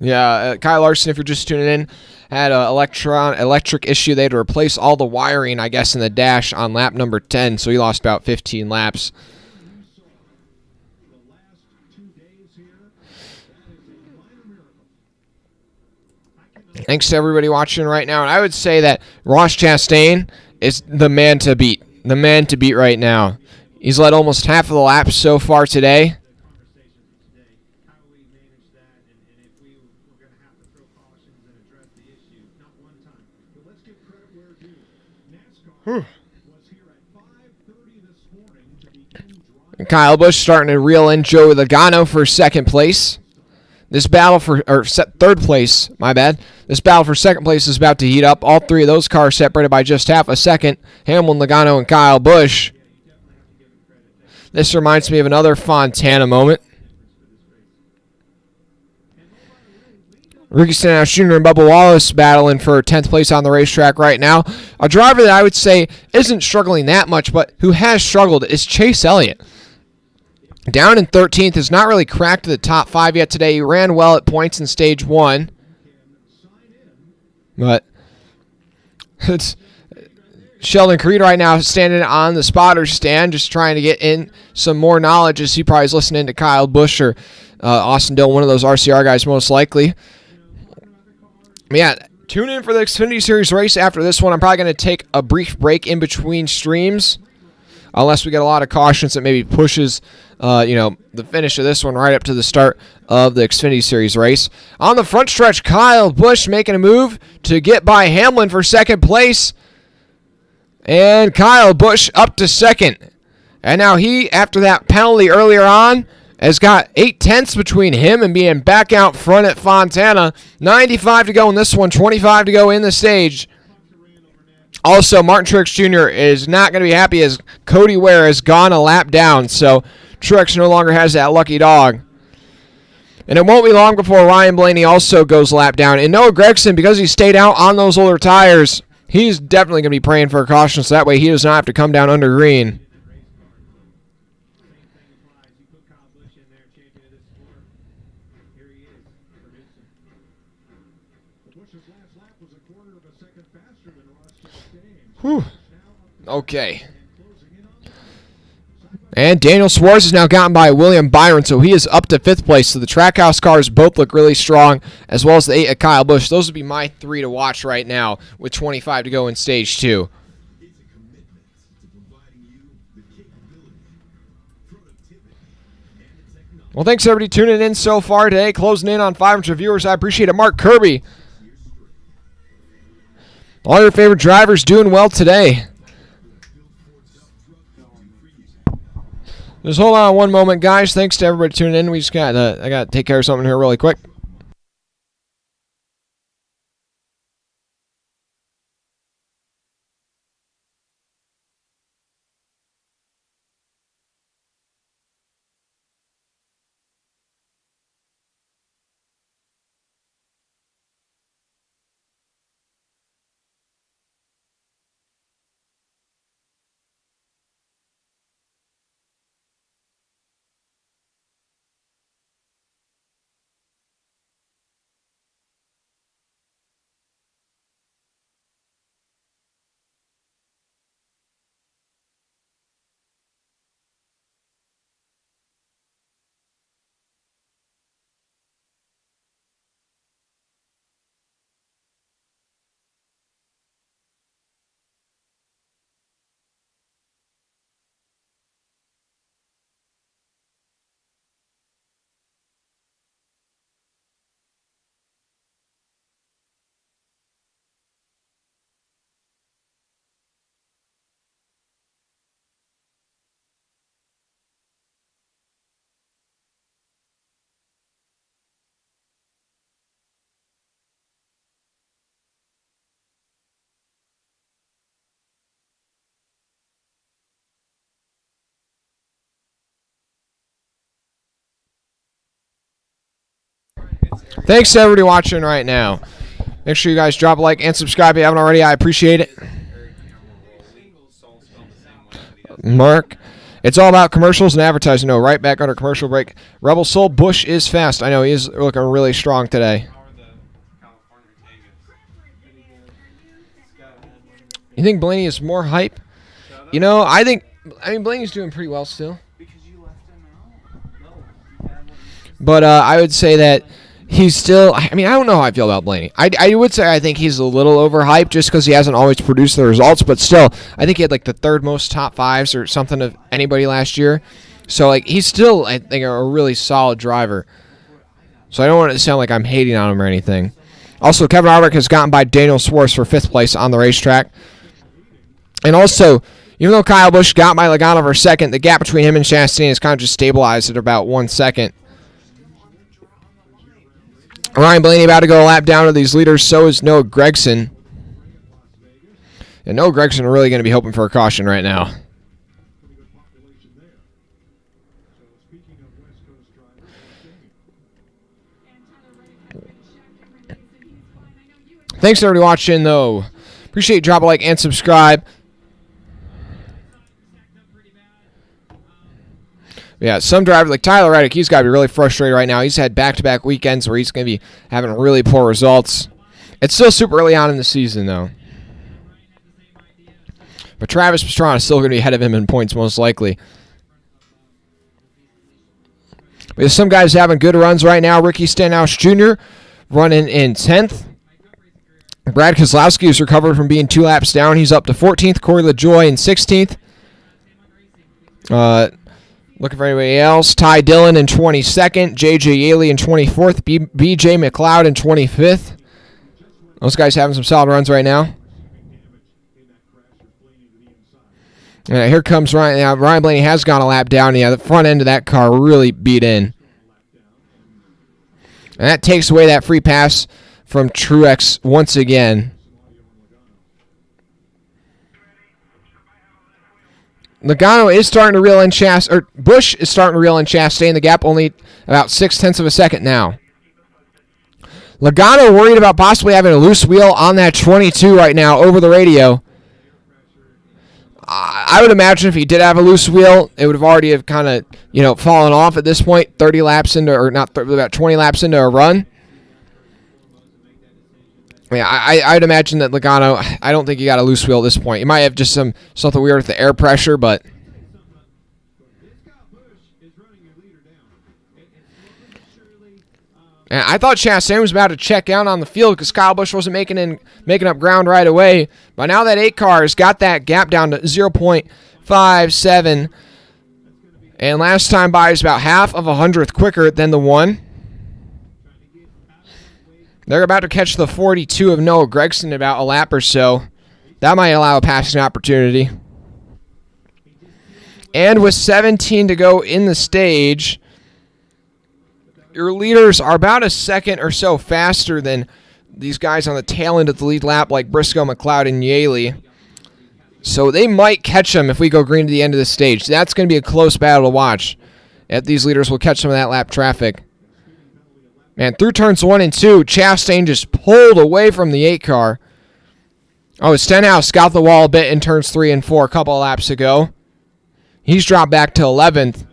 Yeah, Kyle Larson, if you're just tuning in, had an electric issue. They had to replace all the wiring, I guess, in the dash on lap number 10, so he lost about 15 laps. Thanks to everybody watching right now, and I would say that Ross Chastain is the man to beat. The man to beat right now. He's led almost half of the laps so far today. Kyle Busch starting to reel in Joey Logano for second place. This battle for third place, my bad. This battle for second place is about to heat up. All 3 of those cars separated by just half a second. Hamlin, Logano, and Kyle Busch. This reminds me of another Fontana moment. Ricky Stenhouse Jr. and Bubba Wallace battling for 10th place on the racetrack right now. A driver that I would say isn't struggling that much, but who has struggled is Chase Elliott. Down in 13th, has not really cracked the top 5 yet today. He ran well at points in stage 1. But it's Sheldon Creed right now standing on the spotter stand, just trying to get in some more knowledge as he probably is listening to Kyle Busch or Austin Dillon, one of those RCR guys most likely. But yeah, tune in for the Xfinity Series race after this one. I'm probably going to take a brief break in between streams, unless we get a lot of cautions that maybe pushes the finish of this one right up to the start of the Xfinity Series race. On the front stretch, Kyle Busch making a move to get by Hamlin for second place. And Kyle Busch up to second. And now he, after that penalty earlier on, has got 8 tenths between him and being back out front at Fontana. 95 to go in this one, 25 to go in the stage. Also, Martin Truex Jr. is not going to be happy as Cody Ware has gone a lap down, so Truex no longer has that lucky dog. And it won't be long before Ryan Blaney also goes a lap down. And Noah Gragson, because he stayed out on those older tires, he's definitely going to be praying for a caution, so that way he does not have to come down under green. Whew. Okay. And Daniel Suarez has now gotten by William Byron, so he is up to 5th place. So the Trackhouse cars both look really strong, as well as the 8 of Kyle Busch. Those would be my 3 to watch right now with 25 to go in stage 2. Well, thanks everybody tuning in so far today. Closing in on 500 viewers. I appreciate it. Mark Kirby. All your favorite drivers doing well today. Just hold on one moment, guys. Thanks to everybody tuning in. I got to take care of something here really quick. Thanks to everybody watching right now. Make sure you guys drop a like and subscribe if you haven't already. I appreciate it. Mark, it's all about commercials and advertising. No, right back under commercial break. Rebel Soul Bush is fast. I know he is looking really strong today. You think Blaney is more hype? You know, I mean Blaney's doing pretty well still. But I would say that he's still, I don't know how I feel about Blaney. I would say I think he's a little overhyped just because he hasn't always produced the results, but still, I think he had like the third most top fives or something of anybody last year. So like he's still, I think, a really solid driver. So I don't want it to sound like I'm hating on him or anything. Also, Kevin Harvick has gotten by Daniel Suarez for 5th place on the racetrack. And also, even though Kyle Busch got by Logano for 2nd, the gap between him and Chastain has kind of just stabilized at about 1 second. Ryan Blaney about to go a lap down to these leaders. So is Noah Gragson. And Noah Gragson are really going to be hoping for a caution right now. Thanks to everybody watching, though. Appreciate you. Drop a like and subscribe. Yeah, some drivers like Tyler Reddick, he's got to be really frustrated right now. He's had back-to-back weekends where he's going to be having really poor results. It's still super early on in the season, though. But Travis Pastrana is still going to be ahead of him in points, most likely. We have some guys having good runs right now. Ricky Stenhouse Jr. running in 10th. Brad Keselowski has recovered from being 2 laps down. He's up to 14th. Corey LaJoie in 16th. Looking for anybody else. Ty Dillon in 22nd. J.J. Yaley in 24th. B.J. McLeod in 25th. Those guys having some solid runs right now. Here comes Ryan. Now, Ryan Blaney has gone a lap down. Yeah, the front end of that car really beat in. And that takes away that free pass from Truex once again. Logano is starting to reel in Chastain, or Busch is starting to reel in Chastain. The gap only about 0.6 of a second now. Logano worried about possibly having a loose wheel on that 22 right now over the radio. I would imagine if he did have a loose wheel, it would have already have kind of, fallen off at this point, 30 laps into, or not, about 20 laps into a run. Yeah, I'd imagine that Logano, I don't think he got a loose wheel at this point. He might have just something weird with the air pressure, but and I thought Chastain was about to check out on the field because Kyle Busch wasn't making up ground right away. But now that 8 car has got that gap down to 0.57. And last time by is about half of a hundredth quicker than the one. They're about to catch the 42 of Noah Gregson in about a lap or so. That might allow a passing opportunity. And with 17 to go in the stage, your leaders are about a second or so faster than these guys on the tail end of the lead lap like Briscoe, McLeod, and Yaley. So they might catch them if we go green to the end of the stage. That's going to be a close battle to watch if these leaders will catch some of that lap traffic. Man, through turns 1 and 2, Chastain just pulled away from the 8 car. Oh, Stenhouse got the wall a bit in turns 3 and 4 a couple of laps ago. He's dropped back to 11th.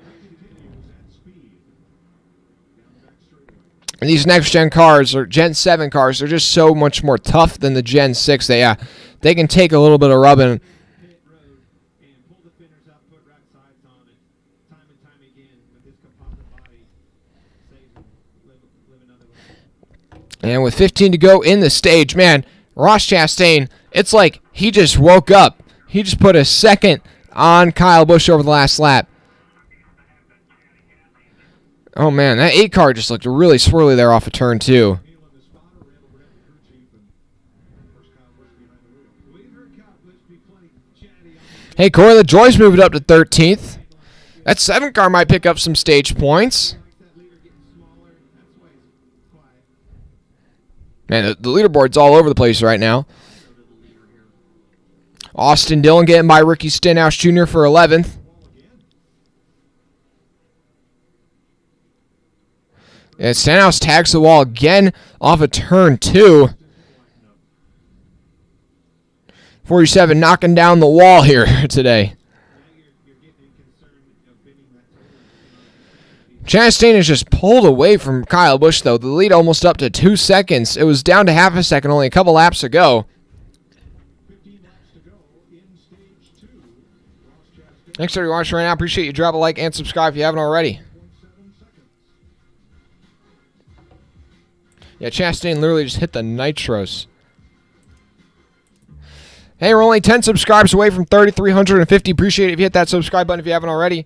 And these next-gen cars, or Gen 7 cars, they're just so much more tough than the Gen 6. They can take a little bit of rubbing. And with 15 to go in the stage, man, Ross Chastain, it's like he just woke up. He just put a second on Kyle Busch over the last lap. Oh, man, that 8 car just looked really swirly there off of turn 2. Hey, Corey LaJoie's moved up to 13th. That 7 car might pick up some stage points. Man, the leaderboard's all over the place right now. Austin Dillon getting by Ricky Stenhouse Jr. for 11th. And Stenhouse tags the wall again off of turn 2. 47 knocking down the wall here today. Chastain has just pulled away from Kyle Busch, though. The lead almost up to 2 seconds. It was down to half a second only a couple laps ago. Thanks for watching right now. Appreciate you. Drop a like and subscribe if you haven't already. Yeah, Chastain literally just hit the nitros. Hey, we're only 10 subscribers away from 3,350. Appreciate it if you hit that subscribe button if you haven't already.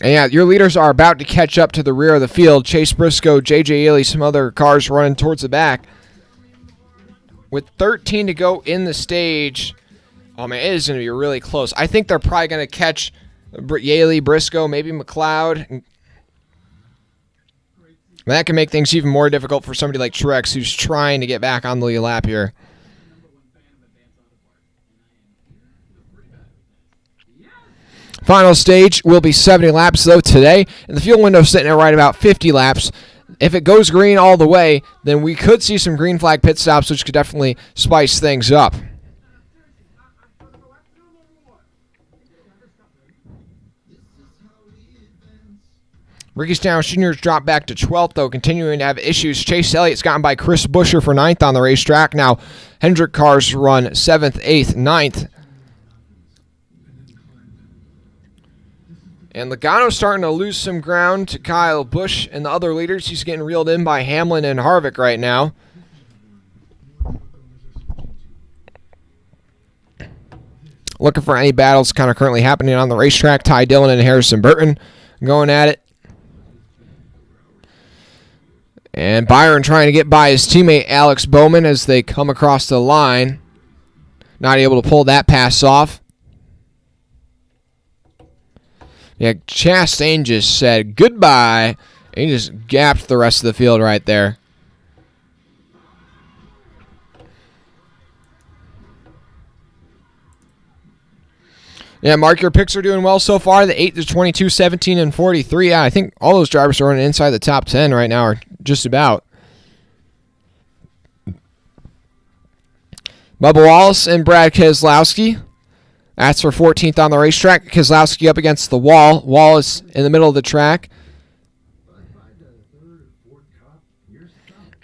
And yeah, your leaders are about to catch up to the rear of the field. Chase Briscoe, J.J. Yaley, some other cars running towards the back. With 13 to go in the stage, oh man, it is going to be really close. I think they're probably going to catch Yaley, Briscoe, maybe McLeod. That can make things even more difficult for somebody like Truex, who's trying to get back on the lead lap here. Final stage will be 70 laps, though, today. And the fuel window sitting at right about 50 laps. If it goes green all the way, then we could see some green flag pit stops, which could definitely spice things up. Ricky Stenhouse Jr. has dropped back to 12th, though, continuing to have issues. Chase Elliott's gotten by Chris Buescher for 9th on the racetrack. Now, Hendrick cars run 7th, 8th, 9th. And Logano's starting to lose some ground to Kyle Busch and the other leaders. He's getting reeled in by Hamlin and Harvick right now. Looking for any battles kind of currently happening on the racetrack. Ty Dillon and Harrison Burton going at it. And Byron trying to get by his teammate Alex Bowman as they come across the line. Not able to pull that pass off. Yeah, Chastain just said goodbye. And he just gapped the rest of the field right there. Yeah, Mark, your picks are doing well so far. The 8 to 22, 17, and 43. Yeah, I think all those drivers are running inside the top 10 right now, or just about. Bubba Wallace and Brad Keselowski. That's for 14th on the racetrack. Keselowski up against the wall. Wallace in the middle of the track.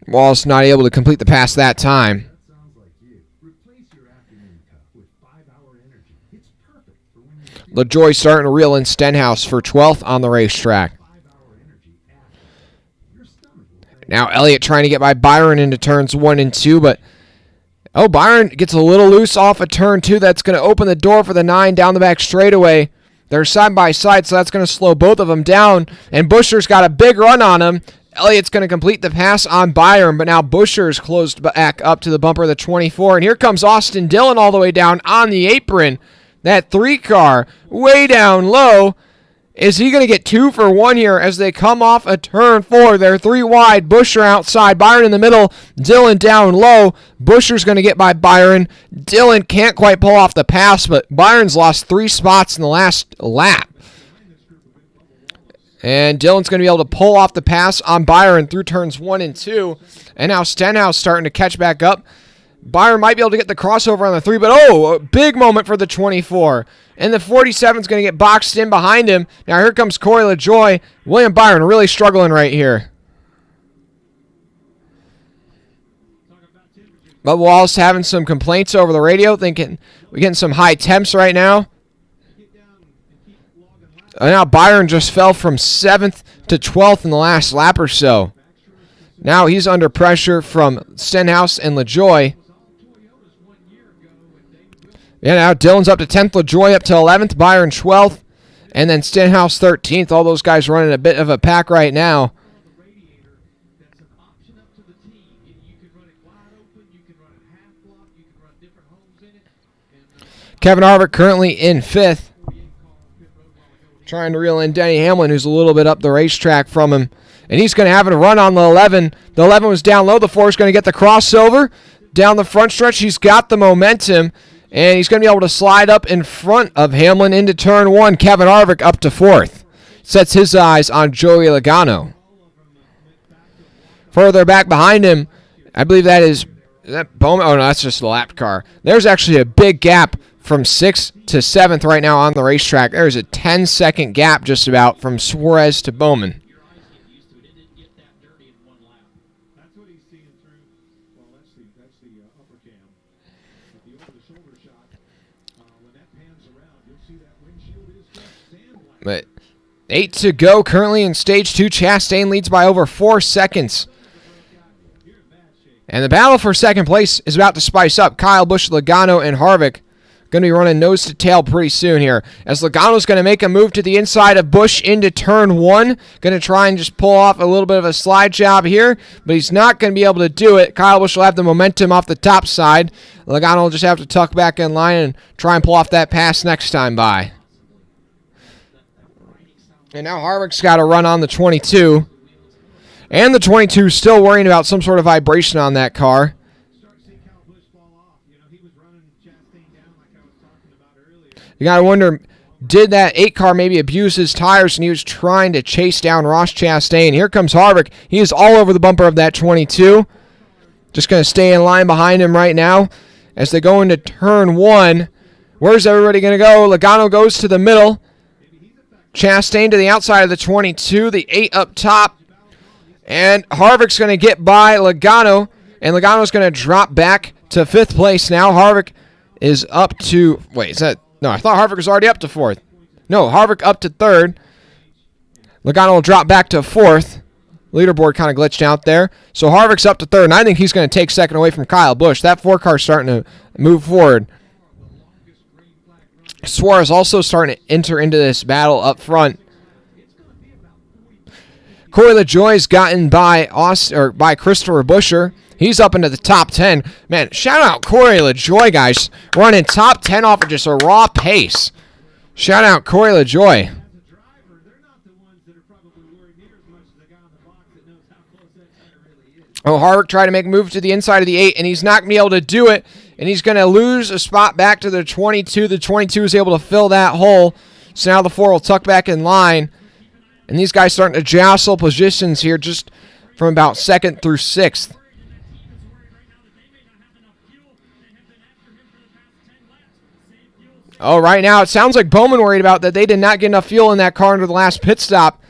Wallace not able to complete the pass that time. LaJoie starting to reel in Stenhouse for 12th on the racetrack. Now Elliott trying to get by Byron into turns 1 and 2, but Byron gets a little loose off of turn 2. That's going to open the door for the 9 down the back straightaway. They're side by side, so that's going to slow both of them down. And Buscher's got a big run on him. Elliott's going to complete the pass on Byron, but now Buscher's closed back up to the bumper of the 24. And here comes Austin Dillon all the way down on the apron. That 3 car way down low. Is he going to get 2 for 1 here as they come off a turn 4? They're 3 wide. Buscher outside. Byron in the middle. Dillon down low. Buscher's going to get by Byron. Dillon can't quite pull off the pass, but Byron's lost 3 spots in the last lap. And Dillon's going to be able to pull off the pass on Byron through turns 1 and 2. And now Stenhouse starting to catch back up. Byron might be able to get the crossover on the 3, but a big moment for the 24. And the 47 is going to get boxed in behind him. Now here comes Corey LaJoy. William Byron really struggling right here. Bubba Wallace having some complaints over the radio, thinking we're getting some high temps right now. And now Byron just fell from 7th to 12th in the last lap or so. Now he's under pressure from Stenhouse and LaJoy. Yeah, now Dillon's up to 10th, LaJoy up to 11th, Byron 12th, and then Stenhouse 13th. All those guys running a bit of a pack right now. Kevin Harvick currently in 5th. Trying to reel in Denny Hamlin, who's a little bit up the racetrack from him. And he's going to have a run on the 11. The 11 was down low. The 4 is going to get the crossover. Down the front stretch, he's got the momentum. And he's going to be able to slide up in front of Hamlin into turn 1. Kevin Harvick up to 4th. Sets his eyes on Joey Logano. Further back behind him, I believe is that Bowman? Oh, no, that's just the lap car. There's actually a big gap from 6th to 7th right now on the racetrack. There's a 10-second gap just about from Suarez to Bowman. That's what he's seeing through. Well, that's the upper cam. But the over-the-shoulder shot, when that pans around, you'll see that windshield is just sandblasted. But 8 to go currently in stage 2. Chastain leads by over 4 seconds. And the battle for second place is about to spice up. Kyle Busch, Logano, and Harvick going to be running nose to tail pretty soon here. As Logano's going to make a move to the inside of Busch into turn 1. Going to try and just pull off a little bit of a slide job here, but he's not going to be able to do it. Kyle Busch will have the momentum off the top side. Logano will just have to tuck back in line and try and pull off that pass next time by. And now Harvick's got to run on the 22. And the 22 is still worrying about some sort of vibration on that car. You got to wonder, did that 8 car maybe abuse his tires and he was trying to chase down Ross Chastain? Here comes Harvick. He is all over the bumper of that 22. Just going to stay in line behind him right now as they go into turn 1. Where's everybody going to go? Logano goes to the middle. Chastain to the outside of the 22. The 8 up top. And Harvick's going to get by Logano. And Logano's going to drop back to 5th place now. Harvick is up to... Wait, is that... No, I thought Harvick was already up to 4th. No, Harvick up to 3rd. Logano will drop back to 4th. Leaderboard kind of glitched out there. So Harvick's up to 3rd, and I think he's going to take 2nd away from Kyle Busch. That 4 car's starting to move forward. Suarez also starting to enter into this battle up front. Corey LaJoy's gotten by by Christopher Buescher. He's up into the top 10. Man, shout out Corey LaJoy, guys. Running top 10 off of just a raw pace. Shout out Corey LaJoy. Oh, Harvick tried to make a move to the inside of the 8, and he's not going to be able to do it. And he's going to lose a spot back to the 22. The 22 is able to fill that hole. So now the 4 will tuck back in line. And these guys starting to jostle positions here just from about 2nd through 6th. Oh, right now it sounds like Bowman worried about that they did not get enough fuel in that car under the last pit stop.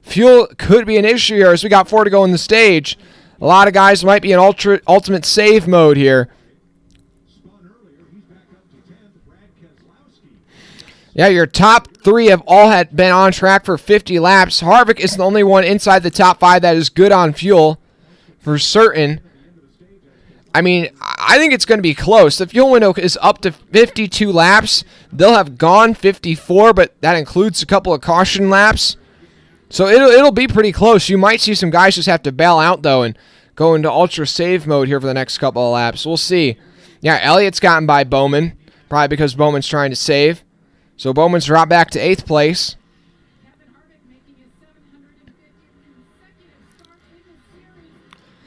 Fuel could be an issue here as we got 4 to go in the stage. A lot of guys might be in ultimate save mode here. Yeah, your top 3 have all been on track for 50 laps. Harvick is the only one inside the top 5 that is good on fuel. for certain. I mean, I think it's going to be close. The fuel window is up to 52 laps. They'll have gone 54, but that includes a couple of caution laps. So it'll be pretty close. You might see some guys just have to bail out, though, and go into ultra save mode here for the next couple of laps. We'll see. Yeah, Elliott's gotten by Bowman, probably because Bowman's trying to save. So Bowman's dropped back to 8th place. Captain Harvick making his 750th consecutive start in the series.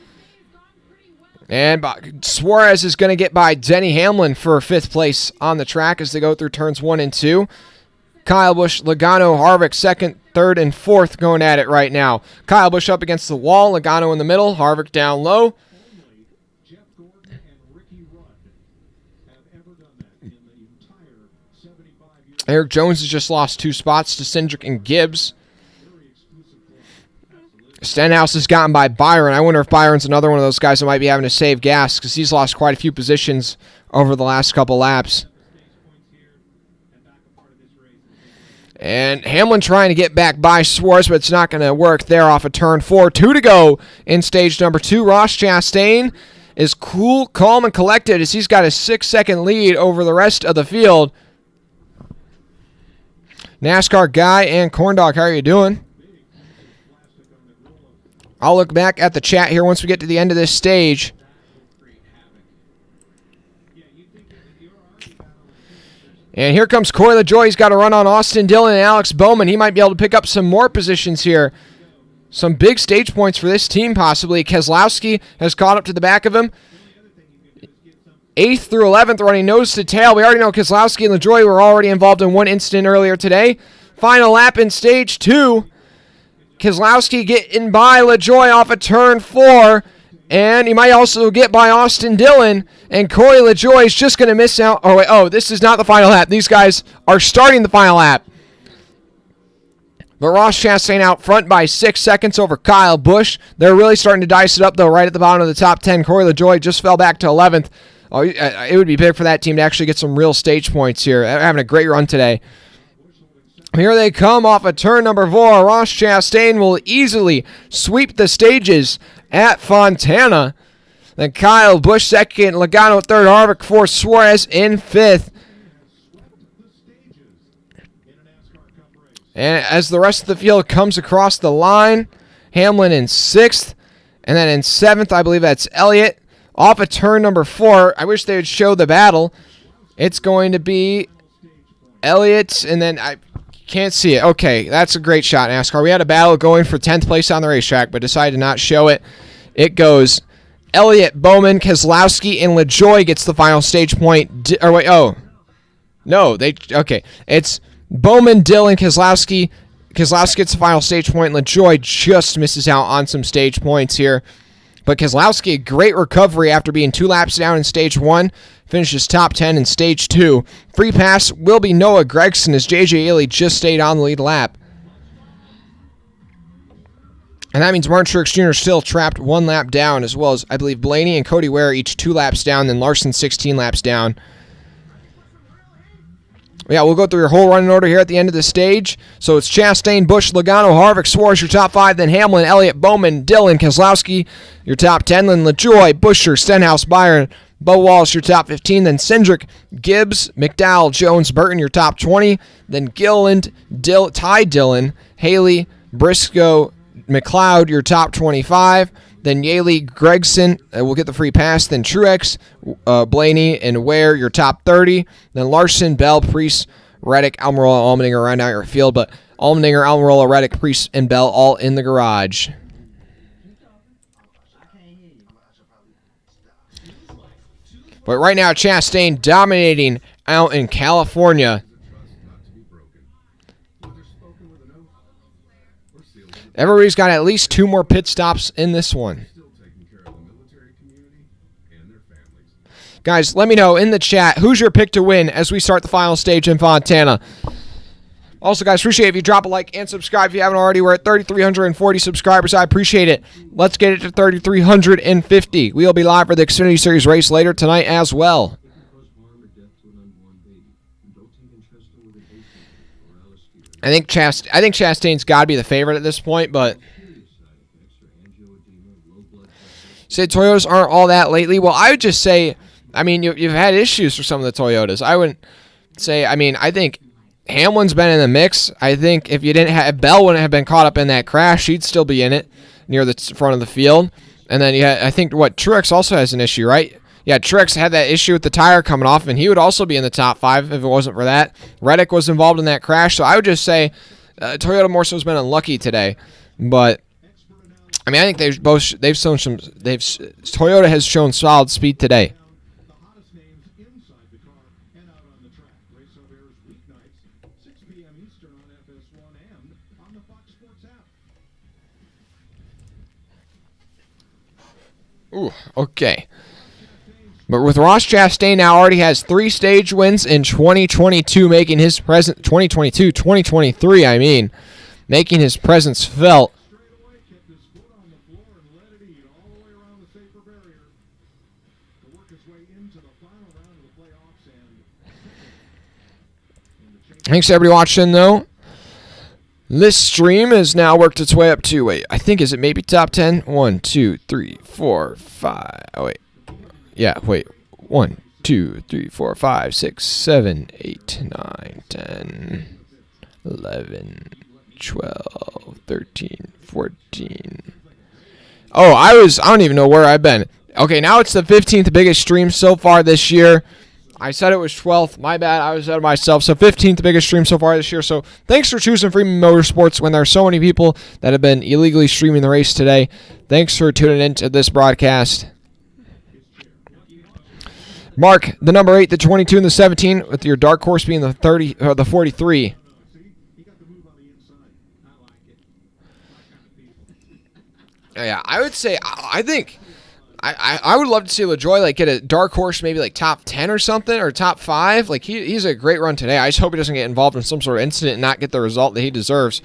This day has gone pretty well. And Suarez is going to get by Denny Hamlin for 5th place on the track as they go through turns 1 and 2. Kyle Busch, Logano, Harvick, 2nd, 3rd, and 4th going at it right now. Kyle Busch up against the wall, Logano in the middle, Harvick down low. Only Jeff Gordon and Ricky Rudd have ever done that in the entire 75 years. Eric Jones has just lost 2 spots to Cindric and Gibbs. Very exclusive club. Absolutely. Stenhouse has gotten by Byron. I wonder if Byron's another one of those guys that might be having to save gas because he's lost quite a few positions over the last couple laps. Points here and back a part of this race. And Hamlin trying to get back by Suarez, but it's not going to work there off of turn 4. 2 to go in stage number 2. Ross Chastain is cool, calm, and collected as he's got a 6-second lead over the rest of the field. NASCAR Guy and Corndog, how are you doing? I'll look back at the chat here once we get to the end of this stage. And here comes Corey LaJoie. He's got to run on Austin Dillon and Alex Bowman. He might be able to pick up some more positions here. Some big stage points for this team, possibly. Keselowski has caught up to the back of him. 8th through 11th running nose to tail. We already know Keselowski and LaJoie were already involved in one incident earlier today. Final lap in stage 2. Keselowski getting by LaJoie off of turn 4. And he might also get by Austin Dillon. And Corey LaJoie is just going to miss out. Oh, wait. Oh, this is not the final lap. These guys are starting the final lap. But Ross Chastain out front by 6 seconds over Kyle Busch. They're really starting to dice it up, though, right at the bottom of the top 10. Corey LaJoie just fell back to 11th. Oh, it would be big for that team to actually get some real stage points here. They're having a great run today. Here they come off of turn number 4. Ross Chastain will easily sweep the stages at Fontana. Then Kyle Busch 2nd, Logano 3rd, Harvick 4th, Suarez in 5th. And as the rest of the field comes across the line, Hamlin in 6th. And then in 7th, I believe that's Elliott. Off of turn number 4, I wish they would show the battle. It's going to be Elliott, and then I can't see it. Okay, that's a great shot, NASCAR. We had a battle going for 10th place on the racetrack, but decided to not show it. It goes Elliott, Bowman, Keselowski, and LaJoie gets the final stage point. No, okay. It's Bowman, Dillon, Keselowski. Keselowski gets the final stage point. LaJoie just misses out on some stage points here. But Keselowski, a great recovery after being 2 laps down in stage 1. Finishes top 10 in stage 2. Free pass will be Noah Gragson as J.J. Ely just stayed on the lead lap. And that means Martin Truex Jr. still trapped 1 lap down, as well as, I believe, Blaney and Cody Ware each 2 laps down, then Larson 16 laps down. Yeah, we'll go through your whole running order here at the end of the stage. So it's Chastain, Busch, Logano, Harvick, Suarez, your top 5. Then Hamlin, Elliott, Bowman, Dillon, Keselowski, your top 10. Then LaJoie, Buescher, Stenhouse, Byron, Bo Walsh, your top 15. Then Cindric, Gibbs, McDowell, Jones, Burton, your top 20. Then Gilliland, Ty Dillon, Haley, Briscoe, McLeod, your top 25. Then Yaley, Gregson will get the free pass. Then Truex, Blaney, and Ware, your top 30. Then Larson, Bell, Priest, Reddick, Almirola, Allmendinger round out your field. But Allmendinger, Almirola, Reddick, Priest, and Bell all in the garage. But right now, Chastain dominating out in California. Everybody's got at least 2 more pit stops in this one. Guys, let me know in the chat who's your pick to win as we start the final stage in Fontana. Also, guys, appreciate it if you drop a like and subscribe if you haven't already. We're at 3,340 subscribers. I appreciate it. Let's get it to 3,350. We'll be live for the Xfinity Series race later tonight as well. I think Chastain's got to be the favorite at this point, but say Toyotas aren't all that lately. Well, I would just say, I mean, you've had issues for some of the Toyotas. I wouldn't say, I mean, I think Hamlin's been in the mix. I think if you didn't have, Bell wouldn't have been caught up in that crash, he'd still be in it near the front of the field. And then I think Truex also has an issue, right? Yeah, Truex had that issue with the tire coming off, and he would also be in the top 5 if it wasn't for that. Reddick was involved in that crash, so I would just say Toyota more so has been unlucky today. But I mean, I think Toyota has shown solid speed today. The hottest names inside the car and out on the track. Race Hub airs weeknights, 6 p.m. Eastern on FS1 and on the Fox Sports app. Ooh, okay. But with Ross Chastain now already has 3 stage wins in 2022, making his presence 2023, I mean, making his presence felt. Straightaway kept his foot on the floor and let it eat all the way around the safer barrier to work his way into the final round of the playoffs and Thanks to everybody watching, though. This stream has now worked its way up to, wait, I think, is it maybe top 10? 1, 2, 3, 4, 5. Oh, wait. Yeah, wait. 1, 2, 3, 4, 5, 6, 7, 8, 9, 10, 11, 12, 13, 14. Oh, I don't even know where I've been. Okay, now it's the 15th biggest stream so far this year. I said it was 12th. My bad. I was out of myself. So 15th biggest stream so far this year. So thanks for choosing Freeman Motorsports when there are so many people that have been illegally streaming the race today. Thanks for tuning in to this broadcast. Mark, the number 8, the 22, and the 17, with your dark horse being the 30 or the 43. he got the move on the inside. I like it. Yeah, I would say I think I would love to see LaJoie like get a dark horse, maybe like top 10 or something, or top 5. Like he's a great run today. I just hope he doesn't get involved in some sort of incident and not get the result that he deserves.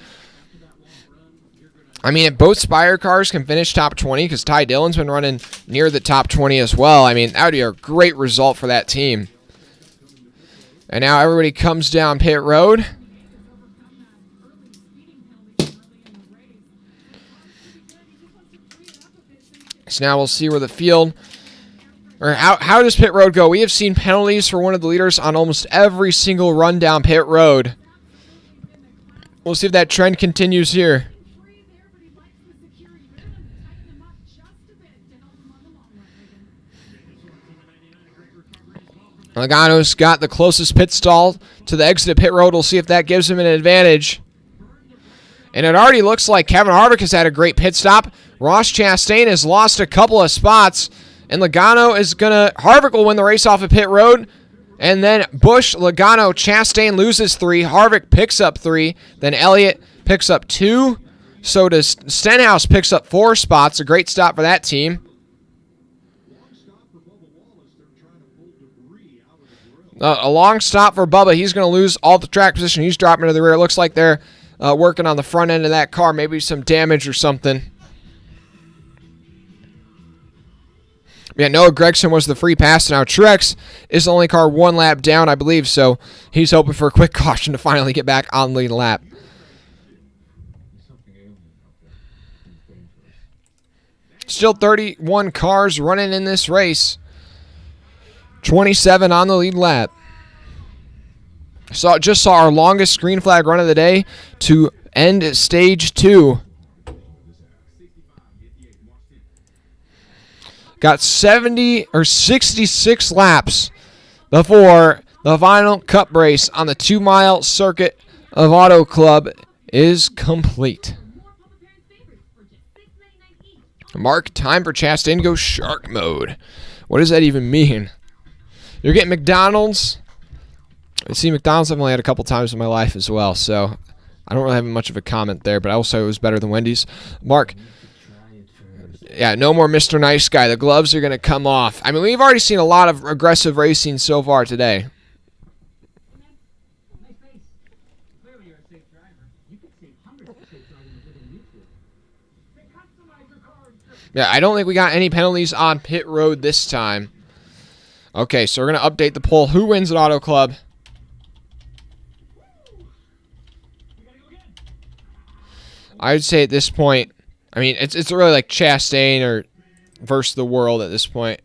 I mean, if both Spire cars can finish top 20, because Ty Dillon's been running near the top 20 as well, I mean, that would be a great result for that team. And now everybody comes down pit road. So now we'll see where the field, or how does pit road go? We have seen penalties for one of the leaders on almost every single run down pit road. We'll see if that trend continues here. Logano's got the closest pit stall to the exit of pit road. We'll see if that gives him an advantage. And it already looks like Kevin Harvick has had a great pit stop. Ross Chastain has lost a couple of spots. And Harvick will win the race off of pit road. And then Busch, Logano, Chastain loses 3. Harvick picks up 3. Then Elliott picks up 2. So does Stenhouse picks up 4 spots. A great stop for that team. A long stop for Bubba. He's going to lose all the track position. He's dropping to the rear. It looks like they're working on the front end of that car. Maybe some damage or something. Yeah, Noah Gragson was the free pass. Now Truex is the only car 1 lap down, I believe. So he's hoping for a quick caution to finally get back on the lead lap. Still 31 cars running in this race. 27 on the lead lap. Just saw our longest green flag run of the day to end stage 2. Got 70 or 66 laps before the final cup race on the 2-mile circuit of Auto Club is complete. Mark, time for Chastain to go shark mode. What does that even mean? You're getting McDonald's. I see McDonald's I've only had a couple times in my life as well, so I don't really have much of a comment there, but I will say it was better than Wendy's. Mark, yeah, no more Mr. Nice Guy. The gloves are going to come off. I mean, we've already seen a lot of aggressive racing so far today. Yeah, I don't think we got any penalties on pit road this time. Okay, so we're going to update the poll. Who wins at Auto Club? I would say at this point, I mean, it's really like Chastain or versus the world at this point.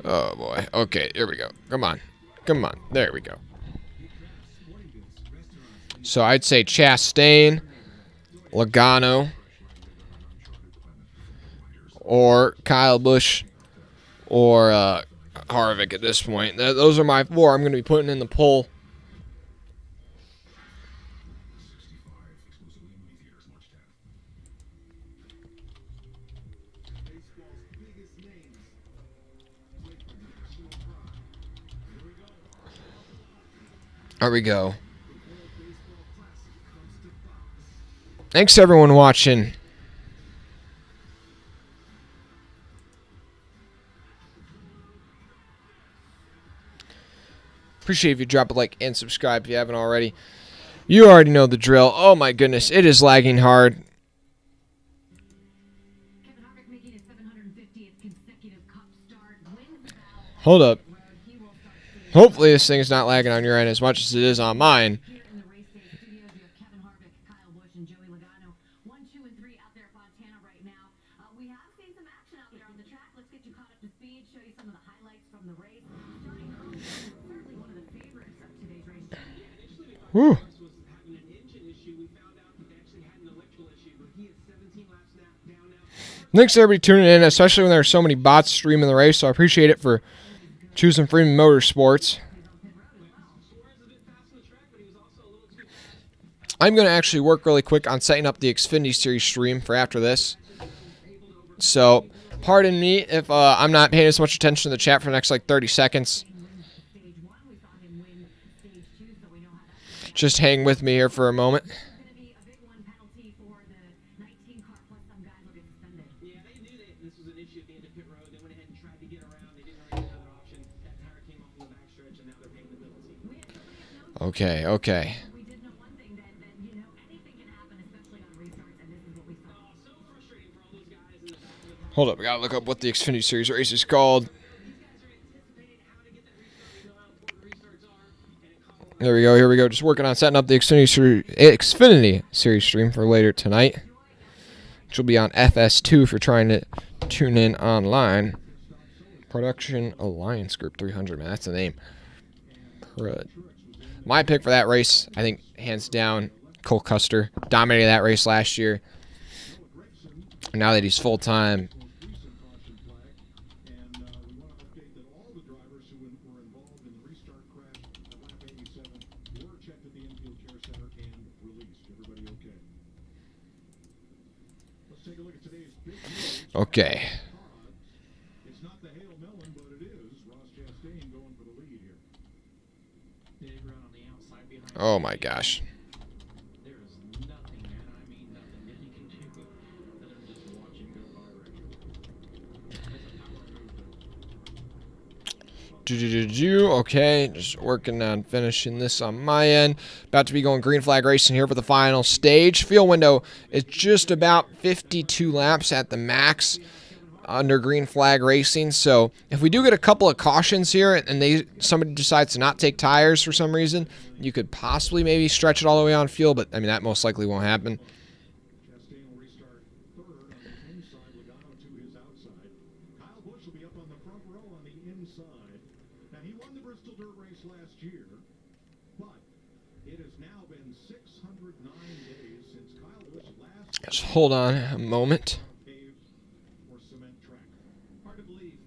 Oh boy. Okay, here we go. Come on. Come on. There we go. So I'd say Chastain, Logano, or Kyle Busch, or Harvick at this point. Those are my 4 I'm going to be putting in the poll. There we go. Thanks to everyone watching. Appreciate if you drop a like and subscribe if you haven't already. You already know the drill. Oh my goodness, it is lagging hard. Kevin Harvick making his 750th consecutive Cup start. Wins the battle Hold up. road. He will start soon. Hopefully this thing is not lagging on your end as much as it is on mine. Here in the race day studios, we have Kevin Harvick, Kyle Busch, and Joey Logano. 1, 2, and 3 out there at Fontana right now. We have seen some action out there on the track. Let's get you caught up to speed, show you some of the highlights from the race. Starting early, certainly one of the favorites of today's race. Whew. was having an engine issue. We found out that they actually had an electrical issue, but he is 17 laps down now. Thanks to everybody tuning in, especially when there are so many bots streaming the race. So I appreciate it for choosing Freeman Motorsports. Suarez a bit fast on the track, but he was also a little too fast. I'm going to actually work really quick on setting up the Xfinity Series stream for after this. So, pardon me if I'm not paying as much attention to the chat for the next like 30 seconds. Stage 1, we saw him win stage 2, so we know how that's Just hang with me here for a moment. going to be a big one penalty for the 19 car, plus some guys will get suspended. Yeah, they knew that this was an issue at the end of pit road. They went ahead and tried to get around. They didn't really have another option. That tire came off in the backstretch, and now they're paying the penalty. We had so many unknowns. Okay, okay. We did know one thing, that you know, anything can happen, especially on restarts, and this is what we saw. Oh, so frustrating for all those guys in the back of the car. Hold up, I gotta look up what the Xfinity Series race is called. These guys are anticipating how to get that restart. You know how important restarts are, and it caught a lot. There we go, here we go. Just working on setting up the Xfinity Series stream for later tonight, which will be on FS2 if you're trying to tune in online. Production Alliance Group 300, man, that's the name. My pick for that race, I think, hands down, Cole Custer. Dominated that race last year. Now that he's full-time, And we want to update that all the drivers who were involved in the restart crash at lap 87 were checked at the infield care center and released. Everybody okay? Let's take a look at today's big news. okay. It's not the Hail Melon, but it is Ross Chastain going for the lead here. Big run on the outside behind. Oh my gosh. There is nothing, man. I mean nothing that he can do other than just watch him go by right here. That's a power move, though. Okay, just working on finishing this on my end. About to be going green flag racing here for the final stage. Field window is just about 52 laps at the max under green flag racing. So if we do get a couple of cautions here and somebody decides to not take tires for some reason, you could possibly maybe stretch it all the way on field, but I mean that most likely won't happen. Chastain will restart third on the inside, Logano to his outside. Kyle Busch will be up on the front row on the inside. Now, he won the Bristol Dirt Race last year, but it has now been 609 days since Kyle Busch last Just hold on a moment. paved or cement track. Hard to believe,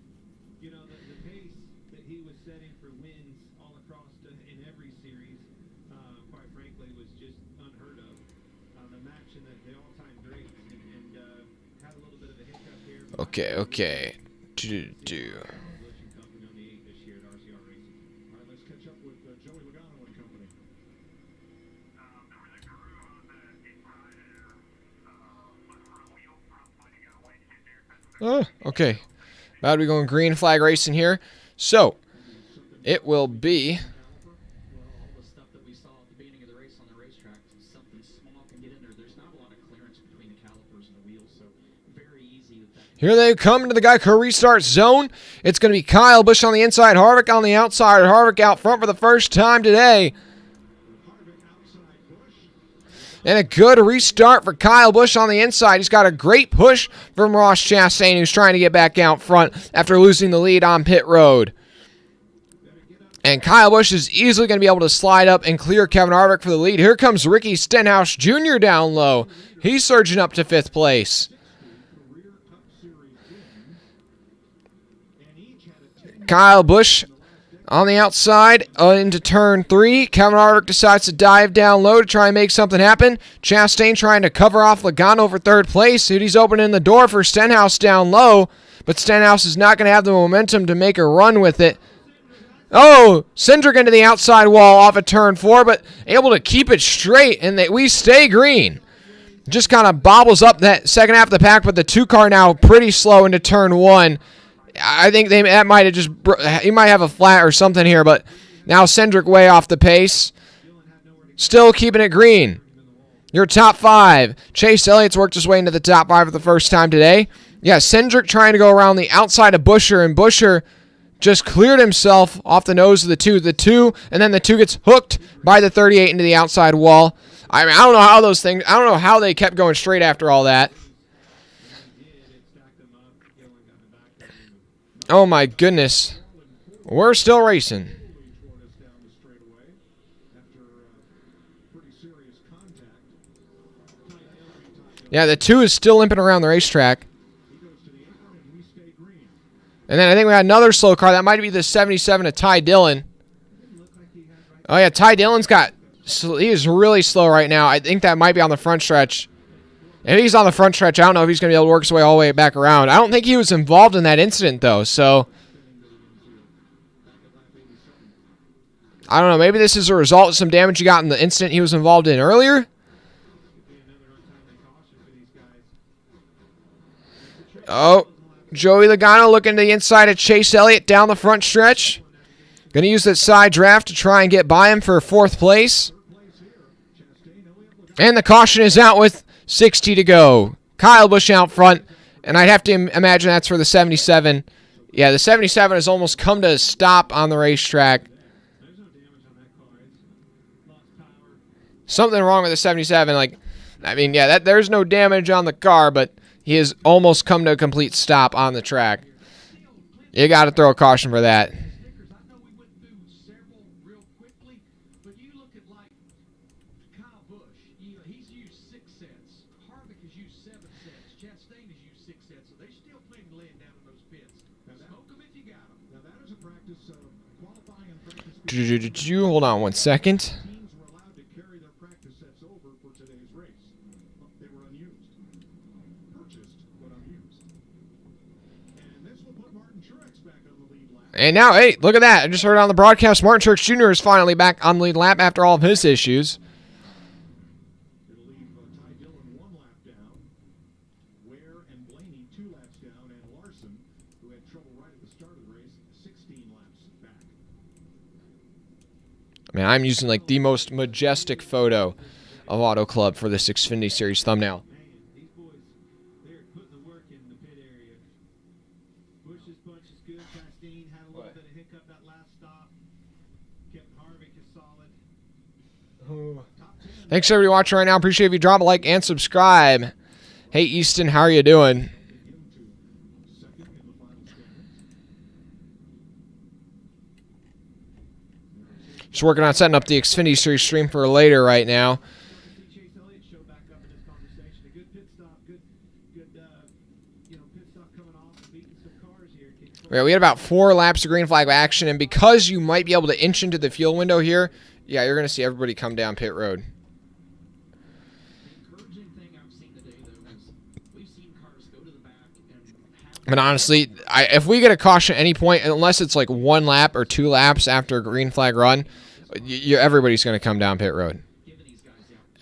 you know, the pace that he was setting for wins all across in every series, quite frankly, was just unheard of. The match in the all-time greats, and had a little bit of a hiccup here. Okay. Busch and Company on the 8 this year at RCR Racing. All right, let's catch up with Joey Logano and company. Okay. About to be going green flag racing here. So, it will be... Well, all the stuff that we saw at the beginning of the race on the racetrack, something small can get in there. There's not a lot of clearance between the calipers and the wheels, so very easy that Here they come into the Geico restart zone. It's going to be Kyle Busch on the inside, Harvick on the outside. Harvick out front for the first time today. Harvick outside Busch. And a good restart for Kyle Busch on the inside. He's got a great push from Ross Chastain, who's trying to get back out front after losing the lead on pit road. And Kyle Busch is easily going to be able to slide up and clear Kevin Harvick for the lead. Here comes Ricky Stenhouse Jr. down low. He's surging up to 5th place. Kyle Busch on the outside into turn 3. Kevin Harvick decides to dive down low to try and make something happen. Chastain trying to cover off Logano for 3rd place. He's opening the door for Stenhouse down low, but Stenhouse is not going to have the momentum to make a run with it. Oh, Cindric into the outside wall off of turn 4, but able to keep it straight, and we stay green. Just kind of bobbles up that second half of the pack, but the 2 car now pretty slow into turn 1. I think that might have just he might have a flat or something here, but now Cindric way off the pace. Still keeping it green. Your top 5. Chase Elliott's worked his way into the top 5 for the first time today. Yeah, Cindric trying to go around the outside of Buescher, and Buescher just cleared himself off the nose of the 2, and then the 2 gets hooked by the 38 into the outside wall. I mean, I don't know how they kept going straight after all that. Oh my goodness. We're still racing. Yeah, the 2 is still limping around the racetrack. And then I think we had another slow car. That might be the 77 of Ty Dillon. Oh, yeah, Ty Dillon's he is really slow right now. I think that might be on the front stretch. If he's on the front stretch, I don't know if he's going to be able to work his way all the way back around. I don't think he was involved in that incident, though, so I don't know. Maybe this is a result of some damage he got in the incident he was involved in earlier. Oh, Joey Logano looking to the inside of Chase Elliott down the front stretch. Going to use that side draft to try and get by him for 4th place. And the caution is out with 60 to go. Kyle Busch out front, and I'd have to imagine that's for the 77. Yeah, the 77 has almost come to a stop on the racetrack. Something wrong with the 77. There's no damage on the car, but he has almost come to a complete stop on the track. You got to throw a caution for that. Hold on 1 second. And now, hey, look at that. I just heard on the broadcast, Martin Truex Jr. is finally back on the lead lap after all of his issues. It'll leave Ty Dillon 1 lap down, Ware and Blaney 2 laps down, and Larson, who had trouble right at the start of the race, 16 laps back. I mean, I'm using like the most majestic photo of Auto Club for this Xfinity Series thumbnail. These boys, they're putting the work in the pit area. Busch's punch is good. Chastain had a little bit of hiccup that last stop. Kevin Harvick is solid. Thanks everybody watching right now. Appreciate if you drop a like and subscribe. Hey Easton, how are you doing? Just working on setting up the Xfinity Series stream for later right now. Chase Elliott showed back up in this conversation. A good pit stop, good pit stop coming off and beating some cars here. Yeah, we had about 4 laps of green flag action, and because you might be able to inch into the fuel window here, yeah, you're going to see everybody come down pit road. Encouraging thing I've seen today, though, is we've seen cars go to the back and have. But honestly, if we get a caution at any point, unless it's like 1 lap or 2 laps after a green flag run, everybody's going to come down pit road.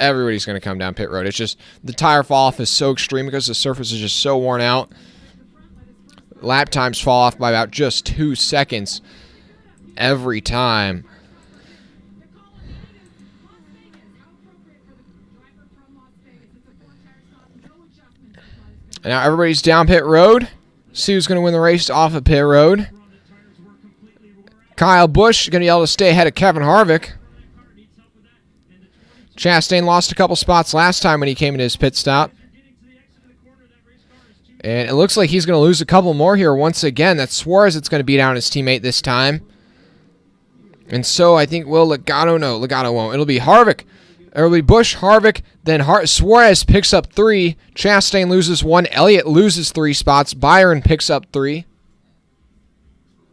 Everybody's going to come down pit road. It's just the tire fall off is so extreme because the surface is just so worn out. Lap times fall off by about just 2 seconds every time. And now everybody's down pit road. See who's going to win the race off of pit road. Kyle Busch going to be able to stay ahead of Kevin Harvick. Chastain lost a couple spots last time when he came into his pit stop. And it looks like he's going to lose a couple more here once again. That's Suarez that's going to beat out his teammate this time. And so I think will Logano? No, Logano won't. It'll be Harvick. It'll be Busch, Harvick, then Suarez picks up 3. Chastain loses 1. Elliott loses 3 spots. Byron picks up 3.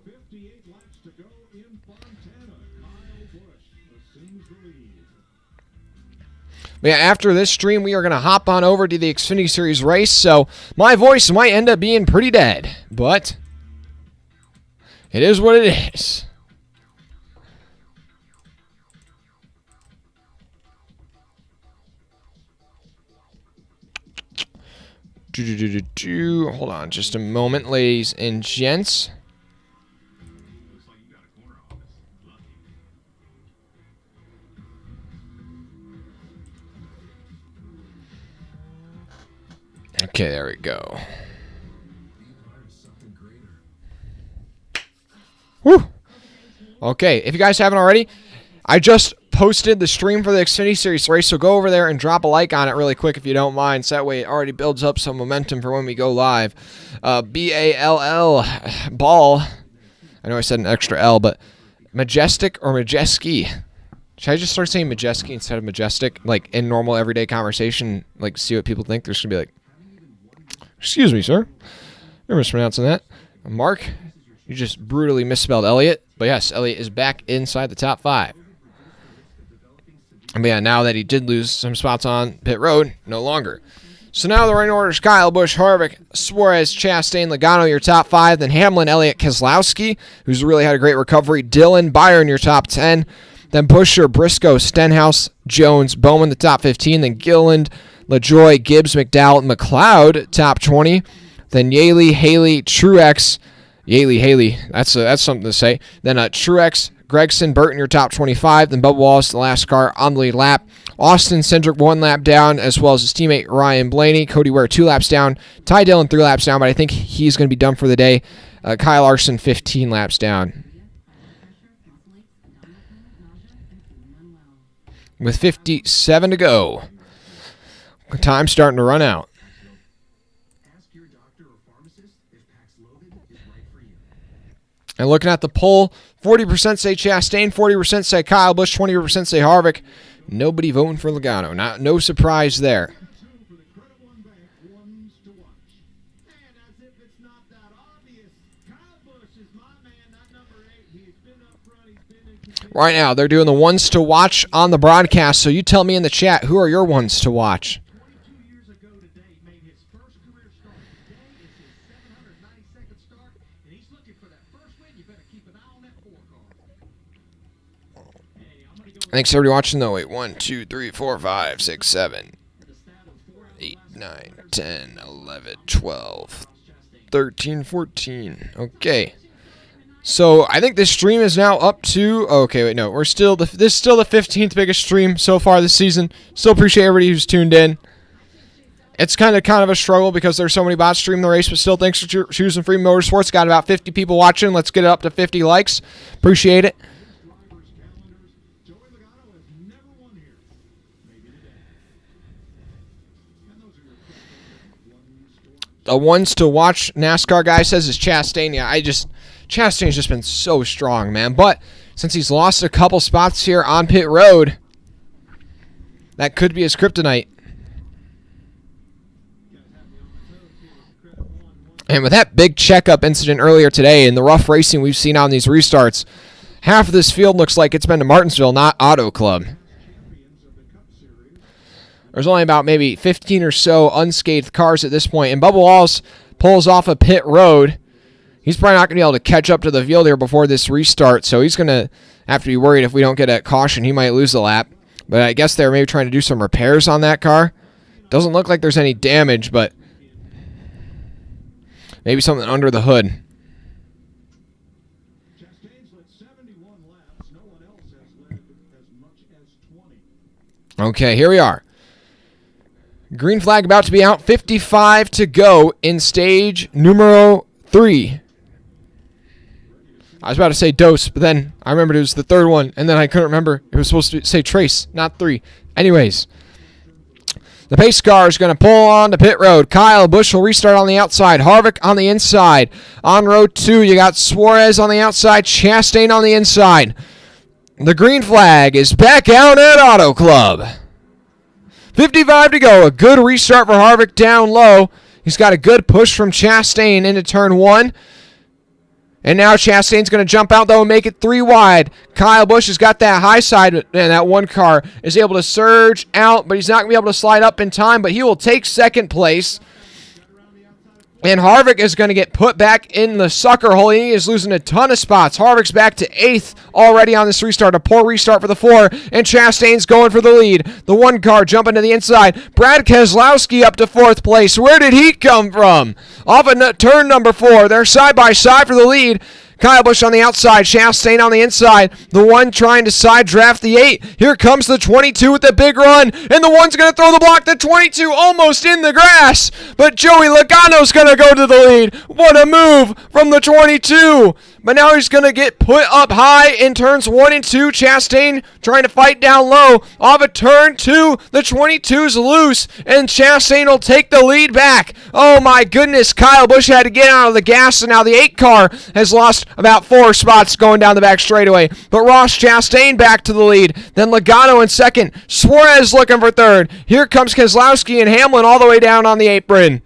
58 laps to go in Fontana. Kyle Busch assumes the lead. But yeah, after this stream, we are going to hop on over to the Xfinity Series race, so my voice might end up being pretty dead, but it is what it is. Hold on just a moment, ladies and gents. Okay, there we go. Woo! Okay, if you guys haven't already, I just posted the stream for the Xfinity Series race, so go over there and drop a like on it really quick if you don't mind, so that way it already builds up some momentum for when we go live. B-A-L-L, ball. I know I said an extra L, but Majestic or Majeski? Should I just start saying Majeski instead of Majestic? Like, in normal everyday conversation, like, see what people think? They're just going to be like, excuse me, sir. You're mispronouncing that. Mark, you just brutally misspelled Elliott. But yes, Elliott is back inside the top 5. But yeah, now that he did lose some spots on pit road, no longer. So now the running order is Kyle Busch, Harvick, Suarez, Chastain, Logano, your top 5. Then Hamlin, Elliott, Keselowski, who's really had a great recovery. Dillon, Byron, your top 10. Then Buescher, Briscoe, Stenhouse, Jones, Bowman, the top 15. Then Gilliland, LaJoy, Gibbs, McDowell, McLeod, top 20. Then Yaley, Haley, Truex, Haley, that's something to say. Then Truex, Gregson, Burton, your top 25. Then Bubba Wallace, the last car on the lead lap. Austin Cindric 1 lap down, as well as his teammate Ryan Blaney. Cody Ware 2 laps down. Ty Dillon 3 laps down, but I think he's going to be done for the day. Kyle Larson 15 laps down. With 57 to go. Time's starting to run out. Ask your doctor or pharmacist if Paxlovid is right for you. And looking at the poll, 40% say Chastain, 40% say Kyle Busch, 20% say Harvick. Nobody voting for Logano. No surprise there. For the Credit One Bank, ones to watch. And as if it's not that obvious, Kyle Busch is my man, that number 8. He's been up front, he's been in control. Right now, they're doing the ones to watch on the broadcast, so you tell me in the chat, who are your ones to watch? 22 years ago today, made his first career start. Today is his 792nd start, and he's looking for that first win. You better keep an eye on that 4 car. Hey, I'm going to go Thanks everybody watching though. Wait, 1, 2, 3, 4, 5, 6, 7, 8, 9, 10, 11, 12, 13, 14. Okay. So I think this stream is now up to. Okay, wait, no, this is still the 15th biggest stream so far this season. Still appreciate everybody who's tuned in. It's kind of a struggle because there's so many bots streaming the race, but still, thanks for choosing Freeman Motorsports. Got about 50 people watching. Let's get it up to 50 likes. Appreciate it. drivers' calendars. Joey Logano has never won here. Maybe today. And those are your quick ones to watch. The ones to watch, NASCAR guy says, is Chastain. Yeah, Chastain's just been so strong, man. But since he's lost a couple spots here on pit road, that could be his kryptonite. And with that big checkup incident earlier today and the rough racing we've seen on these restarts, half of this field looks like it's been to Martinsville, not Auto Club. There's only about maybe 15 or so unscathed cars at this point, and Bubba Wallace pulls off a pit road. He's probably not going to be able to catch up to the field here before this restart, so he's going to have to be worried if we don't get a caution. He might lose the lap, but I guess they're maybe trying to do some repairs on that car. Doesn't look like there's any damage, but maybe something under the hood. Chastain's led 71 laps. No one else has led as much as 20. Okay, here we are. Green flag about to be out. 55 to go in stage numero 3. I was about to say dose, but then I remembered it was the third one, and then I couldn't remember. It was supposed to say trace, not 3. Anyways, the pace car is going to pull on to pit road. Kyle Busch will restart on the outside. Harvick on the inside. On road 2, you got Suarez on the outside. Chastain on the inside. The green flag is back out at Auto Club. 55 to go. A good restart for Harvick down low. He's got a good push from Chastain into turn 1. And now Chastain's going to jump out, though, and make it 3 wide. Kyle Busch has got that high side, and that one car is able to surge out, but he's not going to be able to slide up in time, but he will take second place. And Harvick is going to get put back in the sucker hole. He is losing a ton of spots. Harvick's back to 8th already on this restart. A poor restart for the 4. And Chastain's going for the lead. The 1 car jumping to the inside. Brad Keselowski up to 4th place. Where did he come from? Off of turn number 4. They're side by side for the lead. Kyle Busch on the outside, Chastain on the inside. The 1 trying to side draft the 8. Here comes the 22 with the big run. And the 1's going to throw the block. The 22 almost in the grass. But Joey Logano's going to go to the lead. What a move from the 22. But now he's going to get put up high in turns 1 and 2. Chastain trying to fight down low. Off of turn 2, the 22's loose. And Chastain will take the lead back. Oh my goodness, Kyle Busch had to get out of the gas. And now the 8 car has lost about 4 spots going down the back straightaway. But Ross Chastain back to the lead. Then Logano in second. Suarez looking for third. Here comes Keselowski and Hamlin all the way down on the apron.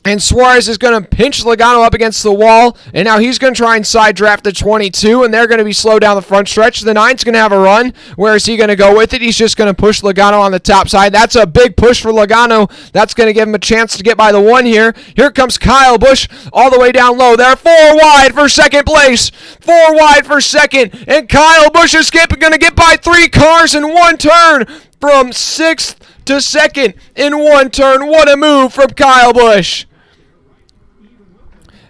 And Suarez is going to pinch Logano up against the wall. And now he's going to try and side draft the 22. And they're going to be slow down the front stretch. The 9's going to have a run. Where is he going to go with it? He's just going to push Logano on the top side. That's a big push for Logano. That's going to give him a chance to get by the 1 here. Here comes Kyle Busch all the way down low. They're 4 wide for second place. 4 wide for second. And Kyle Busch is going to get by 3 cars in 1 turn. From 6th to 2nd in 1 turn. What a move from Kyle Busch.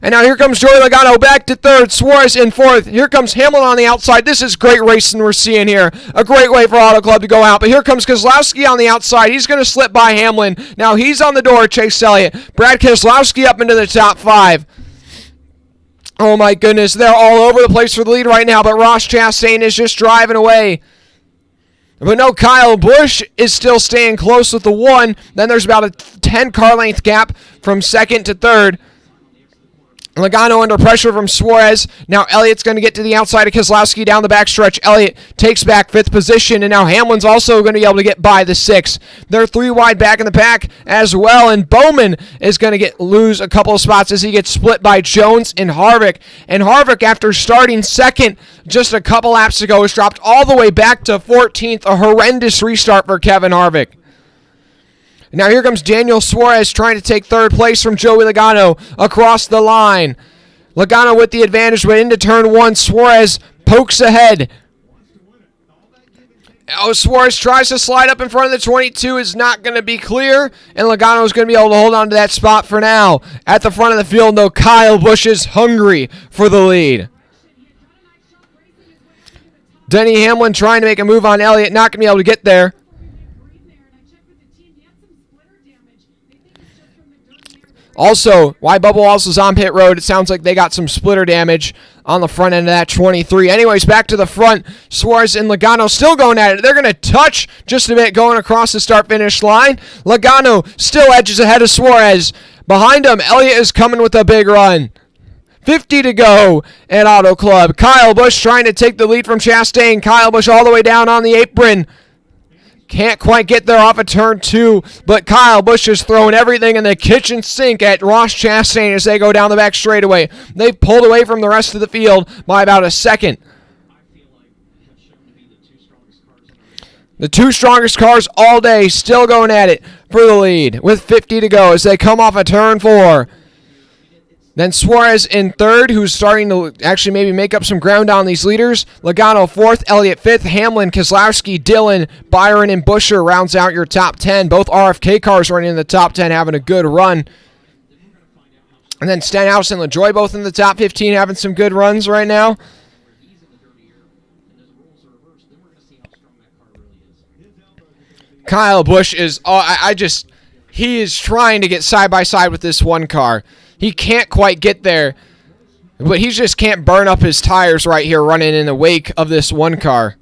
And now here comes Joey Logano back to 3rd, Suarez in 4th. Here comes Hamlin on the outside. This is great racing we're seeing here. A great way for Auto Club to go out. But here comes Keselowski on the outside. He's going to slip by Hamlin. Now he's on the door, Chase Elliott. Brad Keselowski up into the top 5. Oh my goodness, they're all over the place for the lead right now. But Ross Chastain is just driving away. But no, Kyle Busch is still staying close with the 1. Then there's about a 10 car length gap from 2nd to 3rd. Logano under pressure from Suarez. Now Elliott's going to get to the outside of Keselowski down the backstretch. Elliott takes back 5th position, and now Hamlin's also going to be able to get by the 6. They're 3 wide back in the pack as well, and Bowman is going to lose a couple of spots as he gets split by Jones and Harvick. And Harvick, after starting 2nd just a couple laps ago, has dropped all the way back to 14th. A horrendous restart for Kevin Harvick. Now here comes Daniel Suarez trying to take 3rd place from Joey Logano across the line. Logano with the advantage, but into turn 1, Suarez pokes ahead. Oh, Suarez tries to slide up in front of the 22. Is not going to be clear, and Logano is going to be able to hold on to that spot for now. At the front of the field, though, Kyle Busch is hungry for the lead. Denny Hamlin trying to make a move on Elliott, not going to be able to get there. Also, why Bubba Wallace is on pit road, it sounds like they got some splitter damage on the front end of that 23. Anyways, back to the front. Suarez and Logano still going at it. They're going to touch just a bit going across the start-finish line. Logano still edges ahead of Suarez. Behind him, Elliott is coming with a big run. 50 to go at Auto Club. Kyle Busch trying to take the lead from Chastain. Kyle Busch all the way down on the apron. Can't quite get there off of turn 2, but Kyle Busch is throwing everything in the kitchen sink at Ross Chastain as they go down the back straightaway. They pulled away from the rest of the field by about a second. The 2 strongest cars all day still going at it for the lead with 50 to go as they come off of turn 4. Then Suarez in 3rd, who's starting to actually maybe make up some ground on these leaders. Logano 4th, Elliott 5th, Hamlin, Keselowski, Dillon, Byron, and Buescher rounds out your top 10. Both RFK cars running in the top 10, having a good run. And then Stenhouse and LaJoie both in the top 15, having some good runs right now. Kyle Busch is, he is trying to get side by side with this 1 car. He can't quite get there, but he just can't burn up his tires right here running in the wake of this 1 car.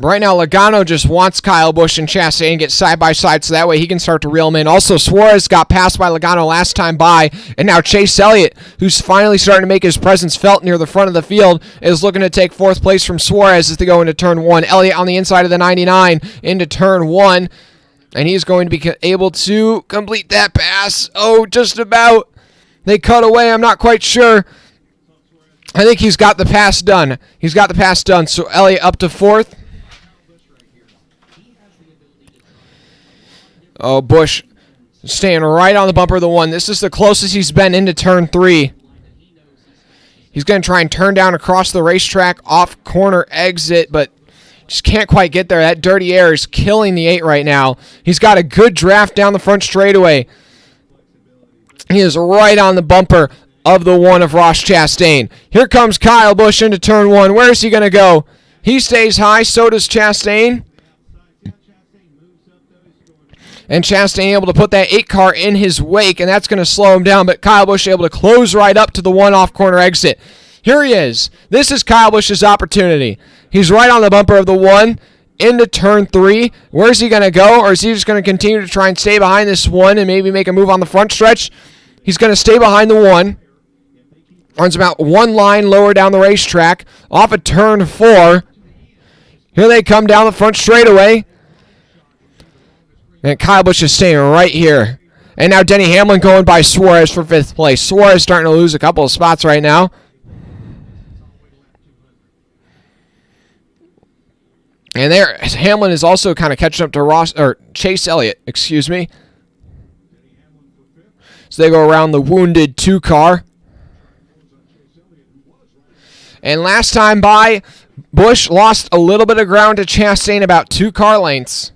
Right now, Logano just wants Kyle Busch and Chastain to get side by side so that way he can start to reel him in. Also, Suarez got passed by Logano last time by, and now Chase Elliott, who's finally starting to make his presence felt near the front of the field, is looking to take 4th place from Suarez as they go into turn 1. Elliott on the inside of the 99 into turn 1, and he's going to be able to complete that pass. Oh, just about. They cut away. I'm not quite sure. I think he's got the pass done. He's got the pass done. So Elliott up to 4th. Oh, Busch staying right on the bumper of the 1. This is the closest he's been into turn 3. He's going to try and turn down across the racetrack off corner exit, but just can't quite get there. That dirty air is killing the 8 right now. He's got a good draft down the front straightaway. He is right on the bumper of the 1 of Ross Chastain. Here comes Kyle Busch into turn 1. Where is he going to go? He stays high. So does Chastain. And Chastain able to put that 8 car in his wake, and that's going to slow him down. But Kyle Busch able to close right up to the 1 off corner exit. Here he is. This is Kyle Busch's opportunity. He's right on the bumper of the 1 into turn 3. Where's he going to go? Or is he just going to continue to try and stay behind this 1 and maybe make a move on the front stretch? He's going to stay behind the 1. Runs about 1 line lower down the racetrack. Off of turn 4. Here they come down the front straightaway. And Kyle Busch is staying right here. And now Denny Hamlin going by Suarez for 5th place. Suarez starting to lose a couple of spots right now. And there, Hamlin is also kind of catching up to Chase Elliott, excuse me. So they go around the wounded 2 car. And last time by, Busch lost a little bit of ground to Chastain, about 2 car lengths.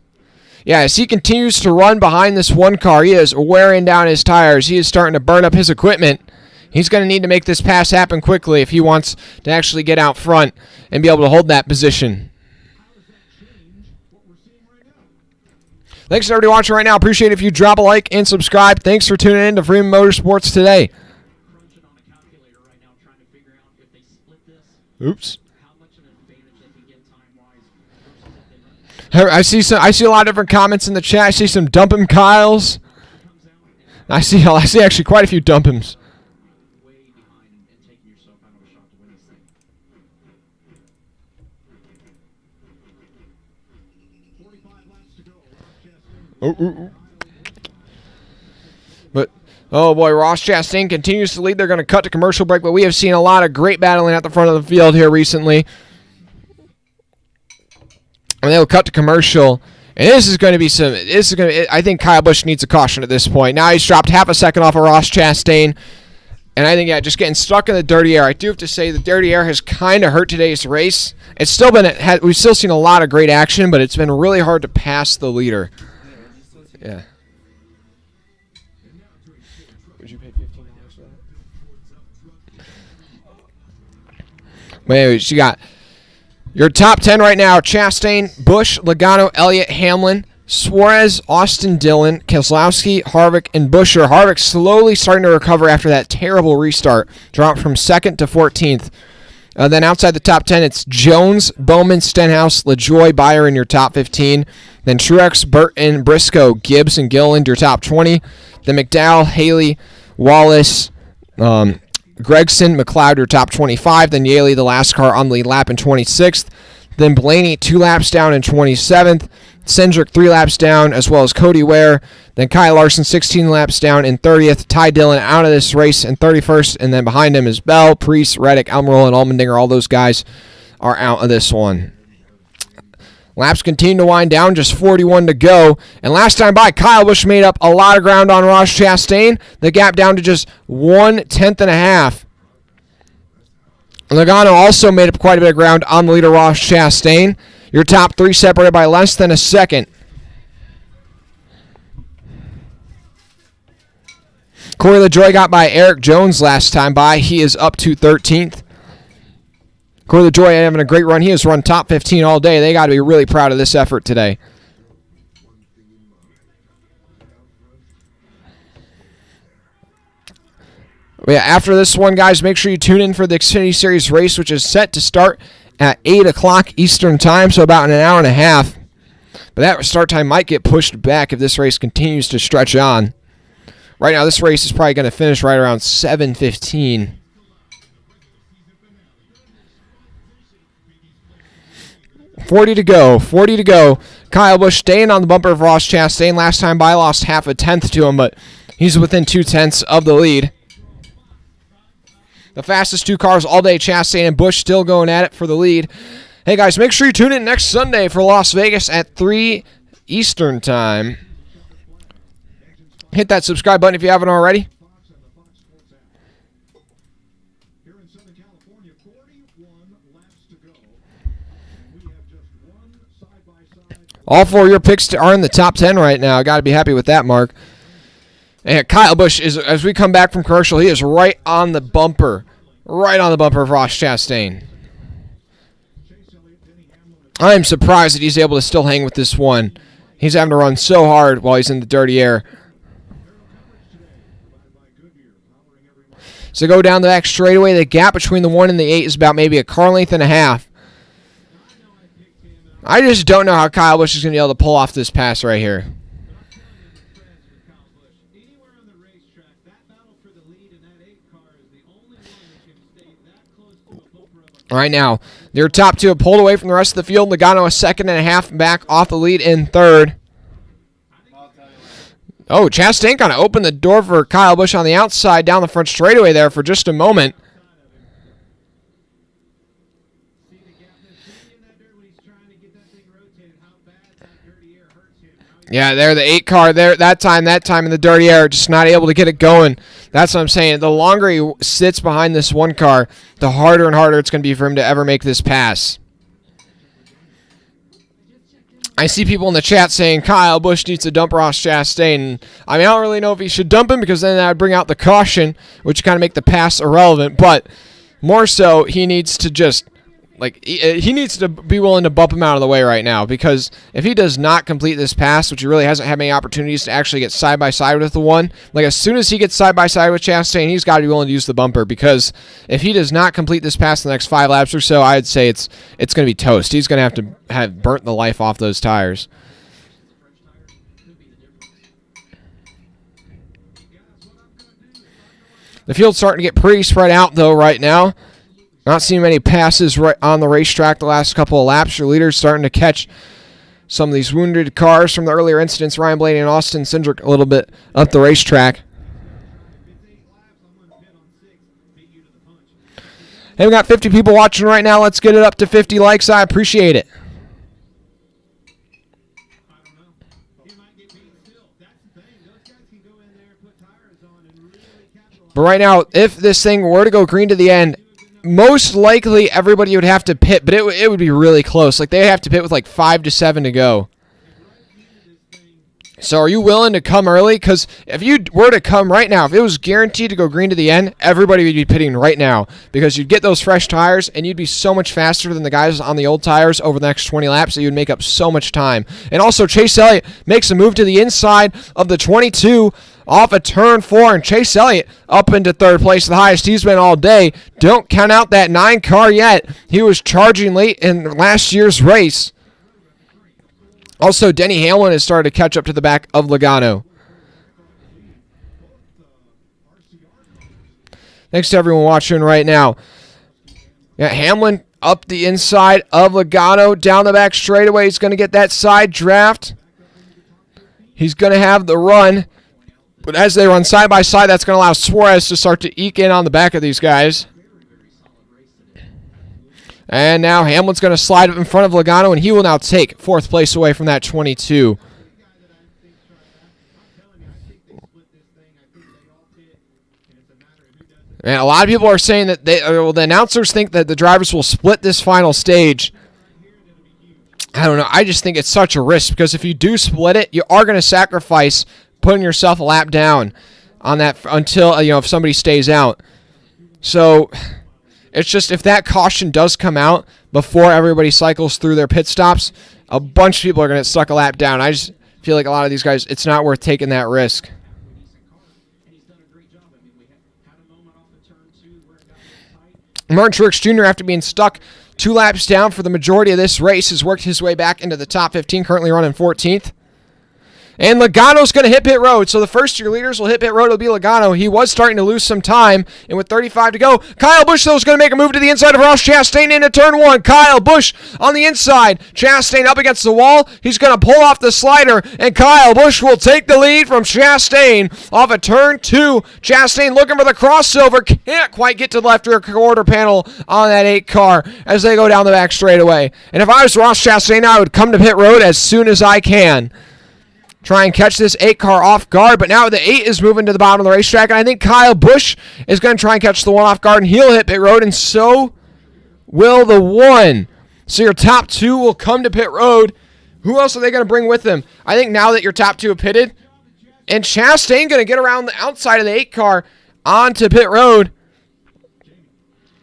Yeah, as he continues to run behind this 1 car, he is wearing down his tires. He is starting to burn up his equipment. He's going to need to make this pass happen quickly if he wants to actually get out front and be able to hold that position. Thanks to everybody watching right now. Appreciate it if you drop a like and subscribe. Thanks for tuning in to Freeman Motorsports today. Crunching on a calculator right now, trying to figure out if they split this, Oops. how much of an advantage they can get time-wise versus if they run. I see a lot of different comments in the chat. I see some dump him Kyles. I see actually quite a few dump hims. Way behind and taking yourself out of a shot to win this thing. 45 laps to go. But, oh boy, Ross Chastain continues to lead. They're going to cut to commercial break, but we have seen a lot of great battling at the front of the field here recently. And they'll cut to commercial. And this is going to be I think Kyle Busch needs a caution at this point. Now he's dropped half a second off of Ross Chastain. And I think, yeah, just getting stuck in the dirty air. I do have to say the dirty air has kind of hurt today's race. It's still been, we've still seen a lot of great action, but it's been really hard to pass the leader. Yeah. Would you pay $15 for that? But anyways, you got your top 10 right now: Chastain, Busch, Logano, Elliott, Hamlin, Suarez, Austin Dillon, Keselowski, Harvick, and Buescher. Harvick slowly starting to recover after that terrible restart. Dropped from 2nd to 14th. Then outside the top 10, it's Jones, Bowman, Stenhouse, LaJoie, Bayer in your top 15. Then Truex, Burton, Briscoe, Gibbs, and Gilliland, your top 20. Then McDowell, Haley, Wallace, Gregson, McLeod, your top 25. Then Yaley, the last car on the lead lap in 26th. Then Blaney, 2 laps down in 27th. Cindric, 3 laps down, as well as Cody Ware. Then Kyle Larson, 16 laps down in 30th. Ty Dillon out of this race in 31st. And then behind him is Bell, Preece, Reddick, Almirola, and Allmendinger. All those guys are out of this one. Laps continue to wind down, just 41 to go. And last time by, Kyle Busch made up a lot of ground on Ross Chastain. The gap down to just 1/10.5. Logano also made up quite a bit of ground on the leader, Ross Chastain. Your top 3 separated by less than a second. Corey LaJoie got by Eric Jones last time by. He is up to 13th. Corey LaJoie having a great run. He has run top 15 all day. They got to be really proud of this effort today. Yeah, after this one, guys, make sure you tune in for the Xfinity Series race, which is set to start at 8 o'clock Eastern Time, so about an hour and a half. But that start time might get pushed back if this race continues to stretch on. Right now, this race is probably going to finish right around 7:15. $40 to go. Kyle Busch staying on the bumper of Ross Chastain. Last time by lost half a tenth to him, but he's within 0.2 of the lead. The fastest two cars all day, Chastain and Busch still going at it for the lead. Hey guys, make sure you tune in next Sunday for Las Vegas at 3 Eastern Time. Hit that subscribe button if you haven't already. Fox and the Fox Sports app. Here in Southern California, 41 laps to go. And we have just one side-by-side. All four of your picks are in the top 10 right now. Got to be happy with that, Mark. And Kyle Busch, as we come back from commercial, he is right on the bumper. Right on the bumper of Ross Chastain. I'm surprised that he's able to still hang with this one. He's having to run so hard while he's in the dirty air. So go down the back straightaway. The gap between the 1 and the 8 is about maybe a car length and a half. I just don't know how Kyle Busch is going to be able to pull off this pass right here. Right now, their top two have pulled away from the rest of the field. Logano a second and a half back off the lead in third. Oh, Chastain kind of opened the door for Kyle Busch on the outside down the front straightaway there for just a moment. Yeah, there, the 8 car there, that time in the dirty air, just not able to get it going. That's what I'm saying. The longer he sits behind this one car, the harder and harder it's going to be for him to ever make this pass. I see people in the chat saying Kyle Busch needs to dump Ross Chastain. I mean, I don't really know if he should dump him because then that would bring out the caution, which kind of make the pass irrelevant. But more so, he needs to just, he needs to be willing to bump him out of the way right now, because if he does not complete this pass, which he really hasn't had many opportunities to actually get side by side with the one, as soon as he gets side by side with Chastain, he's got to be willing to use the bumper, because if he does not complete this pass in the next 5 laps or so, I'd say it's going to be toast. He's going to have burnt the life off those tires. The field's starting to get pretty spread out though right now. Not seeing many passes right on the racetrack the last couple of laps. Your leader's starting to catch some of these wounded cars from the earlier incidents. Ryan Blaney and Austin Cindric a little bit up the racetrack. Hey, we got 50 people watching right now. Let's get it up to 50 likes. I appreciate it. But right now, if this thing were to go green to the end, most likely everybody would have to pit, but it would be really close. They have to pit with 5 to 7 to go. So are you willing to come early? Because if you were to come right now, if it was guaranteed to go green to the end, everybody would be pitting right now, because you'd get those fresh tires and you'd be so much faster than the guys on the old tires over the next 20 laps that you would make up so much time. And also Chase Elliott makes a move to the inside of the 22 off of turn 4, and Chase Elliott up into third place, the highest he's been all day. Don't count out that 9 car yet. He was charging late in last year's race. Also, Denny Hamlin has started to catch up to the back of Logano. Thanks to everyone watching right now. Yeah, Hamlin up the inside of Logano, down the back straightaway. He's going to get that side draft. He's going to have the run. But as they run side by side, that's going to allow Suarez to start to eke in on the back of these guys. And now Hamlin's going to slide up in front of Logano, and he will now take 4th place away from that 22. And a lot of people are saying that the announcers think that the drivers will split this final stage. I don't know. I just think it's such a risk, because if you do split it, you are going to sacrifice putting yourself a lap down on that until, if somebody stays out. So it's just, if that caution does come out before everybody cycles through their pit stops, a bunch of people are going to suck a lap down. I just feel like a lot of these guys, it's not worth taking that risk. Martin Truex Jr., after being stuck 2 laps down for the majority of this race, has worked his way back into the top 15, currently running 14th. And Logano's going to hit pit road. So the first year leaders will hit pit road. It'll be Logano. He was starting to lose some time. And with 35 to go, Kyle Busch, though, is going to make a move to the inside of Ross Chastain into turn 1. Kyle Busch on the inside. Chastain up against the wall. He's going to pull off the slider. And Kyle Busch will take the lead from Chastain off of turn 2. Chastain looking for the crossover. Can't quite get to the left rear quarter panel on that 8 car as they go down the back straightaway. And if I was Ross Chastain, I would come to pit road as soon as I can. Try and catch this 8 car off guard, but now the 8 is moving to the bottom of the racetrack, and I think Kyle Busch is going to try and catch the 1 off guard, and he'll hit pit road, and so will the 1. So your top 2 will come to pit road. Who else are they going to bring with them? I think now that your top 2 have pitted, and Chastain going to get around the outside of the 8 car onto pit road.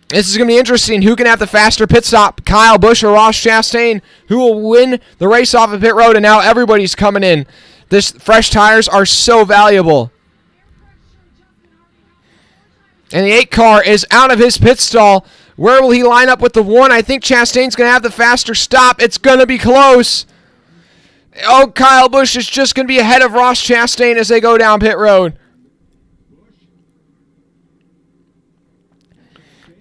This is going to be interesting. Who can have the faster pit stop, Kyle Busch or Ross Chastain? Who will win the race off of pit road? And now everybody's coming in. This fresh tires are so valuable. And the 8 car is out of his pit stall. Where will he line up with the 1? I think Chastain's going to have the faster stop. It's going to be close. Oh, Kyle Busch is just going to be ahead of Ross Chastain as they go down pit road.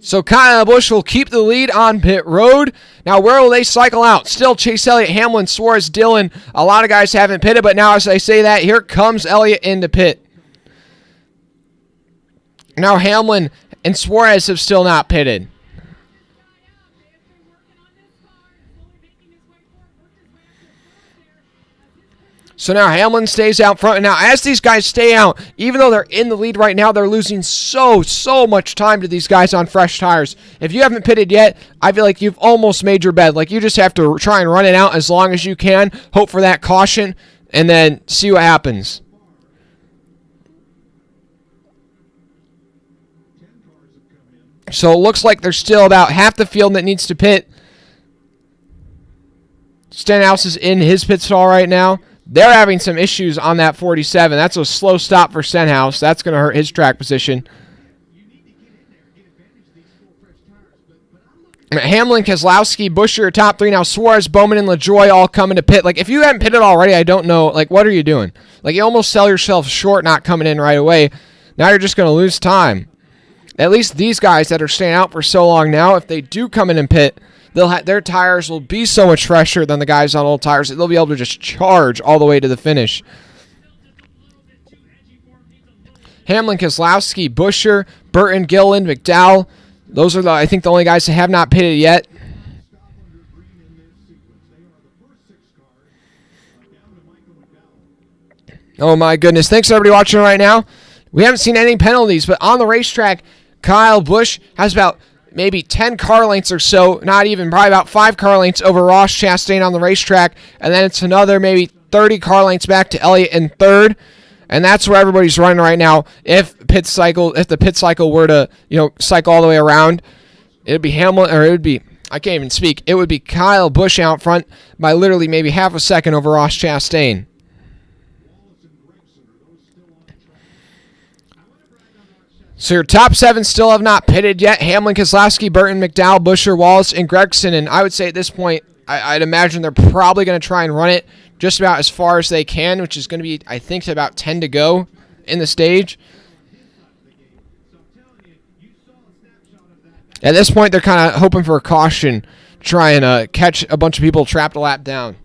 So Kyle Busch will keep the lead on pit road. Now, where will they cycle out? Still Chase Elliott, Hamlin, Suarez, Dillon. A lot of guys haven't pitted, but now as I say that, here comes Elliott into pit. Now Hamlin and Suarez have still not pitted. So now Hamlin stays out front. And now as these guys stay out, even though they're in the lead right now, they're losing so much time to these guys on fresh tires. If you haven't pitted yet, I feel like you've almost made your bed. Like you just have to try and run it out as long as you can, hope for that caution, and then see what happens. So it looks like there's still about half the field that needs to pit. Stenhouse is in his pit stall right now. They're having some issues on that 47. That's a slow stop for Stenhouse. That's going to hurt his track position. Hamlin, Keselowski, Buescher, top 3. Now Suarez, Bowman, and LaJoie all coming to pit. Like, if you haven't pitted already, I don't know. Like, what are you doing? Like, you almost sell yourself short not coming in right away. Now you're just going to lose time. At least these guys that are staying out for so long now, if they do come in and pit, their tires will be so much fresher than the guys on old tires that they'll be able to just charge all the way to the finish. Hamlin, Keselowski, Buescher, Burton, Gilliland, McDowell. Those are, I think, the only guys that have not pitted yet. Oh, my goodness. Thanks, everybody watching right now. We haven't seen any penalties, but on the racetrack, Kyle Busch has about maybe 10 car lengths or so, not even, probably about 5 car lengths over Ross Chastain on the racetrack, and then it's another maybe 30 car lengths back to Elliott in third, and that's where everybody's running right now. If the pit cycle were to, cycle all the way around, it would be Hamlin, or it would be, I can't even speak, it would be Kyle Busch out front by literally maybe half a second over Ross Chastain. So your top 7 still have not pitted yet. Hamlin, Keselowski, Burton, McDowell, Buescher, Wallace, and Gregson. And I would say at this point, I'd imagine they're probably going to try and run it just about as far as they can, which is going to be, I think, about 10 to go in the stage. At this point, they're kind of hoping for a caution, try and catch a bunch of people trapped a lap down.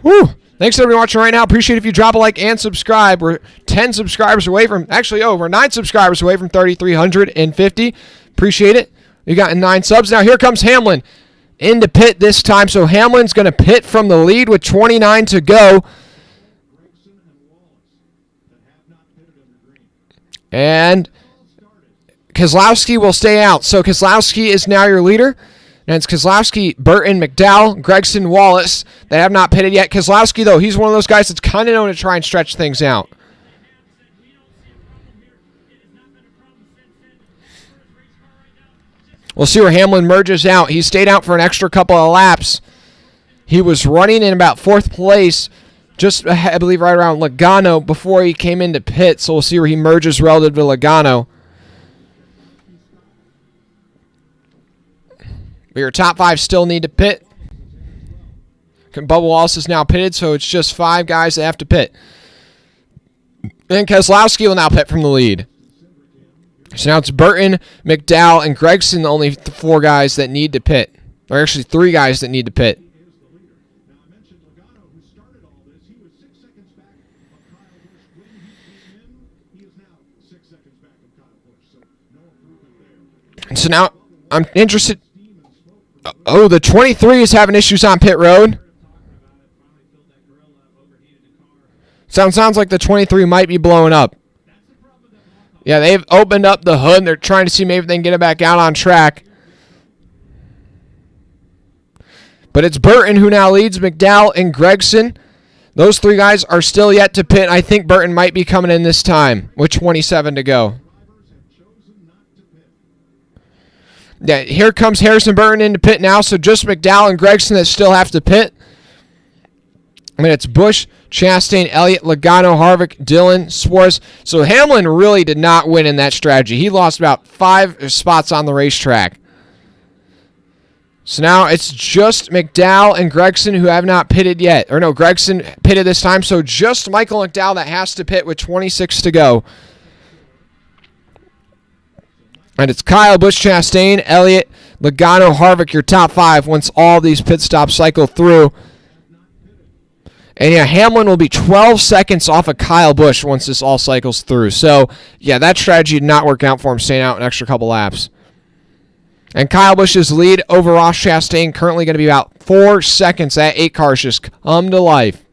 Whew. Thanks to everyone watching right now. Appreciate it if you drop a like and subscribe. We're 10 subscribers away from, we're 9 subscribers away from 3,350. Appreciate it. We got 9 subs. Now here comes Hamlin into pit this time. So Hamlin's going to pit from the lead with 29 to go. And Keselowski will stay out. So Keselowski is now your leader. And it's Keselowski, Burton, McDowell, Gregson, Wallace. They have not pitted yet. Keselowski, though, he's one of those guys that's kind of known to try and stretch things out. We'll see where Hamlin merges out. He stayed out for an extra couple of laps. He was running in about 4th place just, I believe, right around Logano before he came into pit. So we'll see where he merges relative to Logano. But your top 5 still need to pit. Bubba Wallace is now pitted, so it's just 5 guys that have to pit. And Keselowski will now pit from the lead. So now it's Burton, McDowell, and Gregson, the only 4 guys that need to pit. Or actually 3 guys that need to pit. Is the leader. Now, I mentioned Logano, who started all this. He was 6 seconds back of Kyle Busch when he came in. He is now 6 seconds back of Kyle Busch, so no improvement there. And so now I'm interested. Oh, the 23 is having issues on pit road. Sounds like the 23 might be blowing up. Yeah, they've opened up the hood. And they're trying to see maybe they can get it back out on track. But it's Burton who now leads, McDowell and Gregson. Those 3 guys are still yet to pit. I think Burton might be coming in this time with 27 to go. Yeah, here comes Harrison Burton into pit now, so just McDowell and Gregson that still have to pit. I mean, it's Busch, Chastain, Elliott, Logano, Harvick, Dillon, Suarez. So Hamlin really did not win in that strategy. He lost about 5 spots on the racetrack. So now it's just McDowell and Gregson who have not pitted yet. Or no, Gregson pitted this time, so just Michael McDowell that has to pit with 26 to go. And it's Kyle, Busch, Chastain, Elliott, Logano, Harvick, your top 5 once all these pit stops cycle through. And yeah, Hamlin will be 12 seconds off of Kyle Busch once this all cycles through. So, yeah, that strategy did not work out for him, staying out an extra couple laps. And Kyle Busch's lead over Ross Chastain currently going to be about 4 seconds. That 8 cars just come to life.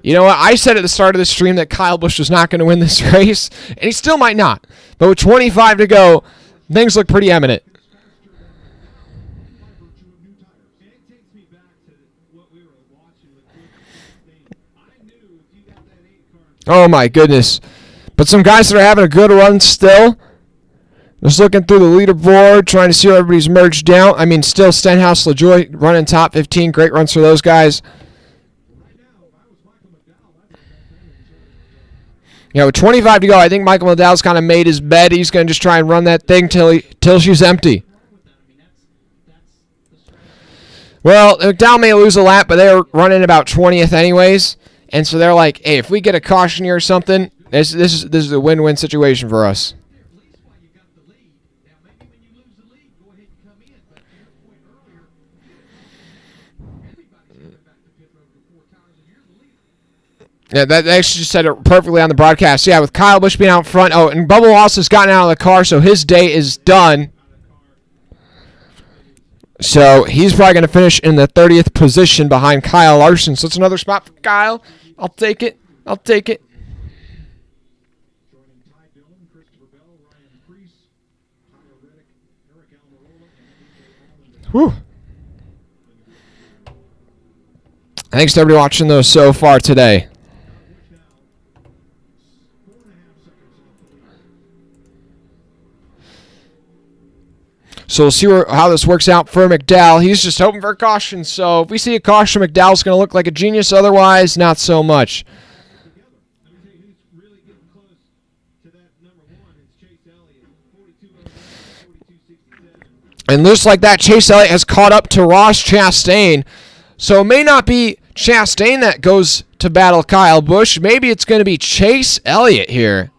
You know what? I said at the start of the stream that Kyle Busch was not going to win this race, and he still might not. But with 25 to go, things look pretty eminent. Oh, my goodness. But some guys that are having a good run still. Just looking through the leaderboard, trying to see where everybody's merged down. I mean, still Stenhouse, LaJoy running top 15. Great runs for those guys. Yeah, with 25 to go, I think Michael McDowell's kind of made his bed. He's going to just try and run that thing till she's empty. Well, McDowell may lose a lap, but they're running about 20th anyways. And so they're like, hey, if we get a caution here or something, this is a win-win situation for us. Yeah, that actually just said it perfectly on the broadcast. Yeah, with Kyle Busch being out front. Oh, and Bubba Wallace has gotten out of the car, so his day is done. So he's probably going to finish in the 30th position behind Kyle Larson. So it's another spot for Kyle. I'll take it. I'll take it. Joining Ty Dillon, Christopher Bell, Ryan Preece, Tyler Reddick, Eric Almirola, and AJ Allman. Whew. Thanks to everybody watching those so far today. So we'll see how this works out for McDowell. He's just hoping for a caution. So if we see a caution, McDowell's going to look like a genius. Otherwise, not so much. And just like that, Chase Elliott has caught up to Ross Chastain. So it may not be Chastain that goes to battle Kyle Busch. Maybe it's going to be Chase Elliott here.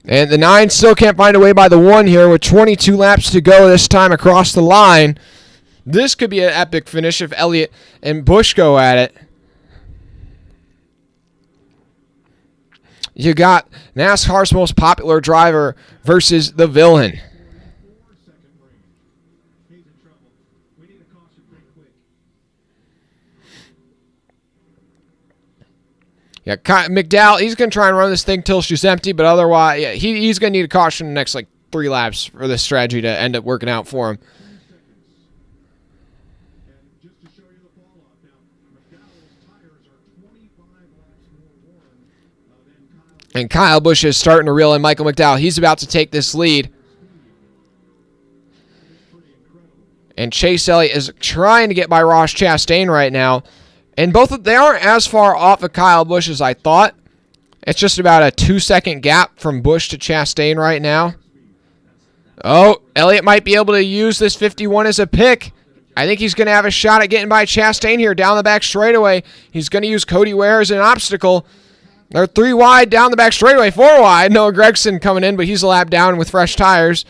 And the 9 still can't find a way by the 1 here with 22 laps to go this time across the line. This could be an epic finish if Elliott and Busch go at it. You got NASCAR's most popular driver versus the villain. Yeah, McDowell, he's going to try and run this thing till she's empty, but otherwise, yeah, he's going to need a caution in the next, 3 laps for this strategy to end up working out for him. Just to show you the fall-off now, McDowell's tires are 25 laps more worn than Kyle. And Kyle Busch is starting to reel in Michael McDowell. He's about to take this lead. And Chase Elliott is trying to get by Ross Chastain right now. And they aren't as far off of Kyle Busch as I thought. It's just about a 2-second gap from Busch to Chastain right now. Oh, Elliott might be able to use this 51 as a pick. I think he's going to have a shot at getting by Chastain here down the back straightaway. He's going to use Cody Ware as an obstacle. They're 3 wide down the back straightaway, 4 wide. Noah Gragson coming in, but he's a lap down with fresh tires.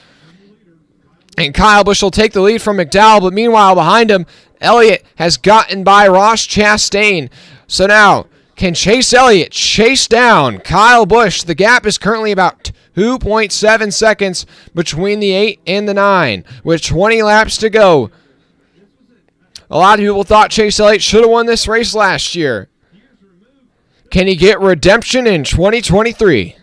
And Kyle Busch will take the lead from McDowell, but meanwhile behind him, Elliott has gotten by Ross Chastain. So now, can Chase Elliott chase down Kyle Busch? The gap is currently about 2.7 seconds between the 8 and the 9, with 20 laps to go. A lot of people thought Chase Elliott should have won this race last year. Can he get redemption in 2023?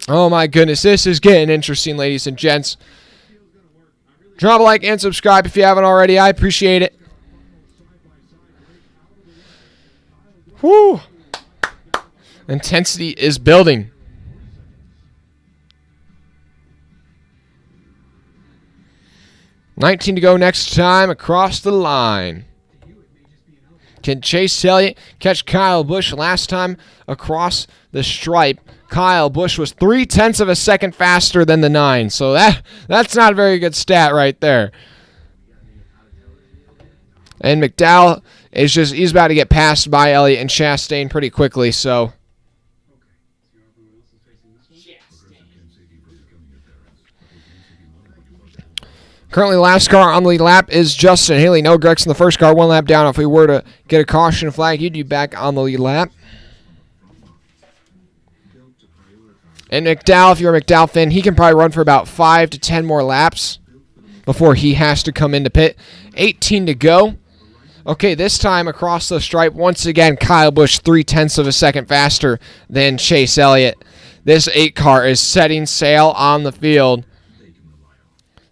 Oh my goodness, this is getting interesting, ladies and gents. Drop a like and subscribe if you haven't already. I appreciate it. Whew. Intensity is building. $19 to go next time across the line. Can Chase Elliott catch Kyle Busch? Last time across the stripe, Kyle Busch was 0.3 of a second faster than the 9. So that's not a very good stat right there. And McDowell he's about to get passed by Elliott and Chastain pretty quickly, so. Currently, last car on the lead lap is Justin Haley. No Grex in the first car, 1 lap down. If we were to get a caution flag, he'd be back on the lead lap. And McDowell, if you're a McDowell fan, he can probably run for about 5 to 10 more laps before he has to come into pit. 18 to go. Okay, this time across the stripe, once again, Kyle Busch 0.3 of a second faster than Chase Elliott. This 8 car is setting sail on the field.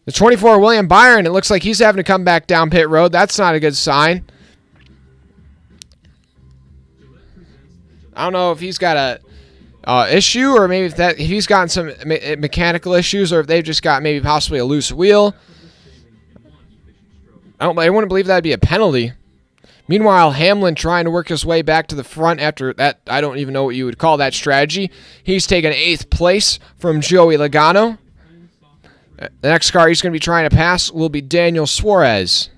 The 24, William Byron, it looks like he's having to come back down pit road. That's not a good sign. I don't know if he's got a issue, or maybe if he's gotten some mechanical issues, or if they've just got maybe possibly a loose wheel. I wouldn't believe that'd be a penalty. Meanwhile, Hamlin trying to work his way back to the front after that. I don't even know what you would call that strategy. He's taken 8th place from Joey Logano. The next car he's going to be trying to pass will be Daniel Suarez.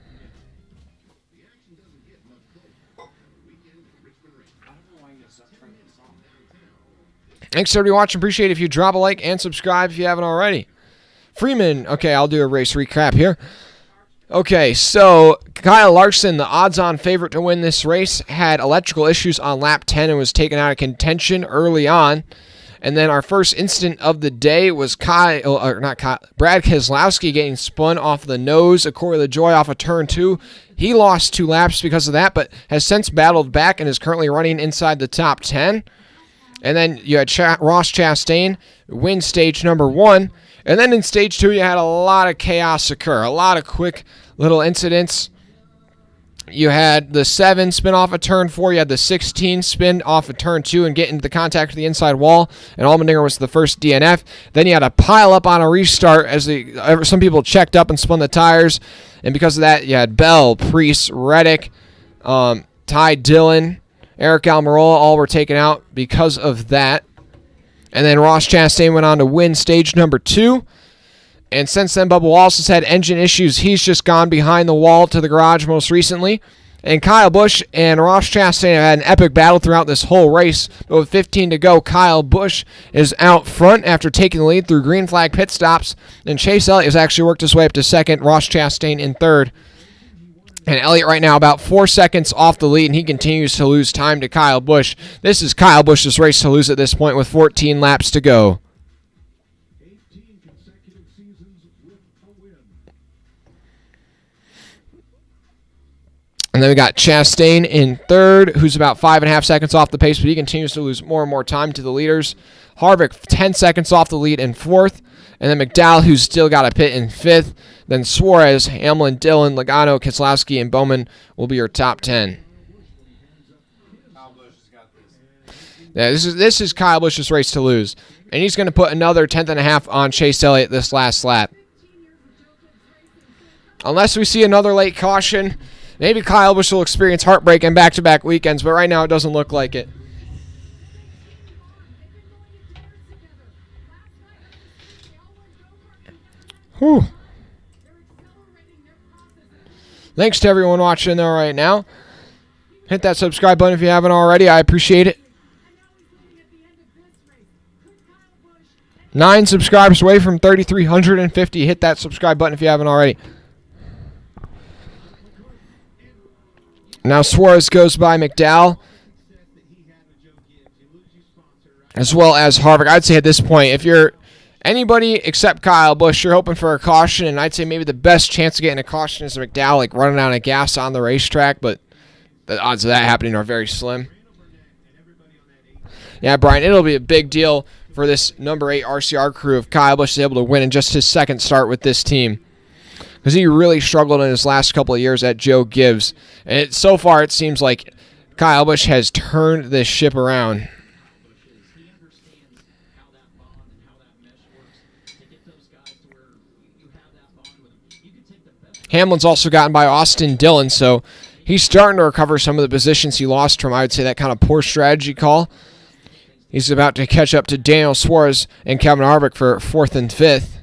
Thanks everybody watching. Appreciate it if you drop a like and subscribe if you haven't already. Freeman. Okay, I'll do a race recap here. Okay, so Kyle Larson, the odds-on favorite to win this race, had electrical issues on lap 10 and was taken out of contention early on. And then our first incident of the day was Brad Keselowski getting spun off the nose of Corey LaJoie off of turn 2. He lost 2 laps because of that, but has since battled back and is currently running inside the top 10. And then you had Ross Chastain win stage number 1. And then in stage 2, you had a lot of chaos occur, a lot of quick little incidents. You had the 7 spin off of turn 4. You had the 16 spin off of turn 2 and get into the contact with the inside wall. And Allmendinger was the first DNF. Then you had a pile up on a restart as some people checked up and spun the tires. And because of that, you had Bell, Priest, Reddick, Ty Dillon, Eric Almirola, all were taken out because of that. And then Ross Chastain went on to win stage number 2. And since then, Bubba Wallace has had engine issues. He's just gone behind the wall to the garage most recently. And Kyle Busch and Ross Chastain have had an epic battle throughout this whole race. But with 15 to go, Kyle Busch is out front after taking the lead through green flag pit stops. And Chase Elliott has actually worked his way up to second. Ross Chastain in third. And Elliott right now about 4 seconds off the lead, and he continues to lose time to Kyle Busch. This is Kyle Busch's race to lose at this point with 14 laps to go. 18 consecutive seasons with a win. And then we got Chastain in third, who's about 5.5 seconds off the pace, but he continues to lose more and more time to the leaders. Harvick 10 seconds off the lead in fourth. And then McDowell, who's still got a pit in fifth. Then Suarez, Hamlin, Dillon, Logano, Keselowski, and Bowman will be your top 10. Yeah, this is Kyle Busch's race to lose. And he's going to put another 10th and a half on Chase Elliott this last lap. Unless we see another late caution, maybe Kyle Busch will experience heartbreak in back-to-back weekends, but right now it doesn't look like it. Whew. Thanks to everyone watching there right now. Hit that subscribe button if you haven't already. I appreciate it. 9 subscribers away from 3,350. Hit that subscribe button if you haven't already. Now Suarez goes by McDowell, as well as Harvick. I'd say at this point, if you're anybody except Kyle Busch, you're hoping for a caution, and I'd say maybe the best chance of getting a caution is McDowell, like running out of gas on the racetrack, but the odds of that happening are very slim. Yeah, Brian, it'll be a big deal for this number 8 RCR crew if Kyle Busch is able to win in just his second start with this team, because he really struggled in his last couple of years at Joe Gibbs. And so far, it seems like Kyle Busch has turned this ship around. Hamlin's also gotten by Austin Dillon, so he's starting to recover some of the positions he lost from, I would say, that kind of poor strategy call. He's about to catch up to Daniel Suarez and Kevin Harvick for 4th and 5th.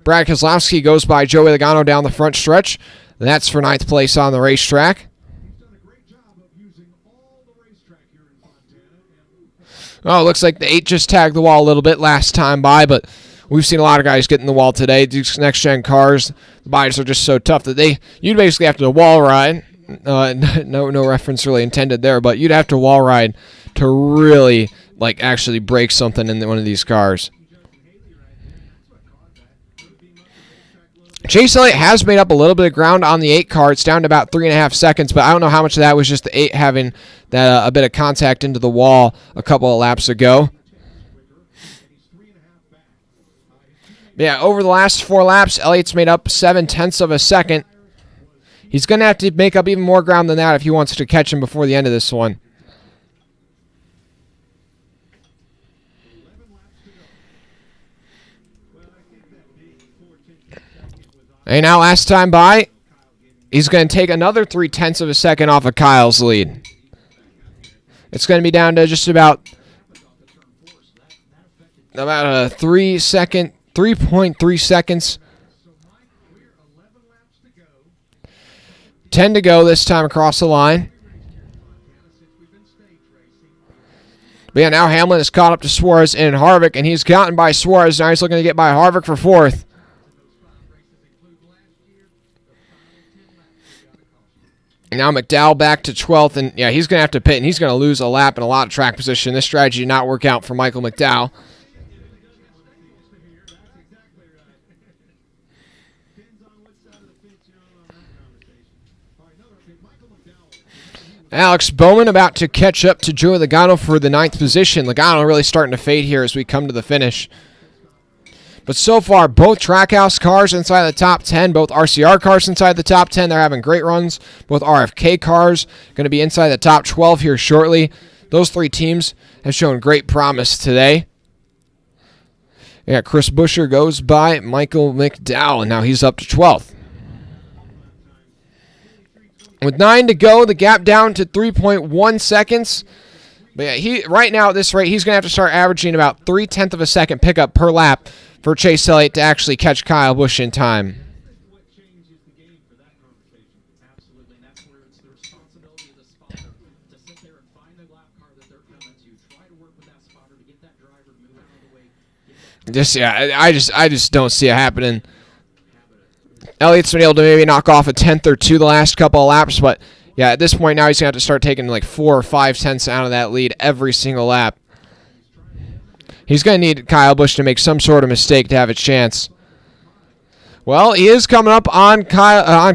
Brad Keselowski goes by Joey Logano down the front stretch. That's for 9th place on the racetrack. Oh, it looks like the 8 just tagged the wall a little bit last time by, but we've seen a lot of guys get in the wall today. These next-gen cars, the bodies are just so tough that you'd basically have to wall ride. No reference really intended there, but you'd have to wall ride to really actually break something in one of these cars. Chase Elliott has made up a little bit of ground on the 8 car. It's down to about 3.5 seconds, but I don't know how much of that was just the 8 having that a bit of contact into the wall a couple of laps ago. Yeah, over the last 4 laps, Elliott's made up 0.7 of a second. He's going to have to make up even more ground than that if he wants to catch him before the end of this one. And now last time by, he's going to take another 0.3 of a second off of Kyle's lead. It's going to be down to just about a 3.3 seconds. 10 to go this time across the line. But yeah, now Hamlin is caught up to Suarez and Harvick, and he's gotten by Suarez. Now he's looking to get by Harvick for 4th. And now McDowell back to 12th, and yeah, he's going to have to pit, and he's going to lose a lap and a lot of track position. This strategy did not work out for Michael McDowell. Alex Bowman about to catch up to Joey Logano for the 9th position. Logano really starting to fade here as we come to the finish. But so far, both Trackhouse cars inside the top 10, both RCR cars inside the top 10. They're having great runs. Both RFK cars going to be inside the top 12 here shortly. Those 3 teams have shown great promise today. Yeah, Chris Buescher goes by Michael McDowell, and now he's up to 12th. With 9 to go, the gap down to 3.1 seconds. But yeah, right now at this rate, he's going to have to start averaging about 0.3 of a second pickup per lap for Chase Elliott to actually catch Kyle Busch in time. What changes the game for that conversation? Absolutely, and that's where it's the responsibility of the spotter to sit there and find the lap car that they're coming to, try to work with that spotter to get that driver to move out of the way. I just don't see it happening. Elliott's been able to maybe knock off a 10th or 2 the last couple of laps, but yeah, at this point now he's going to have to start taking 4 or 5 tenths out of that lead every single lap. He's going to need Kyle Busch to make some sort of mistake to have a chance. Well, he is coming up on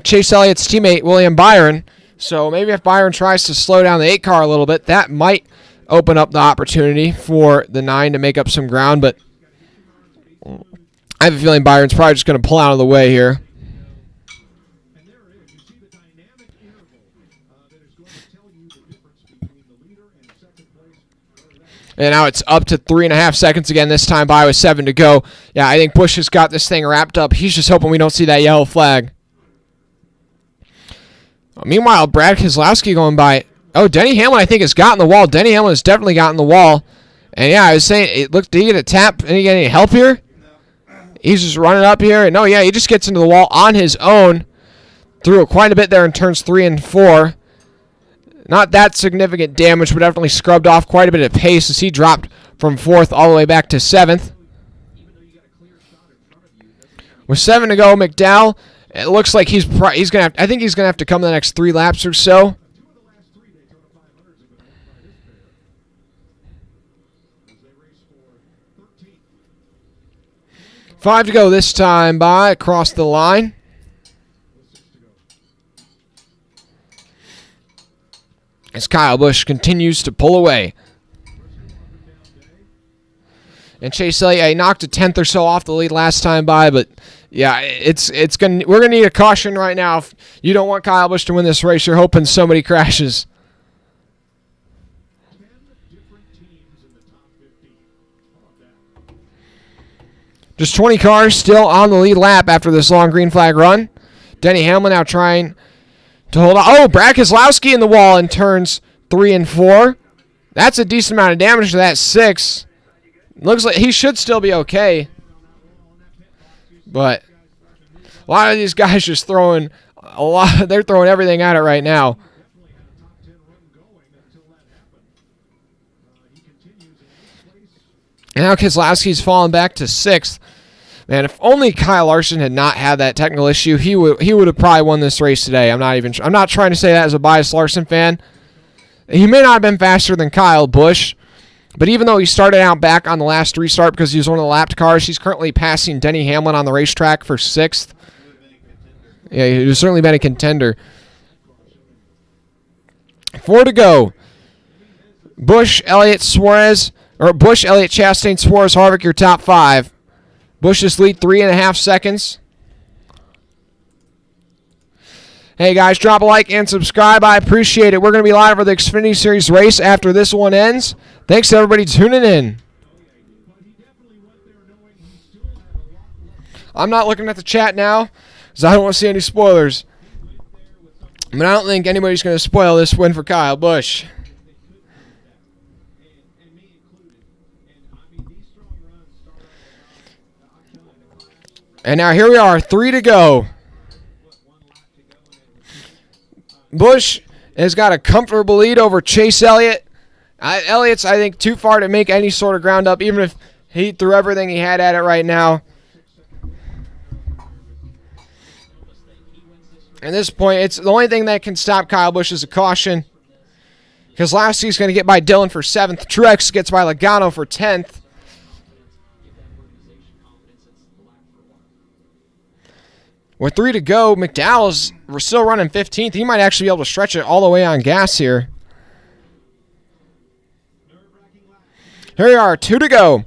Chase Elliott's teammate, William Byron. So maybe if Byron tries to slow down the 8 car a little bit, that might open up the opportunity for the 9 to make up some ground. But I have a feeling Byron's probably just going to pull out of the way here. And there it is. You see the dynamic interval that is going to tell you the difference between the leader and second place. And now it's up to 3.5 seconds again, this time by with 7 to go. Yeah, I think Busch has got this thing wrapped up. He's just hoping we don't see that yellow flag. Meanwhile, Brad Keselowski going by. Oh, Denny Hamlin, I think, has gotten the wall. Denny Hamlin has definitely gotten the wall. And yeah, I was saying, did he get a tap? Did he get any help here? He's just running up here. No, yeah, he just gets into the wall on his own. Threw quite a bit there in turns 3 and 4. Not that significant damage, but definitely scrubbed off quite a bit of pace as he dropped from 4th all the way back to 7th. With 7 to go, McDowell, it looks like he's gonna have. I think he's gonna have to come the next 3 laps or so. 5 to go this time by across the line. As Kyle Busch continues to pull away. And Chase Elliott, he knocked a 10th or so off the lead last time by, but yeah, we're gonna need a caution right now. If you don't want Kyle Busch to win this race, you're hoping somebody crashes. Just 20 cars still on the lead lap after this long green flag run. Denny Hamlin now trying to hold on. Oh, Brad Keselowski in the wall in turns 3 and 4. That's a decent amount of damage to that 6. Looks like he should still be okay. But a lot of these guys just throwing they're throwing everything at it right now. And now Keselowski's fallen back to 6th. Man, if only Kyle Larson had not had that technical issue, he would have probably won this race today. I'm not trying to say that as a biased Larson fan. He may not have been faster than Kyle Busch, but even though he started out back on the last restart because he was one of the lapped cars, he's currently passing Denny Hamlin on the racetrack for 6th. Yeah, he's certainly been a contender. 4 to go. Busch, Elliott, Suarez, or Busch, Elliott, Chastain, Suarez, Harvick, your top 5. Busch's lead 3.5 seconds. Hey guys, drop a like and subscribe. I appreciate it. We're going to be live for the Xfinity Series race after this one ends. Thanks to everybody tuning in. I'm not looking at the chat now because I don't want to see any spoilers. But I don't think anybody's going to spoil this win for Kyle Busch. And now here we are, 3 to go. Busch has got a comfortable lead over Chase Elliott. Elliott's, I think, too far to make any sort of ground up, even if he threw everything he had at it right now. At this point, it's the only thing that can stop Kyle Busch is a caution. Because Keselowski's going to get by Dillon for 7th. Truex gets by Logano for 10th. With 3 to go, we're still running 15th. He might actually be able to stretch it all the way on gas here. Here we are, 2 to go.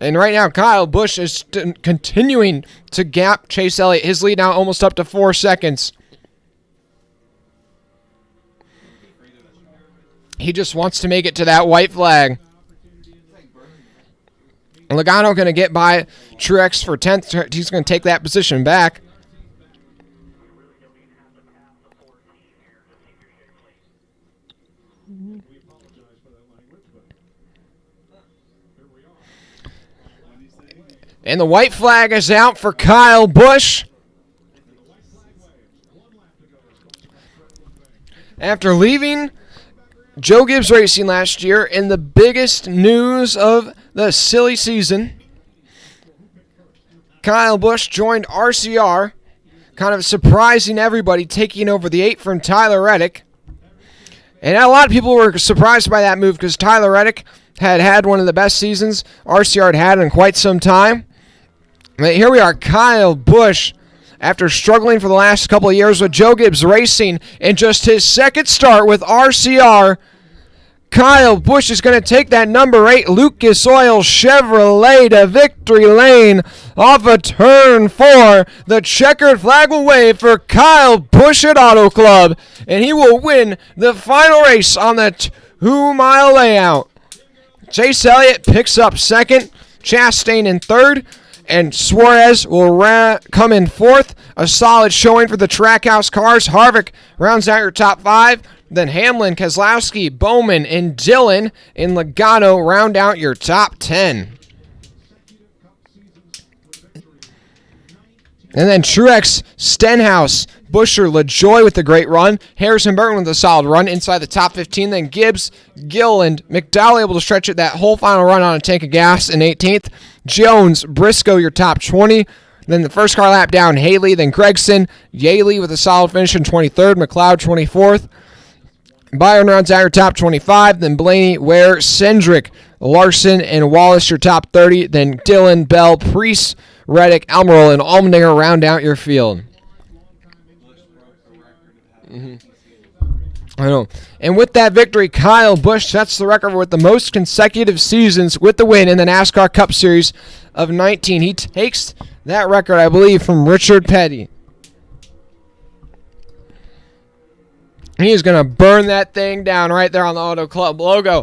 And right now, Kyle Busch is continuing to gap Chase Elliott. His lead now almost up to 4 seconds. He just wants to make it to that white flag. Logano going to get by Truex for 10th. He's going to take that position back. And the white flag is out for Kyle Busch. After leaving Joe Gibbs Racing last year in the biggest news of the silly season, Kyle Busch joined RCR, kind of surprising everybody, taking over the 8 from Tyler Reddick. And a lot of people were surprised by that move because Tyler Reddick had one of the best seasons RCR had in quite some time. But here we are, Kyle Busch, after struggling for the last couple of years with Joe Gibbs Racing in just his second start with RCR, Kyle Busch is going to take that number 8 Lucas Oil Chevrolet to victory lane off of turn 4. The checkered flag will wave for Kyle Busch at Auto Club, and he will win the final race on the 2-mile layout. Chase Elliott picks up second, Chastain in third, and Suarez will come in fourth. A solid showing for the Trackhouse cars. Harvick rounds out your top 5. Then Hamlin, Keselowski, Bowman, and Dillon in Logano round out your top 10. And then Truex, Stenhouse, Buescher, LaJoy with a great run. Harrison Burton with a solid run inside the top 15. Then Gibbs, Gilliland, McDowell able to stretch it that whole final run on a tank of gas in 18th. Jones, Briscoe, your top 20. Then the first car lap down, Haley, then Gregson, Yaley with a solid finish in 23rd, McLeod 24th. Byron rounds out your top 25. Then Blaney, Ware, Cendric, Larson, and Wallace your top 30. Then Dillon, Bell, Priest, Reddick, Almirola, and Allmendinger round out your field. I know. And with that victory, Kyle Busch sets the record with the most consecutive seasons with the win in the NASCAR Cup Series of 19. He takes that record, I believe, from Richard Petty. He is going to burn that thing down right there on the Auto Club logo.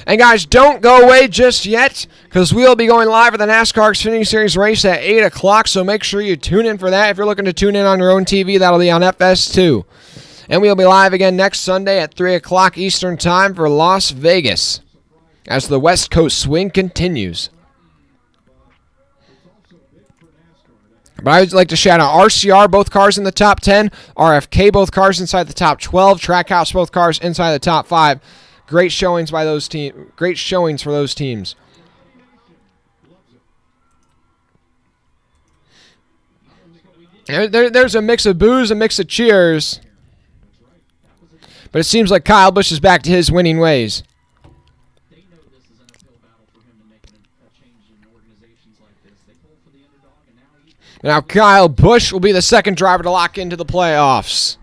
And guys, don't go away just yet, because we'll be going live for the NASCAR Xfinity Series race at 8 o'clock, so make sure you tune in for that. If you're looking to tune in on your own TV, that'll be on FS2. And we'll be live again next Sunday at 3 o'clock Eastern Time for Las Vegas, as the West Coast swing continues. But I would like to shout out RCR, both cars in the top 10. RFK, both cars inside the top 12. Trackhouse, both cars inside the top 5. Great showings by those teams. Great showings for those teams. There's a mix of boos, a mix of cheers. But it seems like Kyle Busch is back to his winning ways. They know this is an uphill battle for him to make a change in organizations like this. They pull for the underdog, and now Now Kyle Busch will be the second driver to lock into the playoffs.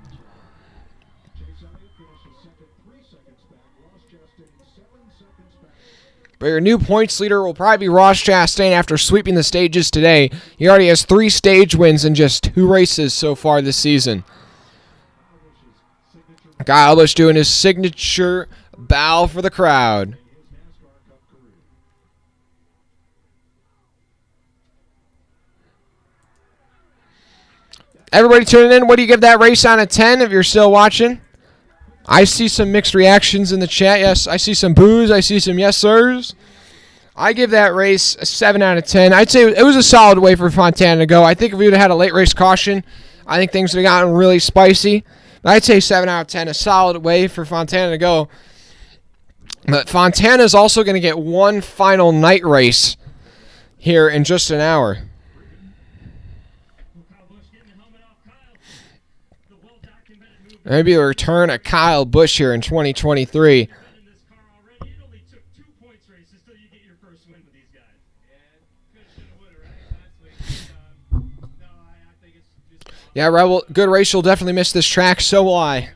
But your new points leader will probably be Ross Chastain after sweeping the stages today. He already has 3 stage wins in just 2 races so far this season. Kyle Busch doing his signature bow for the crowd. Everybody tuning in, what do you give that race on a 10 if you're still watching? I see some mixed reactions in the chat. Yes, I see some boos. I see some yes, sirs. I give that race a 7 out of 10. I'd say it was a solid way for Fontana to go. I think if we would have had a late race caution, I think things would have gotten really spicy. But I'd say 7 out of 10, a solid way for Fontana to go. But Fontana is also going to get one final night race here in just an hour. Maybe a return of Kyle Busch here in 2023. Yeah, Rebel, good race. You'll definitely miss this track. So will I.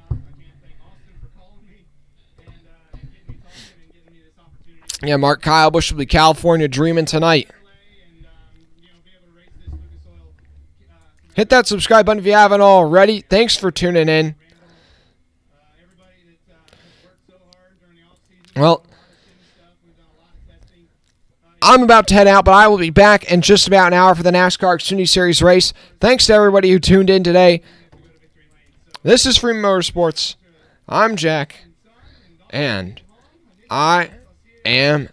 Yeah, Mark, Kyle Busch will be California dreaming tonight. Hit that subscribe button if you haven't already. Thanks for tuning in. Well, I'm about to head out, but I will be back in just about an hour for the NASCAR Xfinity Series race. Thanks to everybody who tuned in today. This is Freeman Motorsports. I'm Jack, and I am